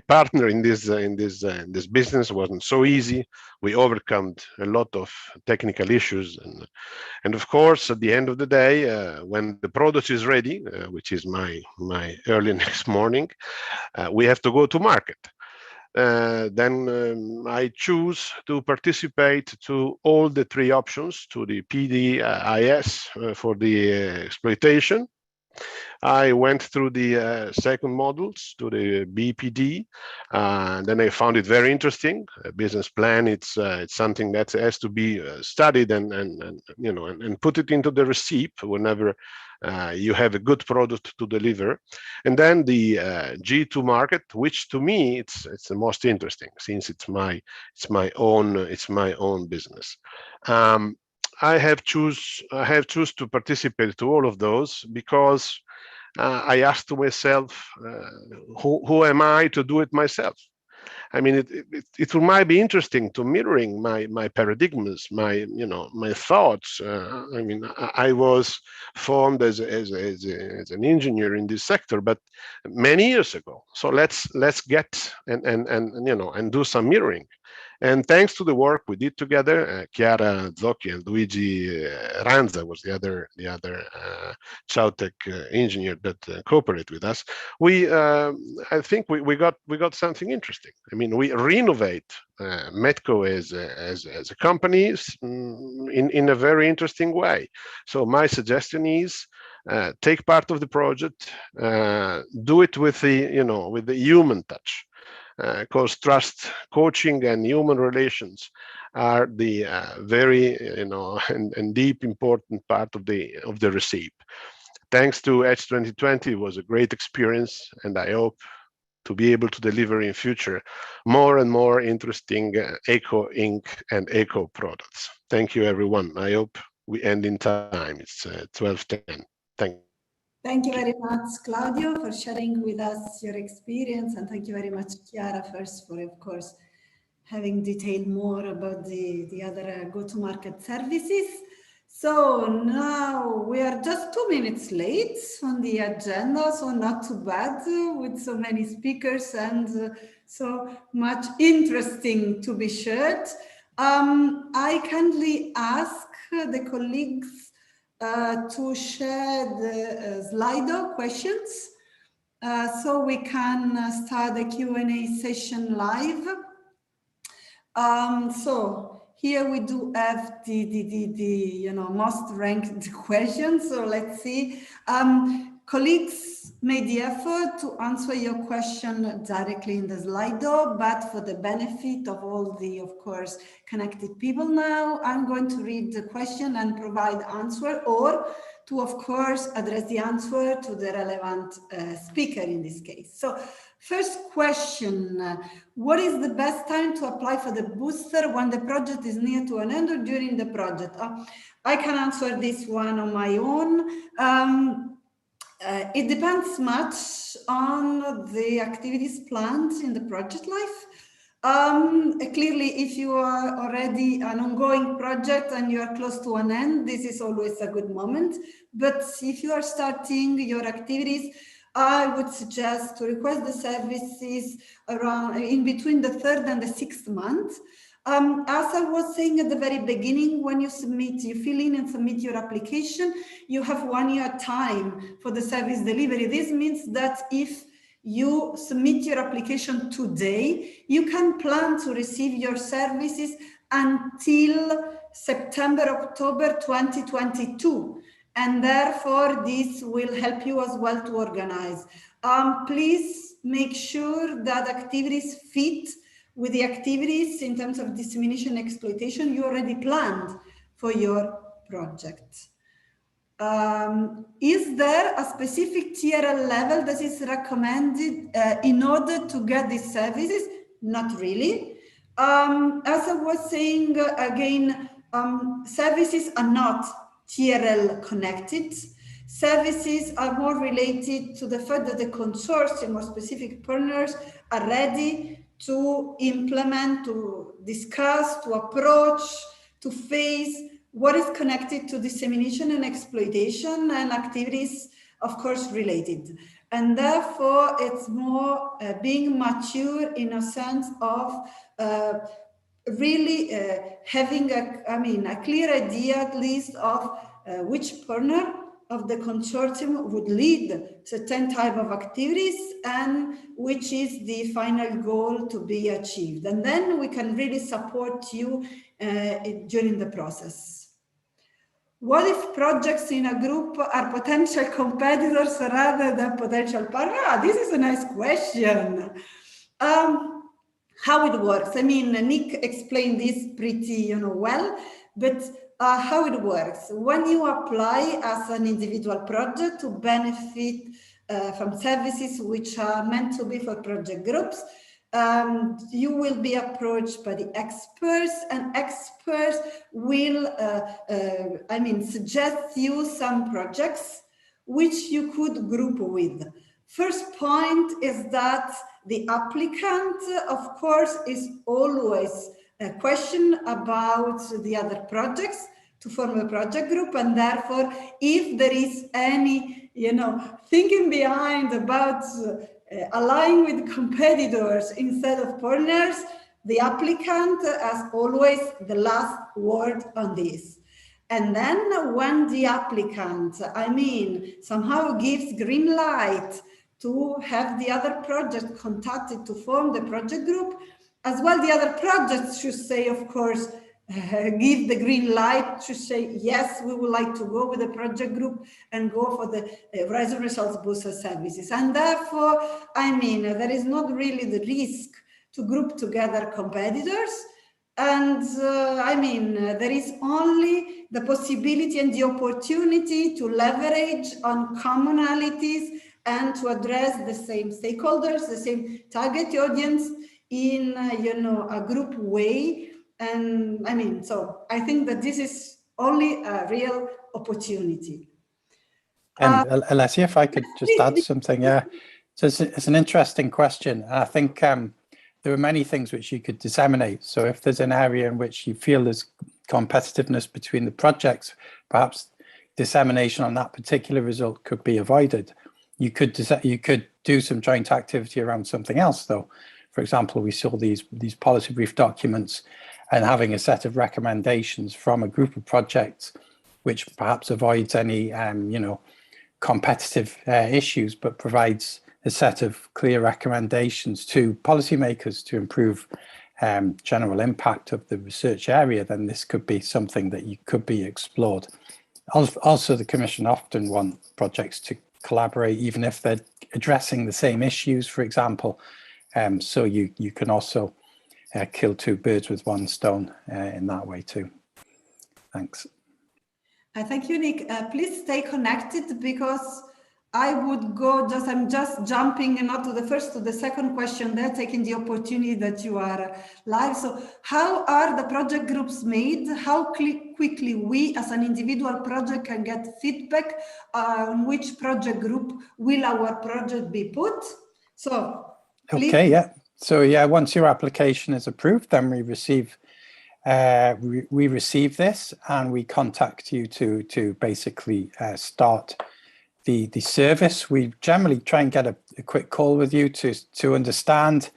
partner in this business. Wasn't so easy. We overcome a lot of technical issues, and of course, at the end of the day, when the product is ready, which is my early next morning, we have to go to market. Then I choose to participate to all the 3 options, to the PDIS for the exploitation. I went through the second modules to the BPD, and then I found it very interesting. A business plan, it's something that has to be studied and put it into the receipt whenever you have a good product to deliver. And then the G2 market, which to me it's the most interesting, since it's my own business. I have choose to participate to all of those because I asked to myself, who am I to do it myself? I mean, it might be interesting to mirroring my paradigms, my thoughts. I mean, I was formed as an engineer in this sector, but many years ago. So let's get and do some mirroring. And thanks to the work we did together, Chiara Zocchi and Luigi Ranza was the other Chautec engineer that cooperated with us. I think we got something interesting. I mean, we renovate Metco as a company in a very interesting way. So my suggestion is take part of the project, do it with the human touch. Because trust, coaching, and human relations are the very and deep important part of the recipe. Thanks to Edge 2020, it was a great experience, and I hope to be able to deliver in future more and more interesting eco ink and eco products. Thank you, everyone. I hope we end in time. It's 12:10. Thank you. Thank you very much, Claudio, for sharing with us your experience. And thank you very much, Chiara, first for, of course, having detailed more about the other go-to-market services. So now we are just 2 minutes late on the agenda, so not too bad with so many speakers and so much interesting to be shared. I kindly ask the colleagues to share the Slido questions so we can start the Q&A session live. So here we do have the most ranked questions. So let's see. Colleagues made the effort to answer your question directly in the Slido, but for the benefit of all the, of course, connected people now, I'm going to read the question and provide answer, or to, of course, address the answer to the relevant speaker in this case. So first question, what is the best time to apply for the booster when the project is near to an end or during the project? I can answer this one on my own. It depends much on the activities planned in the project life. Clearly, if you are already an ongoing project and you are close to an end, this is always a good moment. But if you are starting your activities, I would suggest to request the services around in between the 3rd and the 6th month. As I was saying at the very beginning, when you fill in and submit your application, you have 1 year time for the service delivery. This means that if you submit your application today, you can plan to receive your services until September, October 2022. And therefore, this will help you as well to organize. Please make sure that activities fit with the activities in terms of dissemination exploitation you already planned for your project. Is there a specific TRL level that is recommended in order to get these services? Not really. As I was saying again, services are not TRL connected. Services are more related to the fact that the consortium or specific partners are ready to implement, to discuss, to approach, to face what is connected to dissemination and exploitation and activities, of course, related. And therefore, it's more being mature in a sense of really having a clear idea, at least, of which partner of the consortium would lead certain type of activities and which is the final goal to be achieved. And then we can really support you during the process. What if projects in a group are potential competitors rather than potential partners? This is a nice question. How it works? I mean, Nick explained this pretty, well, but how it works. When you apply as an individual project to benefit from services which are meant to be for project groups, you will be approached by the experts, and experts will, suggest you some projects which you could group with. First point is that the applicant, of course, is always a question about the other projects to form a project group, and therefore, if there is any, thinking behind about aligning with competitors instead of partners, the applicant has always the last word on this. And then when the applicant, somehow gives green light to have the other project contacted to form the project group, as well the other projects should say, of course, give the green light to say, yes, we would like to go with the project group and go for the Horizon Results Booster services. And therefore, there is not really the risk to group together competitors. And there is only the possibility and the opportunity to leverage on commonalities and to address the same stakeholders, the same target audience in, a group way. And so I think that this is only a real opportunity. And Alessia, if I could just add something, yeah. So it's an interesting question. I think there are many things which you could disseminate. So if there's an area in which you feel there's competitiveness between the projects, perhaps dissemination on that particular result could be avoided. You could do some joint activity around something else, though. For example, we saw these policy brief documents and having a set of recommendations from a group of projects, which perhaps avoids any, competitive issues, but provides a set of clear recommendations to policymakers to improve general impact of the research area, then this could be something that could be explored. Also, the Commission often want projects to collaborate, even if they're addressing the same issues, for example. So you can also kill two birds with one stone in that way too. Thanks. Thank you, Nick. Please stay connected because I would go I'm just jumping not to the first to the second question there, taking the opportunity that you are live. So how are the project groups made? How quickly we as an individual project can get feedback on which project group will our project be put? So please. Okay, yeah. So yeah, once your application is approved, then we receive this and we contact you to basically start the service. We generally try and get a quick call with you to understand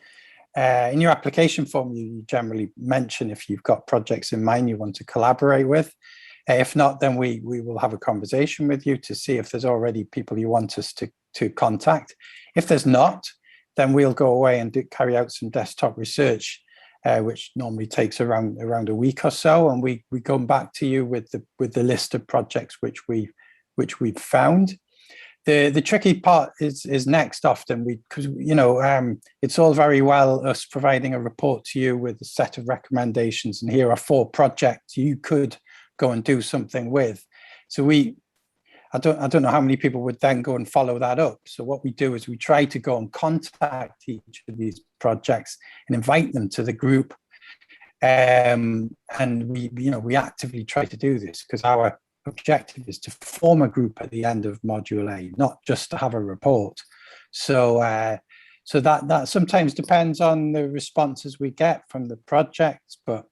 in your application form, you generally mention if you've got projects in mind you want to collaborate with. If not, then we will have a conversation with you to see if there's already people you want us to contact. If there's not, then we'll go away and carry out some desktop research, which normally takes around a week or so, and we come back to you with the list of projects which we've found. The tricky part is next often, because it's all very well us providing a report to you with a set of recommendations, and here are 4 projects you could go and do something with. So I don't know how many people would then go and follow that up. So what we do is we try to go and contact each of these projects and invite them to the group. And we actively try to do this because our objective is to form a group at the end of module A, not just to have a report. So that sometimes depends on the responses we get from the projects, but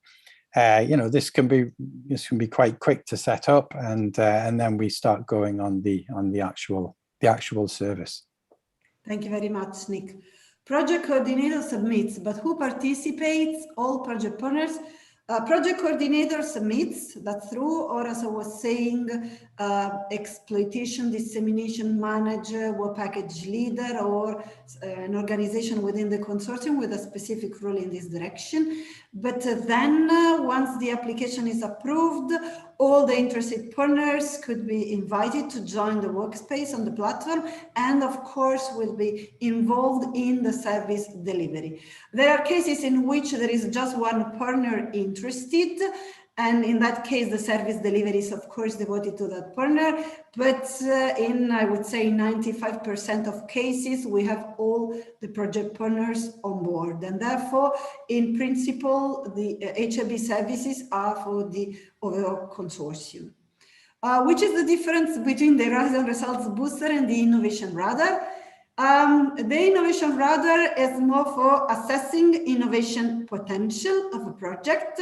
this can be quite quick to set up, and then we start going on the actual service. Thank you very much, Nick. Project coordinator submits, but who participates? All project partners. Project coordinator submits, that's true, or as I was saying, exploitation dissemination manager or package leader or an organization within the consortium with a specific role in this direction. But then once the application is approved, all the interested partners could be invited to join the workspace on the platform, and of course will be involved in the service delivery. There are cases in which there is just one partner interested, and in that case, the service delivery is of course devoted to that partner. But in, I would say, 95% of cases, we have all the project partners on board. And therefore, in principle, the HIB services are for the overall consortium. Which is the difference between the Horizon Results Booster and the Innovation Radar? The Innovation Radar is more for assessing innovation potential of a project,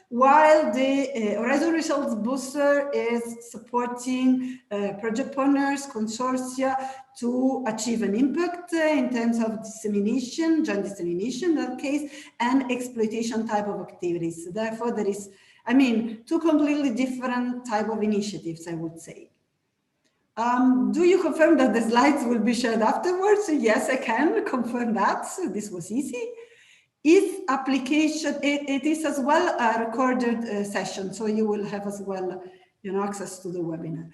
while the Horizon Results Booster is supporting project partners, consortia to achieve an impact in terms of dissemination, joint dissemination in that case, and exploitation type of activities. Therefore, there is, two completely different type of initiatives, I would say. Do you confirm that the slides will be shared afterwards? Yes, I can confirm that. So this was easy. Is application, it is as well a recorded session, so you will have as well, access to the webinar.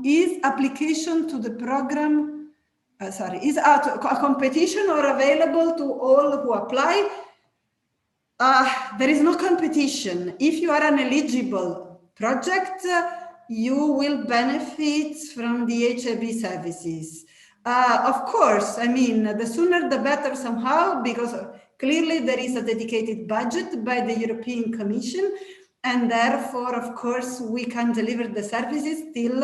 Is application to the program, is a competition or available to all who apply? There is no competition. If you are an eligible project, you will benefit from the HIB services. Of course, the sooner the better somehow, because clearly there is a dedicated budget by the European Commission, and therefore, of course, we can deliver the services till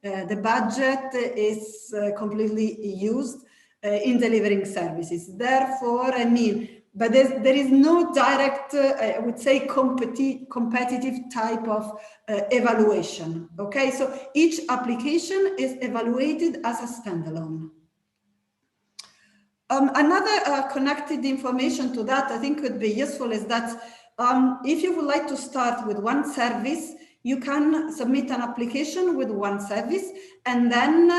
the budget is completely used in delivering services. Therefore, but there is no direct, I would say, competitive type of evaluation. Okay, so each application is evaluated as a standalone. Another connected information to that I think could be useful is that if you would like to start with one service, you can submit an application with one service, and then,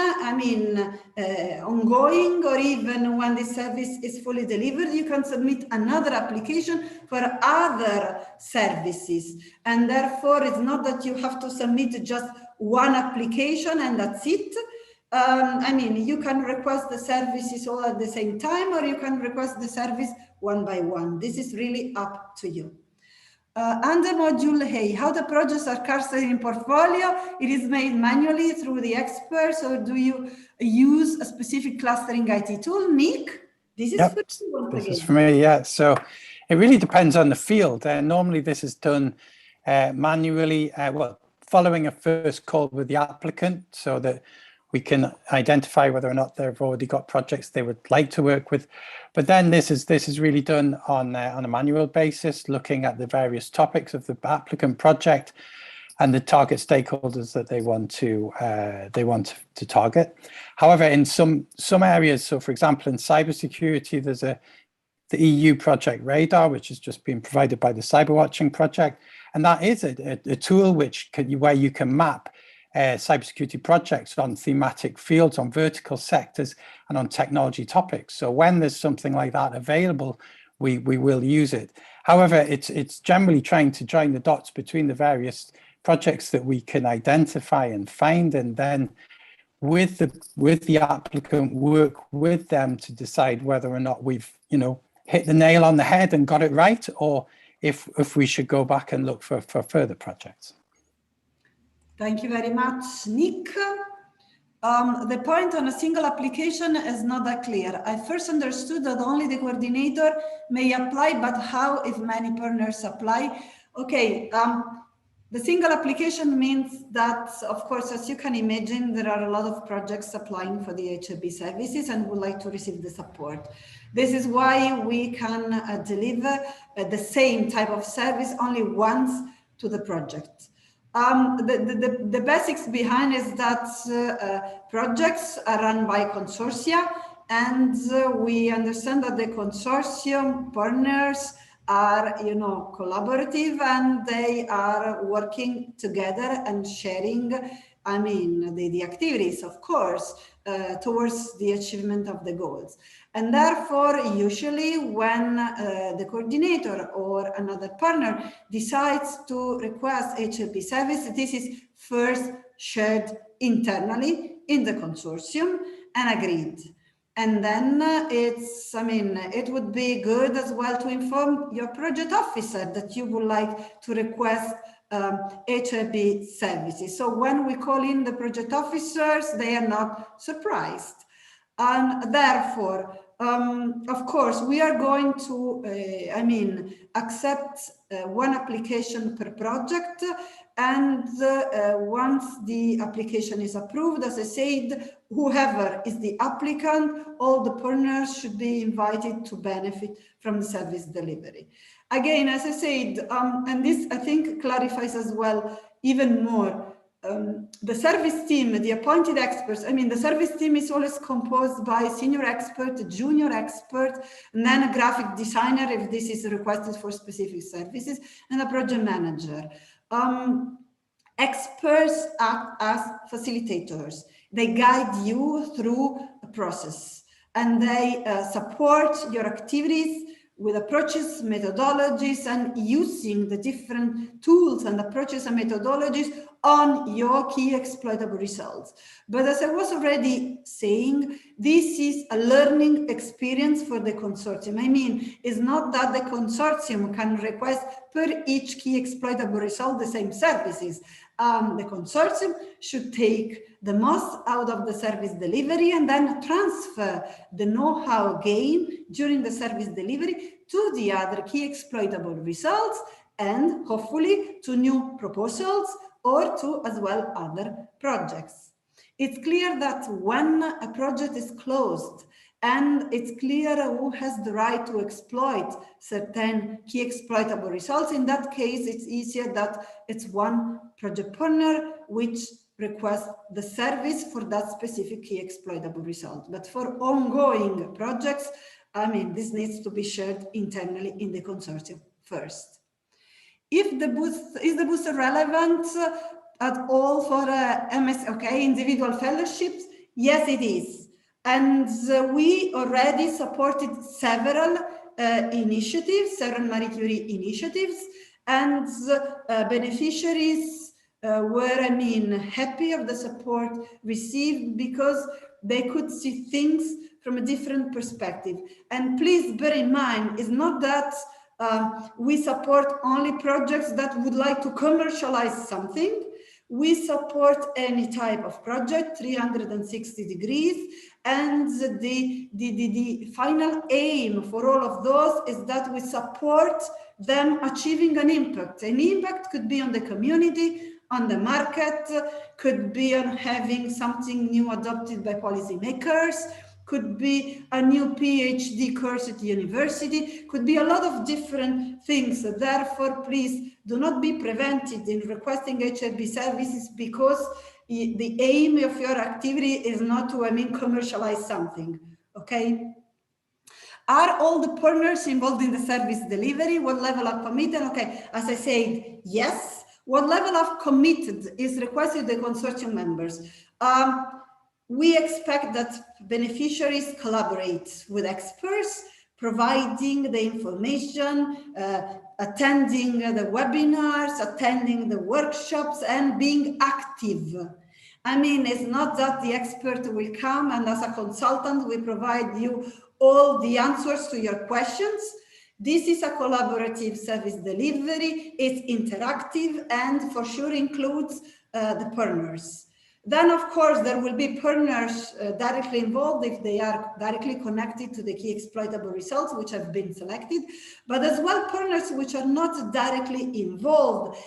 ongoing, or even when the service is fully delivered, you can submit another application for other services. And therefore, it's not that you have to submit just one application and that's it. You can request the services all at the same time, or you can request the service one by one. This is really up to you. Under module A, how the projects are clustered in portfolio, it is made manually through the experts, or do you use a specific clustering IT tool? Nick, this is for you once again. This is for me, yeah. So it really depends on the field. Normally this is done manually, following a first call with the applicant, so that we can identify whether or not they've already got projects they would like to work with. But then this is really done on a manual basis, looking at the various topics of the applicant project and the target stakeholders that they want to target. However, in some areas, so for example, in cybersecurity, there's the EU project Radar, which has just been provided by the Cyberwatching project. And that is a tool where you can map cybersecurity projects on thematic fields, on vertical sectors, and on technology topics. So when there's something like that available, we will use it. However, it's generally trying to join the dots between the various projects that we can identify and find, and then with the applicant, work with them to decide whether or not we've hit the nail on the head and got it right, or if we should go back and look for further projects. Thank you very much, Nick. The point on a single application is not that clear. I first understood that only the coordinator may apply, but how if many partners apply? Okay, the single application means that, of course, as you can imagine, there are a lot of projects applying for the HIB services and would like to receive the support. This is why we can deliver the same type of service only once to the project. The basics behind is that projects are run by consortia, and we understand that the consortium partners are, collaborative, and they are working together and sharing, the activities, of course, towards the achievement of the goals. And therefore, usually when the coordinator or another partner decides to request HLP service, this is first shared internally in the consortium and agreed. And then it would be good as well to inform your project officer that you would like to request HIB services. So when we call in the project officers, they are not surprised. And therefore, of course, we are going to, accept one application per project. And once the application is approved, as I said, whoever is the applicant, all the partners should be invited to benefit from the service delivery. Again, as I said, and this I think clarifies as well even more, the service team, the appointed experts, the service team is always composed by senior expert, junior expert, and then a graphic designer if this is requested for specific services, and a project manager. Experts act as facilitators. They guide you through a process, and they support your activities with approaches, methodologies, and using the different tools and approaches and methodologies on your key exploitable results. But as I was already saying, this is a learning experience for the consortium. It's not that the consortium can request per each key exploitable result the same services. The consortium should take the most out of the service delivery and then transfer the know-how gained during the service delivery to the other key exploitable results and hopefully to new proposals or to as well other projects. It's clear that when a project is closed and it's clear who has the right to exploit certain key exploitable results, in that case, it's easier that it's one project partner which requests the service for that specific key exploitable result. But for ongoing projects, this needs to be shared internally in the consortium first. Is the booster relevant at all for individual fellowships? Yes, it is. And we already supported several initiatives, several Marie Curie initiatives, and beneficiaries were, happy of the support received because they could see things from a different perspective. And please bear in mind, it's not that we support only projects that would like to commercialize something. We support any type of project, 360 degrees. And the final aim for all of those is that we support them achieving an impact. An impact could be on the community, on the market, could be on having something new adopted by policymakers, could be a new PhD course at the university, could be a lot of different things. Therefore, please do not be prevented in requesting HIB services because the aim of your activity is not to, commercialize something, okay? Are all the partners involved in the service delivery? What level of commitment? Okay, as I said, yes. What level of committed is requested the consortium members? We expect that beneficiaries collaborate with experts, providing the information, attending the webinars, attending the workshops, and being active. I mean, it's not that the expert will come and as a consultant, we provide you all the answers to your questions. This is a collaborative service delivery. It's interactive and for sure includes the partners. Then, of course, there will be partners directly involved if they are directly connected to the key exploitable results which have been selected, but as well partners which are not directly involved.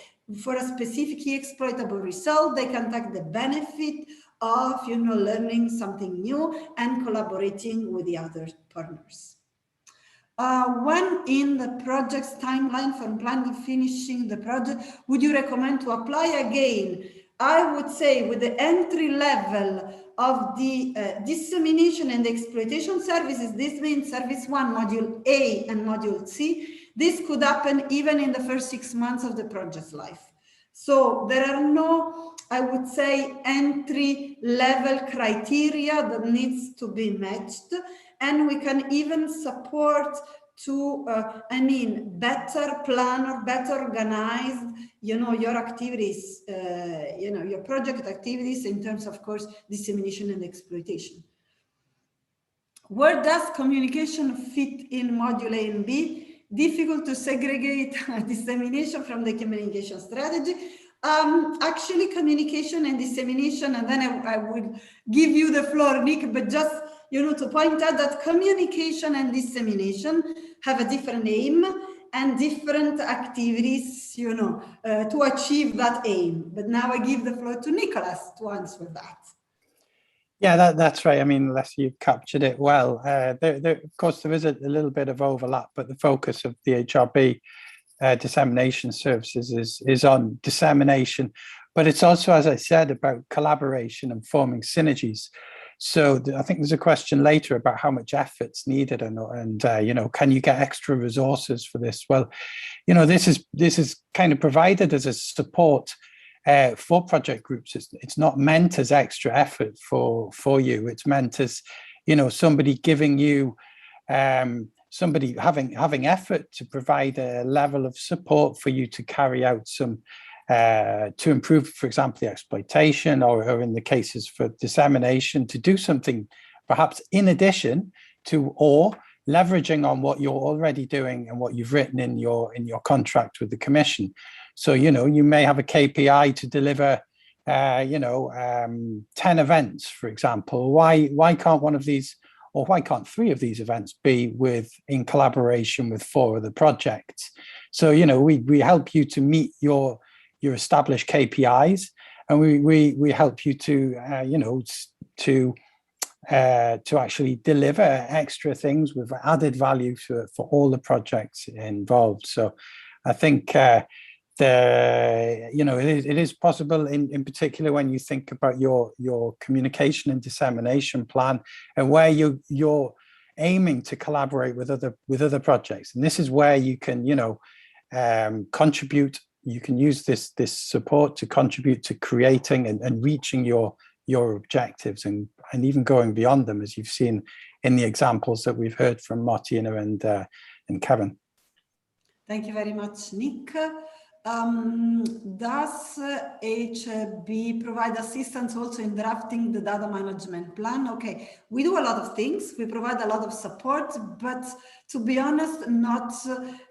For a specific key exploitable result, they can take the benefit of learning something new and collaborating with the other partners. When in the project's timeline from planning finishing the project, would you recommend to apply again? I would say with the entry level of the dissemination and exploitation services, this means service 1, module A and module C, this could happen even in the first 6 months of the project's life. So there are no, I would say, entry level criteria that needs to be matched. And we can even support to, better plan or better organize, your activities, your project activities in terms of course, dissemination and exploitation. Where does communication fit in module A and B? Difficult to segregate dissemination from the communication strategy. Actually, communication and dissemination, and then I would give you the floor, Nick, but just to point out that communication and dissemination have a different aim and different activities, to achieve that aim. But now I give the floor to Nicholas to answer that. Yeah, that's right. I mean, Leslie, you've captured it well. Of course, there is a little bit of overlap, but the focus of the HRB dissemination services is on dissemination. But it's also, as I said, about collaboration and forming synergies. So I think there's a question later about how much effort's needed and can you get extra resources for this? Well, this is kind of provided as a support for project groups. It's not meant as extra effort for you. It's meant as, somebody giving you, somebody having effort to provide a level of support for you to carry out some, to improve, for example, the exploitation or in the cases for dissemination, to do something perhaps in addition to or leveraging on what you're already doing and what you've written in your contract with the Commission. So, you may have a KPI to deliver, 10 events, for example. Why can't one of these, or why can't 3 of these events be in collaboration with 4 other projects? So, we help you to meet your established KPIs, and we help you to actually deliver extra things with added value for all the projects involved. So I think it is possible in particular when you think about your communication and dissemination plan and where you're aiming to collaborate with other projects. And this is where you can, contribute. You can use this support to contribute to creating and reaching your objectives and even going beyond them, as you've seen in the examples that we've heard from Martina and Kevin. Thank you very much, Nick. Does HB provide assistance also in drafting the data management plan? Okay, we do a lot of things. We provide a lot of support, but to be honest, not,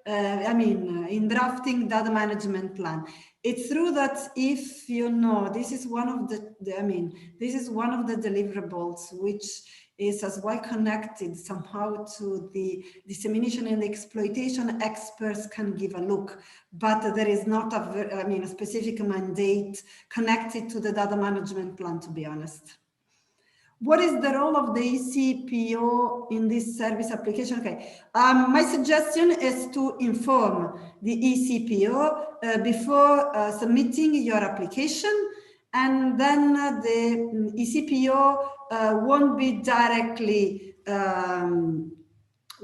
in drafting data management plan. It's true that if this is one of this is one of the deliverables which is as well connected somehow to the dissemination and exploitation. Experts can give a look, but there is not a specific mandate connected to the data management plan, to be honest. What is the role of the ECPO in this service application? Okay, my suggestion is to inform the ECPO before submitting your application, and then the ECPO won't be directly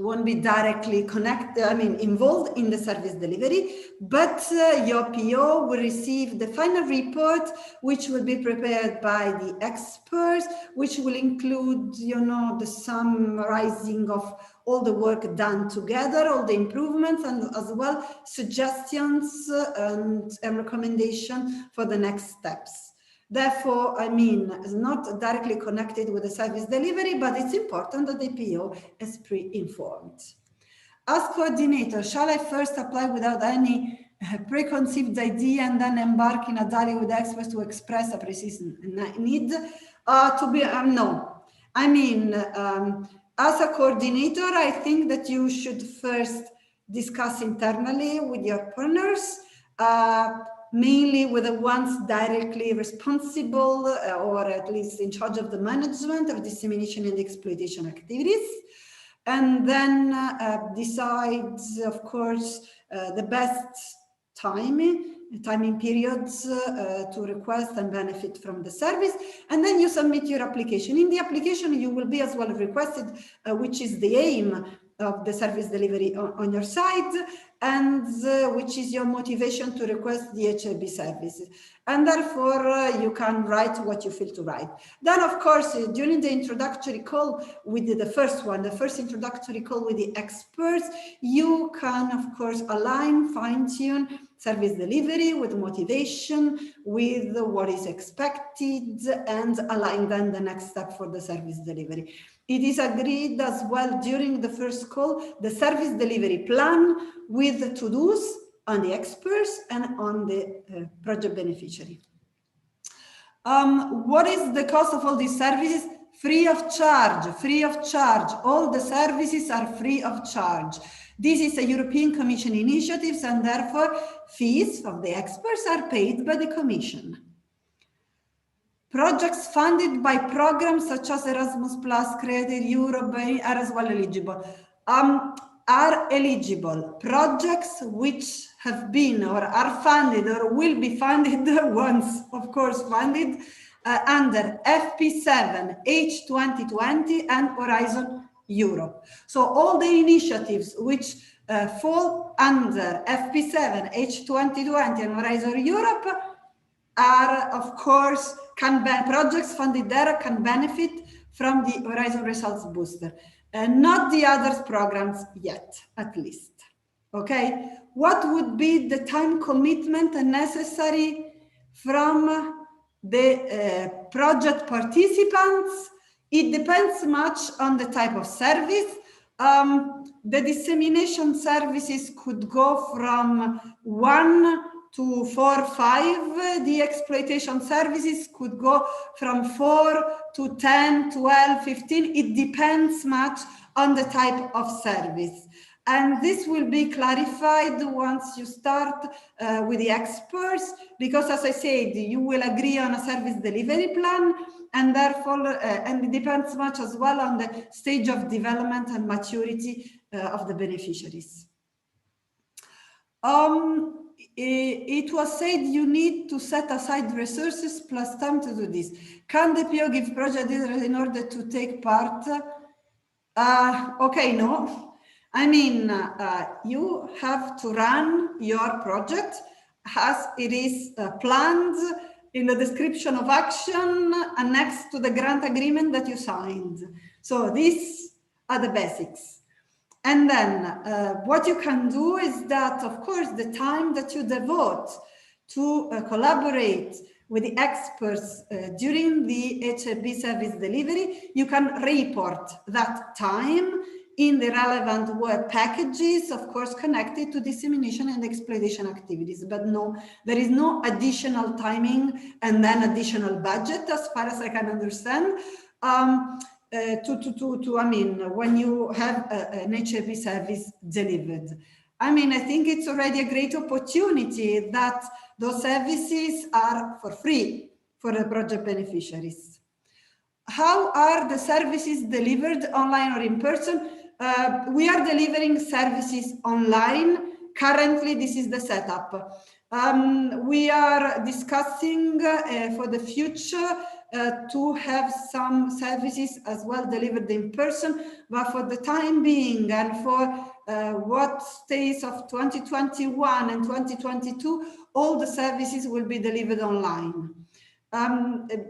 won't be directly involved in the service delivery, but your PO will receive the final report, which will be prepared by the experts, which will include, the summarizing of all the work done together, all the improvements, and as well suggestions and recommendations for the next steps. Therefore, it's not directly connected with the service delivery, but it's important that the PO is pre-informed. As coordinator, shall I first apply without any preconceived idea and then embark in a dialogue with experts to express a precise need? No. As a coordinator, I think that you should first discuss internally with your partners, mainly with the ones directly responsible or at least in charge of the management of dissemination and exploitation activities. And then decide, of course, the best timing periods to request and benefit from the service. And then you submit your application. In the application, you will be as well requested, which is the aim of the service delivery on your side, and which is your motivation to request the HIB services. And therefore, you can write what you feel to write. Then, of course, during the introductory call, we did the first introductory call with the experts, you can, of course, align, fine-tune service delivery with motivation, with what is expected, and align then the next step for the service delivery. It is agreed as well during the first call, the service delivery plan with the to-dos on the experts and on the project beneficiary. What is the cost of all these services? Free of charge, free of charge. All the services are free of charge. This is a European Commission initiative, and therefore fees of the experts are paid by the Commission. Projects funded by programs such as Erasmus+, Creative Europe are as well eligible. Are eligible projects which have been or are funded or will be funded once, of course, funded under FP7, H2020 and Horizon Europe. So all the initiatives which fall under FP7, H2020 and Horizon Europe are, of course, projects funded there can benefit from the Horizon Results Booster. Not the other programs yet, at least. Okay, what would be the time commitment necessary from the project participants? It depends much on the type of service. The dissemination services could go from 1 to 4, 5. The exploitation services could go from 4 to 10, 12, 15. It depends much on the type of service. And this will be clarified once you start with the experts, because as I said, you will agree on a service delivery plan, and therefore, and it depends much as well on the stage of development and maturity of the beneficiaries. It was said you need to set aside resources plus time to do this. Can the PO give project details in order to take part? Okay, no. I mean, you have to run your project as it is planned in the description of action annexed to the grant agreement that you signed. So these are the basics. And then what you can do is that, of course, the time that you devote to collaborate with the experts during the HIB service delivery, you can report that time in the relevant work packages, of course, connected to dissemination and exploitation activities. But no, there is no additional timing and then additional budget, as far as I can understand. When you have an HIB service delivered. I mean, I think it's already a great opportunity that those services are for free for the project beneficiaries. How are the services delivered online or in person? We are delivering services online. Currently, this is the setup. We are discussing for the future to have some services as well delivered in person, but for the time being and for what stays of 2021 and 2022, all the services will be delivered online.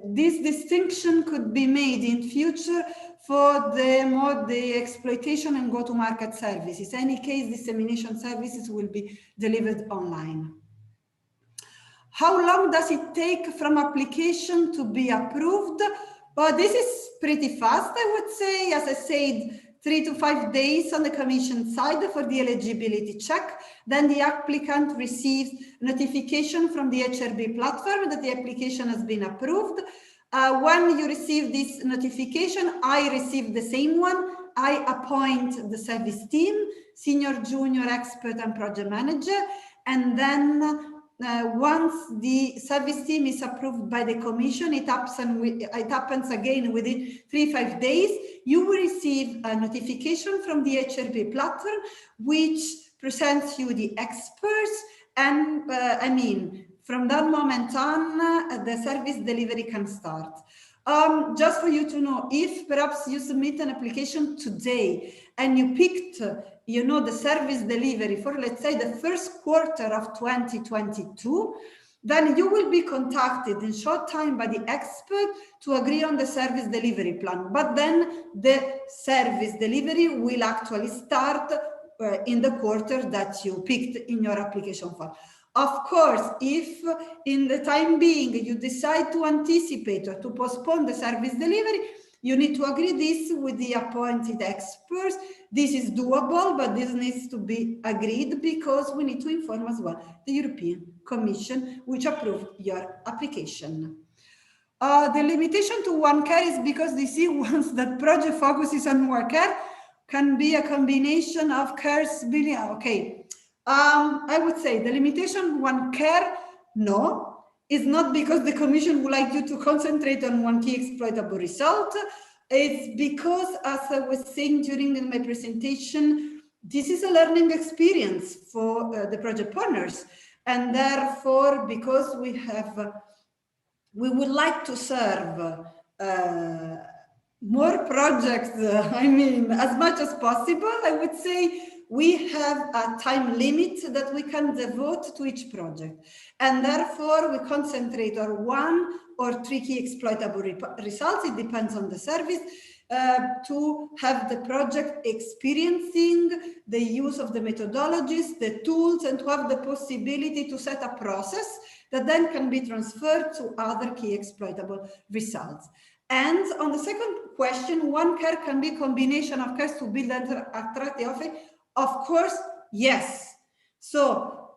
This distinction could be made in future for the exploitation and go-to-market services. In any case, dissemination services will be delivered online. How long does it take from application to be approved? Well, this is pretty fast, I would say. As I said, 3 to 5 days on the Commission side for the eligibility check. Then the applicant receives notification from the HRB platform that the application has been approved. When you receive this notification, I receive the same one. I appoint the service team, senior, junior, expert, and project manager. And then once the service team is approved by the Commission, it happens again within 3-5 days. You will receive a notification from the HRB platform, which presents you the experts. And from that moment on, the service delivery can start. Just for you to know, if perhaps you submit an application today and you picked, the service delivery for, let's say, the first quarter of 2022, then you will be contacted in short time by the expert to agree on the service delivery plan. But then the service delivery will actually start in the quarter that you picked in your application form. Of course, if in the time being you decide to anticipate or to postpone the service delivery, you need to agree this with the appointed experts. This is doable, but this needs to be agreed because we need to inform as well the European Commission, which approved your application. The limitation to one care is because they see once that project focuses on one care, can be a combination of cares. Okay. I would say the limitation one care, no, is not because the Commission would like you to concentrate on one key exploitable result. It's because, as I was saying during my presentation, this is a learning experience for the project partners. And therefore, because we would like to serve more projects, as much as possible, I would say, we have a time limit that we can devote to each project. And therefore, we concentrate on 1 or 3 key exploitable results. It depends on the service to have the project experiencing the use of the methodologies, the tools, and to have the possibility to set a process that then can be transferred to other key exploitable results. And on the second question, one care can be a combination of cares to build an attractive offer. Of course, yes. So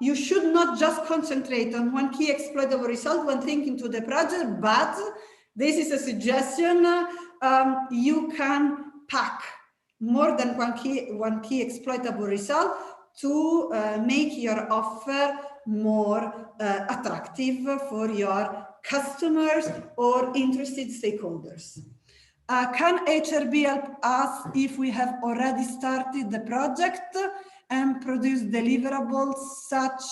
you should not just concentrate on one key exploitable result when thinking to the project, but this is a suggestion. You can pack more than one key exploitable result to make your offer more attractive for your customers or interested stakeholders. Can HRB help us if we have already started the project and produced deliverables such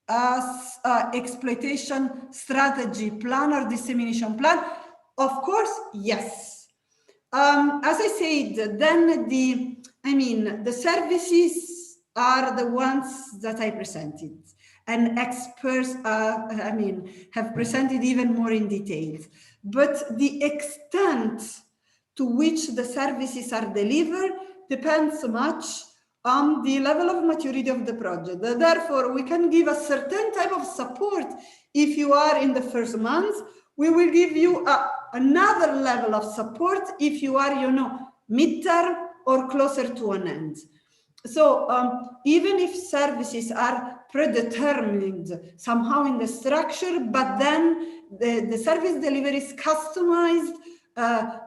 as exploitation strategy plan or dissemination plan? Of course, yes. As I said, then the services are the ones that I presented, and experts have presented even more in detail. But the extent to which the services are delivered depends much on the level of maturity of the project. Therefore, we can give a certain type of support if you are in the first month. We will give you another level of support if you are, midterm or closer to an end. So even if services are predetermined somehow in the structure, but then the service delivery is customized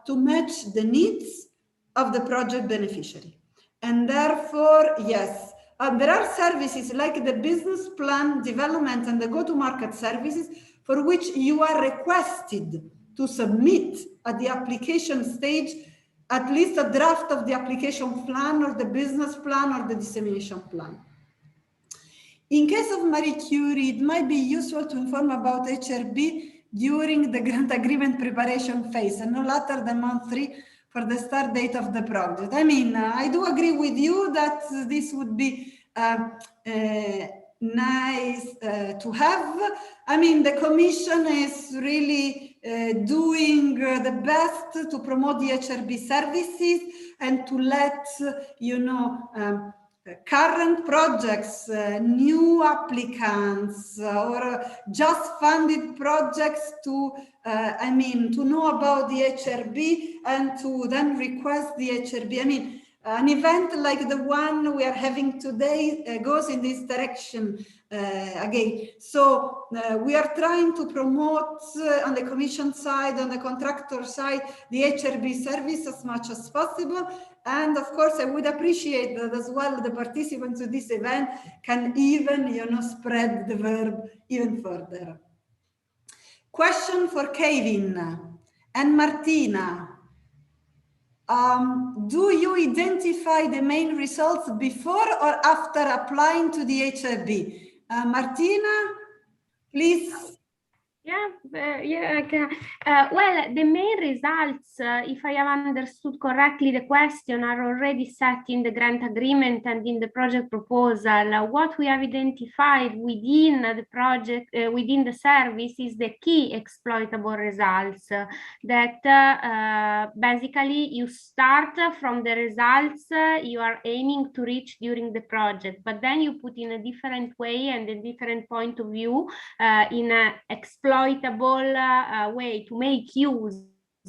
to match the needs of the project beneficiary. And therefore, yes, there are services like the business plan development and the go-to-market services for which you are requested to submit at the application stage at least a draft of the application plan or the business plan or the dissemination plan. In case of Marie Curie, it might be useful to inform about HRB during the grant agreement preparation phase and no later than month 3 for the start date of the project. I mean, I do agree with you that this would be nice to have. I mean, the Commission is really doing the best to promote the HRB services and to let, you know, current projects, new applicants, or just funded projects to, I mean, to know about the HRB and to then request the HRB. I mean, an event like the one we are having today goes in this direction again. So we are trying to promote on the Commission side, on the contractor side, the HRB service as much as possible. And of course, I would appreciate that as well the participants to this event can even, you know, spread the verb even further. Question for Kevin and Martina. Do you identify the main results before or after applying to the HRB? Martina, please. Yeah, okay. Well, the main results, if I have understood correctly, the question are already set in the grant agreement and in the project proposal. What we have identified within the project, within the service, is the key exploitable results that basically you start from the results you are aiming to reach during the project, but then you put in a different way and a different point of view in an exploitable way to make use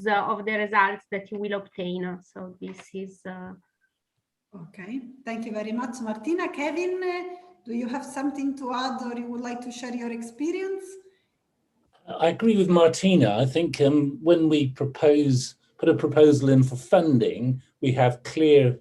of the results that you will obtain. So this is okay, thank you very much, Martina. Kevin, do you have something to add, or you would like to share your experience? I agree with Martina. I think when we put a proposal in for funding, we have clear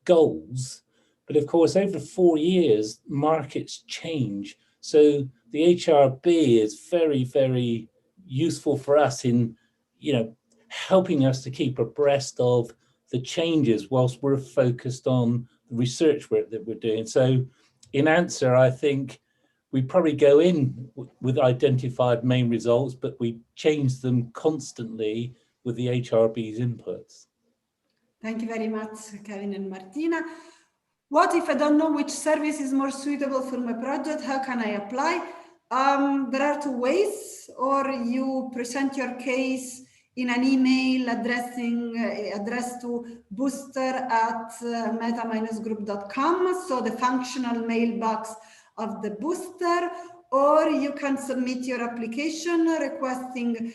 goals, but of course over 4 years markets change. So the HRB is very, very useful for us in, you know, helping us to keep abreast of the changes whilst we're focused on the research work that we're doing. So in answer, I think we probably go in with identified main results, but we change them constantly with the HRB's inputs. Thank you very much, Kevin and Martina. What if I don't know which service is more suitable for my project? How can I apply? There are 2 ways, or you present your case in an email addressed to booster@meta-group.com, so the functional mailbox of the booster, or you can submit your application requesting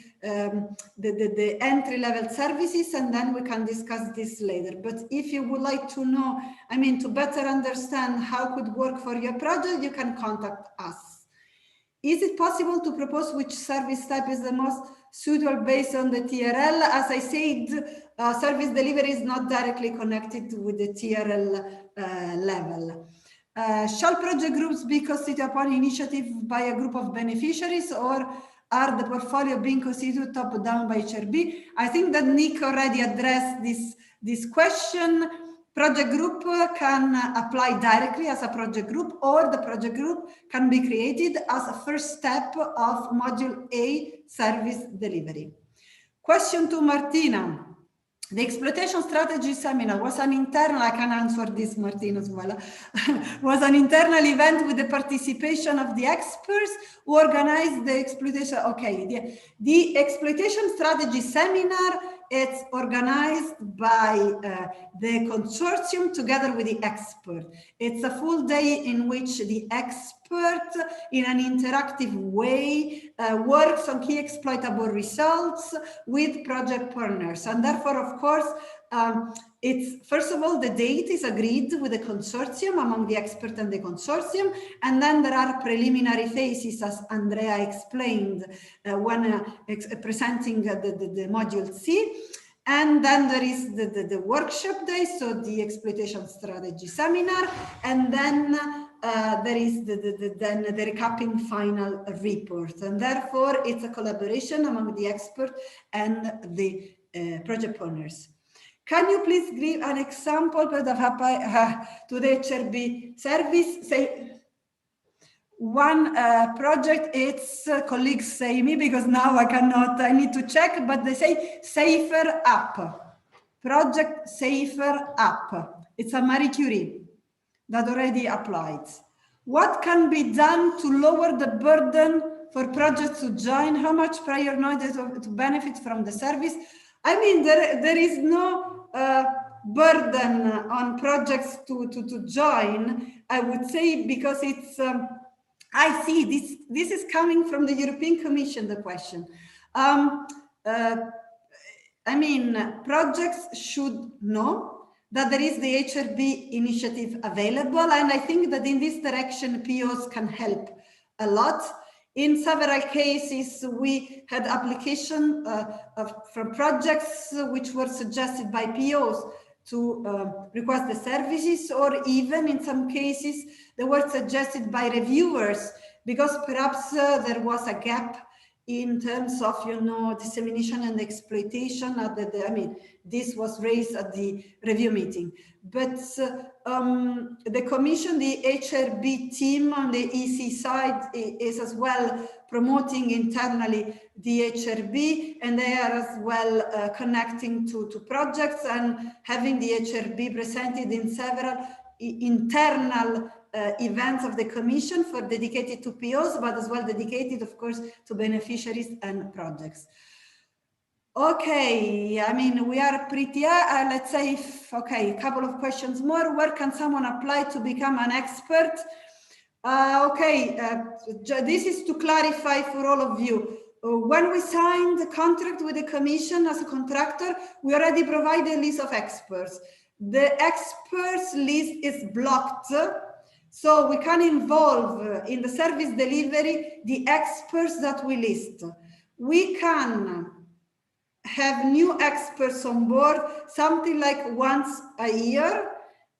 the entry-level services, and then we can discuss this later. But if you would like to know, I mean, to better understand how it could work for your project, you can contact us. Is it possible to propose which service type is the most suitable based on the TRL? As I said, service delivery is not directly connected with the TRL level. Shall project groups be constituted upon initiative by a group of beneficiaries, or are the portfolio being constituted top-down by HRB? I think that Nick already addressed this question. Project group can apply directly as a project group, or the project group can be created as a first step of Module A, service delivery. Question to Martina. The exploitation strategy seminar was an internal, I can answer this, Martina, as well, was an internal event with the participation of the experts who organized the exploitation. Okay, the exploitation strategy seminar, it's organized by the consortium together with the expert. It's a full day in which the expert, in an interactive way, works on key exploitable results with project partners. And therefore, of course, it's, first of all, the date is agreed with the consortium, among the expert and the consortium. And then there are preliminary phases, as Andrea explained, when presenting the module C. And then there is the workshop day, so the exploitation strategy seminar. And then there is the recapping final report. And therefore, it's a collaboration among the expert and the project owners. Can you please give an example to the HRB service? Say, one project, it's colleagues say me, because now I cannot, I need to check, but they say Safer App. Project Safer App. It's a Marie Curie that already applied. What can be done to lower the burden for projects to join? How much prior notice to benefit from the service? I mean, there is no burden on projects to join, I would say, because it's, I see this is coming from the European Commission, the question. I mean, projects should know that there is the HRB initiative available, and I think that in this direction, POs can help a lot. In several cases, we had application from projects which were suggested by POs to request the services, or even in some cases, they were suggested by reviewers, because perhaps there was a gap in terms of, you know, dissemination and exploitation. I mean, this was raised at the review meeting. But the Commission, the HRB team on the EC side is as well promoting internally the HRB, and they are as well connecting to projects and having the HRB presented in several internal events of the Commission for dedicated to POs, but as well dedicated, of course, to beneficiaries and projects. Okay, I mean, we are pretty, let's say, okay, a couple of questions more. Where can someone apply to become an expert? This is to clarify for all of you. When we signed the contract with the Commission as a contractor, we already provide a list of experts. The experts list is blocked, so we can involve in the service delivery the experts that we list. We can have new experts on board, something like once a year,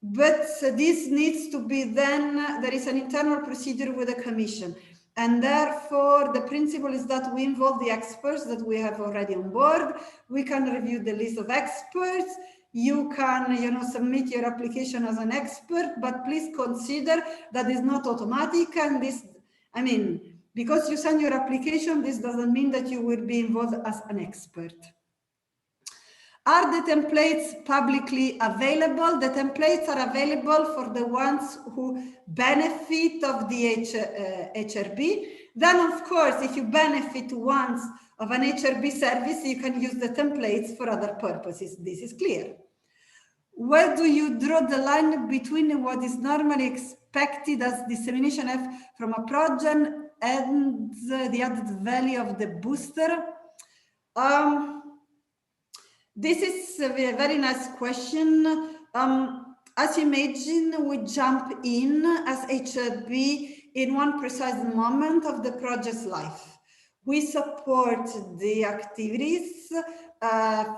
but this needs to be then, there is an internal procedure with the Commission. And therefore, the principle is that we involve the experts that we have already on board. We can review the list of experts. You can, you know, submit your application as an expert, but please consider that is not automatic. And this, I mean, because you send your application, this doesn't mean that you will be involved as an expert. Are the templates publicly available? The templates are available for the ones who benefit of the HRB. Then, of course, if you benefit once of an HRB service, you can use the templates for other purposes. This is clear. Where do you draw the line between what is normally expected as dissemination from a project and the added value of the booster? This is a very nice question. As you imagine, we jump in as HRB in one precise moment of the project's life. We support the activities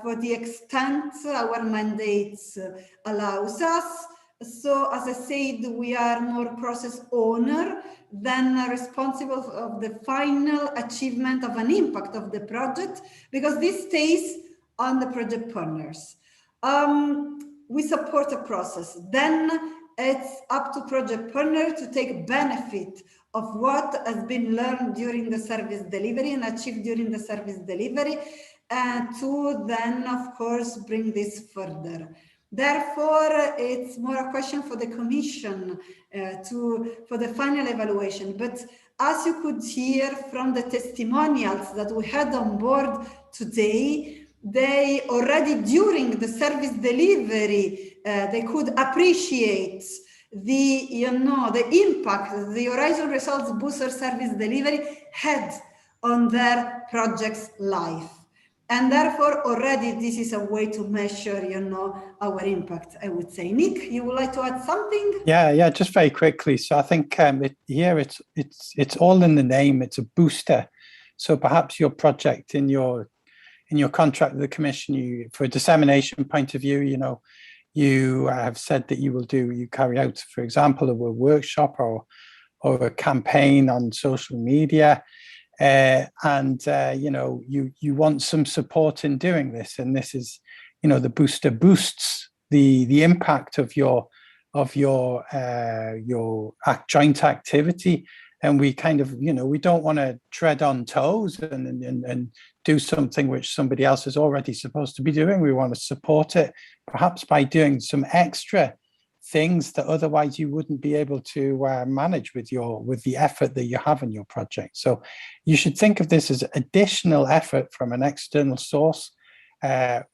for the extent our mandates allows us. So, as I said, we are more process owner than responsible of the final achievement of an impact of the project, because this stays on the project partners. We support a process. Then it's up to project partner to take benefit of what has been learned during the service delivery and achieved during the service delivery, and to then, of course, bring this further. Therefore, it's more a question for the Commission for the final evaluation. But as you could hear from the testimonials that we had on board today, they already during the service delivery, they could appreciate the, you know, the impact the Horizon Results Booster service delivery had on their project's life. And therefore, already this is a way to measure, you know, our impact, I would say. Nick, you would like to add something? Yeah, just very quickly. So I think here it's all in the name. It's a booster. So perhaps your project in your contract with the Commission, for a dissemination point of view, you know, you have said that you carry out, for example, a workshop or a campaign on social media, and you know, you want some support in doing this, and this is, you know, the booster boosts the impact of your joint activity, and we kind of, you know, we don't want to tread on toes and do something which somebody else is already supposed to be doing. We want to support it, perhaps by doing some extra things that otherwise you wouldn't be able to manage with the effort that you have in your project. So you should think of this as additional effort from an external source,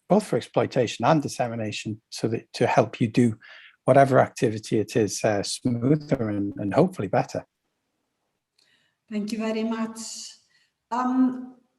both for exploitation and dissemination, so that to help you do whatever activity it is smoother and hopefully better. Thank you very much.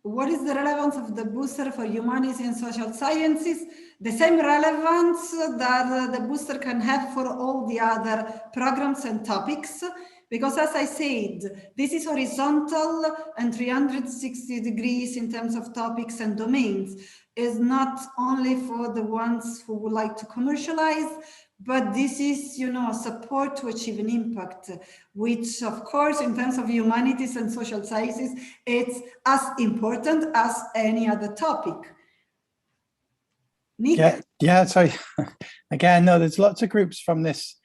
What is the relevance of the booster for humanities and social sciences? The same relevance that the booster can have for all the other programs and topics, because as I said, this is horizontal and 360 degrees in terms of topics and domains. Is not only for the ones who would like to commercialize, but this is, you know, support to achieve an impact, which of course, in terms of humanities and social sciences, it's as important as any other topic. Nick? Yeah. So again, no, there's lots of groups from this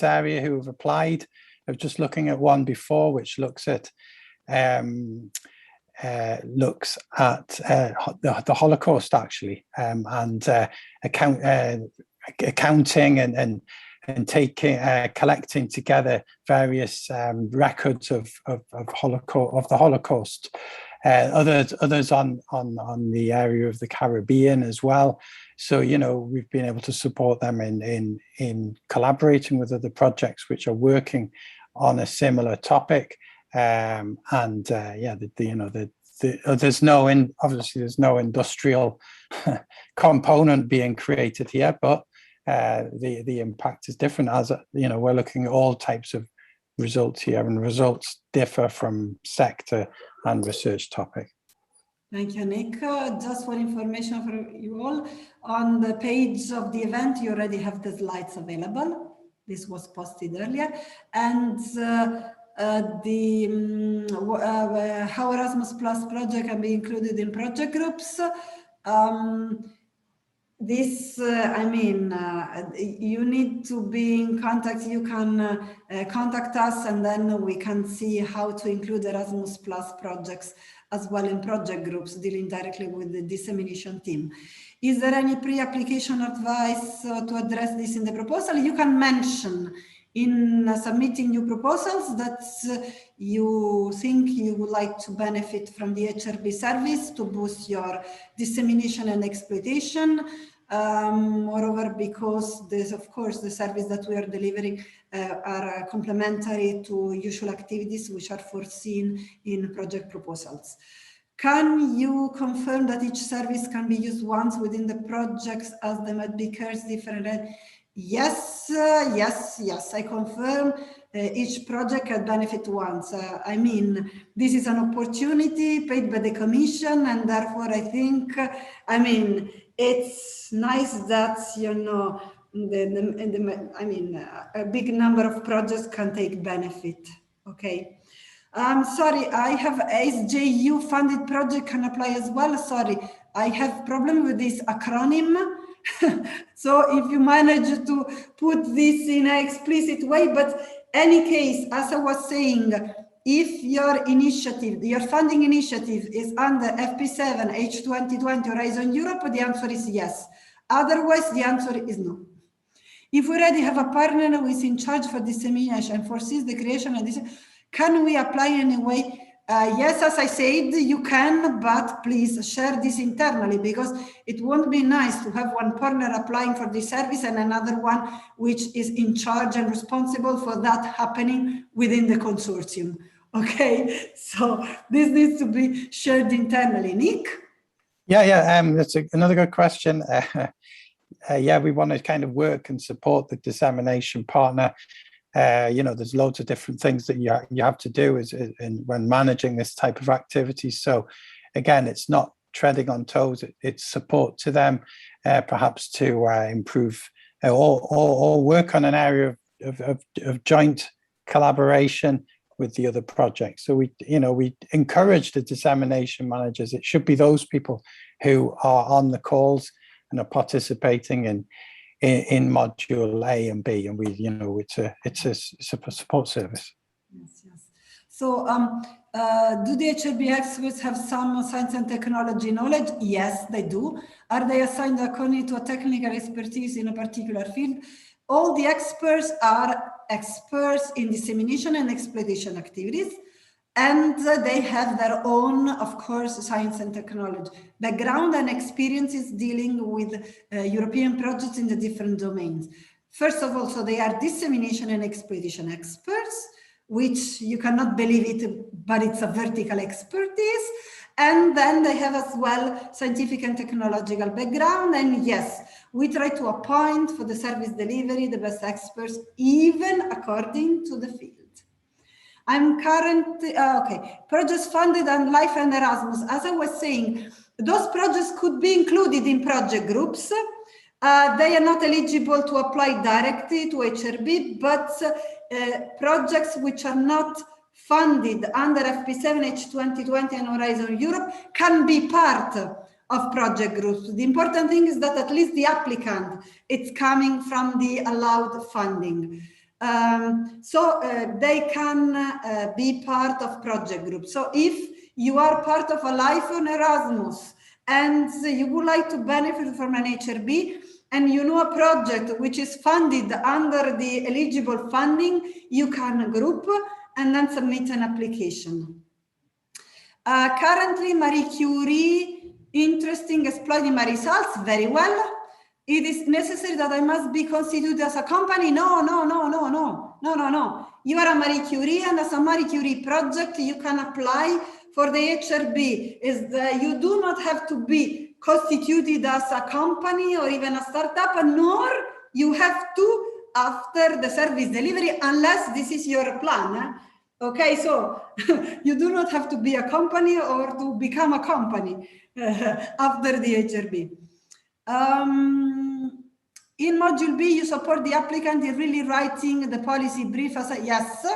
area who have applied. I was just looking at one before, which looks at the Holocaust, actually, and accounting and collecting together various records of the Holocaust. Others on the area of the Caribbean as well. So, you know, we've been able to support them in collaborating with other projects which are working on a similar topic. Yeah, there's no industrial component being created here, but the impact is different. As you know, we're looking at all types of results here, and results differ from sector and research topic. Thank you, Nick. Just for information for you all, on the page of the event, you already have the slides available. This was posted earlier, and how Erasmus Plus project can be included in project groups. You need to be in contact. You can contact us, and then we can see how to include Erasmus Plus projects as well in project groups dealing directly with the dissemination team. Is there any pre-application advice to address this in the proposal? You can mention in submitting new proposals that you think you would like to benefit from the HRB service to boost your dissemination and exploitation. Moreover, because there's, of course, the service that we are delivering are complementary to usual activities which are foreseen in project proposals. Can you confirm that each service can be used once within the projects as they might be cursed different? Yes, yes, I confirm each project can benefit once. This is an opportunity paid by the Commission, and therefore I think, it's nice that, you know, a big number of projects can take benefit, okay? Sorry, I have SJU funded project can apply as well. Sorry, I have problem with this acronym. So if you manage to put this in an explicit way, but any case, as I was saying, if your initiative, your funding initiative is under FP7, H2020 Horizon Europe, the answer is yes. Otherwise, the answer is no. If we already have a partner who is in charge for dissemination and foresees the creation of this, can we apply anyway? Yes, as I said, you can, but please share this internally, because it won't be nice to have one partner applying for this service and another one which is in charge and responsible for that happening within the consortium. Okay, so this needs to be shared internally. Nick? Yeah, that's another good question. Yeah, we want to kind of work and support the dissemination partner. You know, there's loads of different things that you have to do when managing this type of activity. So again, it's not treading on toes, it's support to them, perhaps to improve or work on an area of joint collaboration with the other projects. So we encourage the dissemination managers. It should be those people who are on the calls and are participating in module A and B, and we, it's a support service. Yes. So do the HRB experts have some science and technology knowledge? Yes, they do. Are they assigned according to a technical expertise in a particular field? All the experts are experts in dissemination and exploitation activities, and they have their own, of course, science and technology background and experiences dealing with European projects in the different domains. First of all, so they are dissemination and exploitation experts, which you cannot believe it, but it's a vertical expertise. And then they have as well scientific and technological background. And yes, we try to appoint for the service delivery the best experts, even according to the field. I'm currently, projects funded on Life and Erasmus. As I was saying, those projects could be included in project groups. They are not eligible to apply directly to HRB, but projects which are not funded under FP7, H2020 and Horizon Europe can be part of project groups. The important thing is that at least the applicant, it's coming from the allowed funding. So they can be part of project groups. So if you are part of a Life on Erasmus and you would like to benefit from an HRB, and you know a project which is funded under the eligible funding, you can group and then submit an application. Currently, Marie Curie, interesting, exploiting my results very well. It is necessary that I must be constituted as a company? No. You are a Marie Curie, and as a Marie Curie project, you can apply for the HRB. You do not have to be constituted as a company or even a startup, nor you have to after the service delivery, unless this is your plan. Okay, so you do not have to be a company or to become a company after the HRB. In module B, you support the applicant in really writing the policy brief as a yes.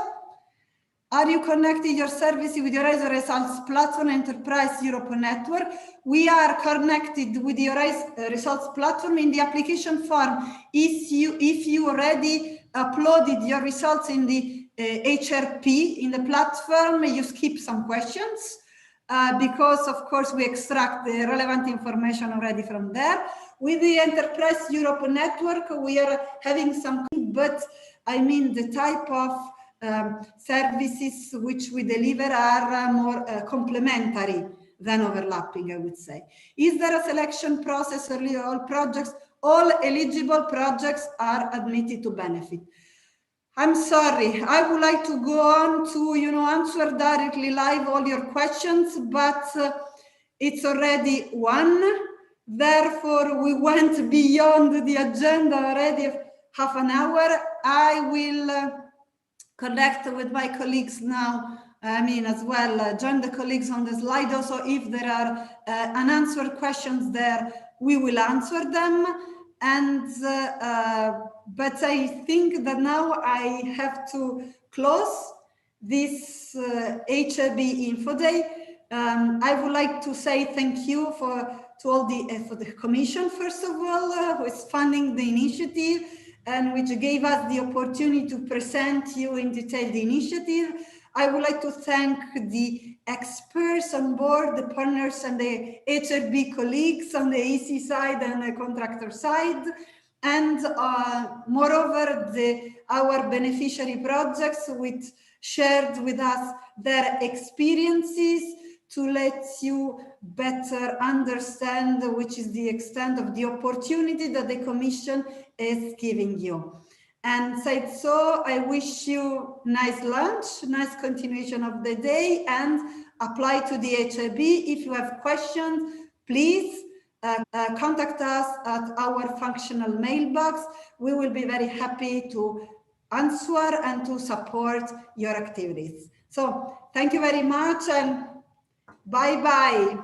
Are you connecting your service with your Horizon Results Platform Enterprise Europe Network? We are connected with the Horizon Results Platform in the application form. If you already uploaded your results in the HRP in the platform, you skip some questions because, of course, we extract the relevant information already from there. With the Enterprise Europe Network, we are having some, but I mean the type of services which we deliver are more complementary than overlapping, I would say. Is there a selection process for all projects? All eligible projects are admitted to benefit. I'm sorry, I would like to go on to, answer directly live all your questions, but it's already 1. Therefore, we went beyond the agenda already half an hour. I will connect with my colleagues now, as well, join the colleagues on the slide. Also, if there are unanswered questions there, we will answer them. And, but I think that now I have to close this HRB Info Day. I would like to say thank you for the Commission, first of all, who is funding the initiative, and which gave us the opportunity to present you in detail the initiative. I would like to thank the experts on board, the partners and the HRB colleagues on the EC side and the contractor side. And moreover, our beneficiary projects which shared with us their experiences to let you better understand which is the extent of the opportunity that the Commission is giving you. And said so, I wish you nice lunch, nice continuation of the day, and apply to the HRB. If you have questions, please contact us at our functional mailbox. We will be very happy to answer and to support your activities. So thank you very much and bye-bye.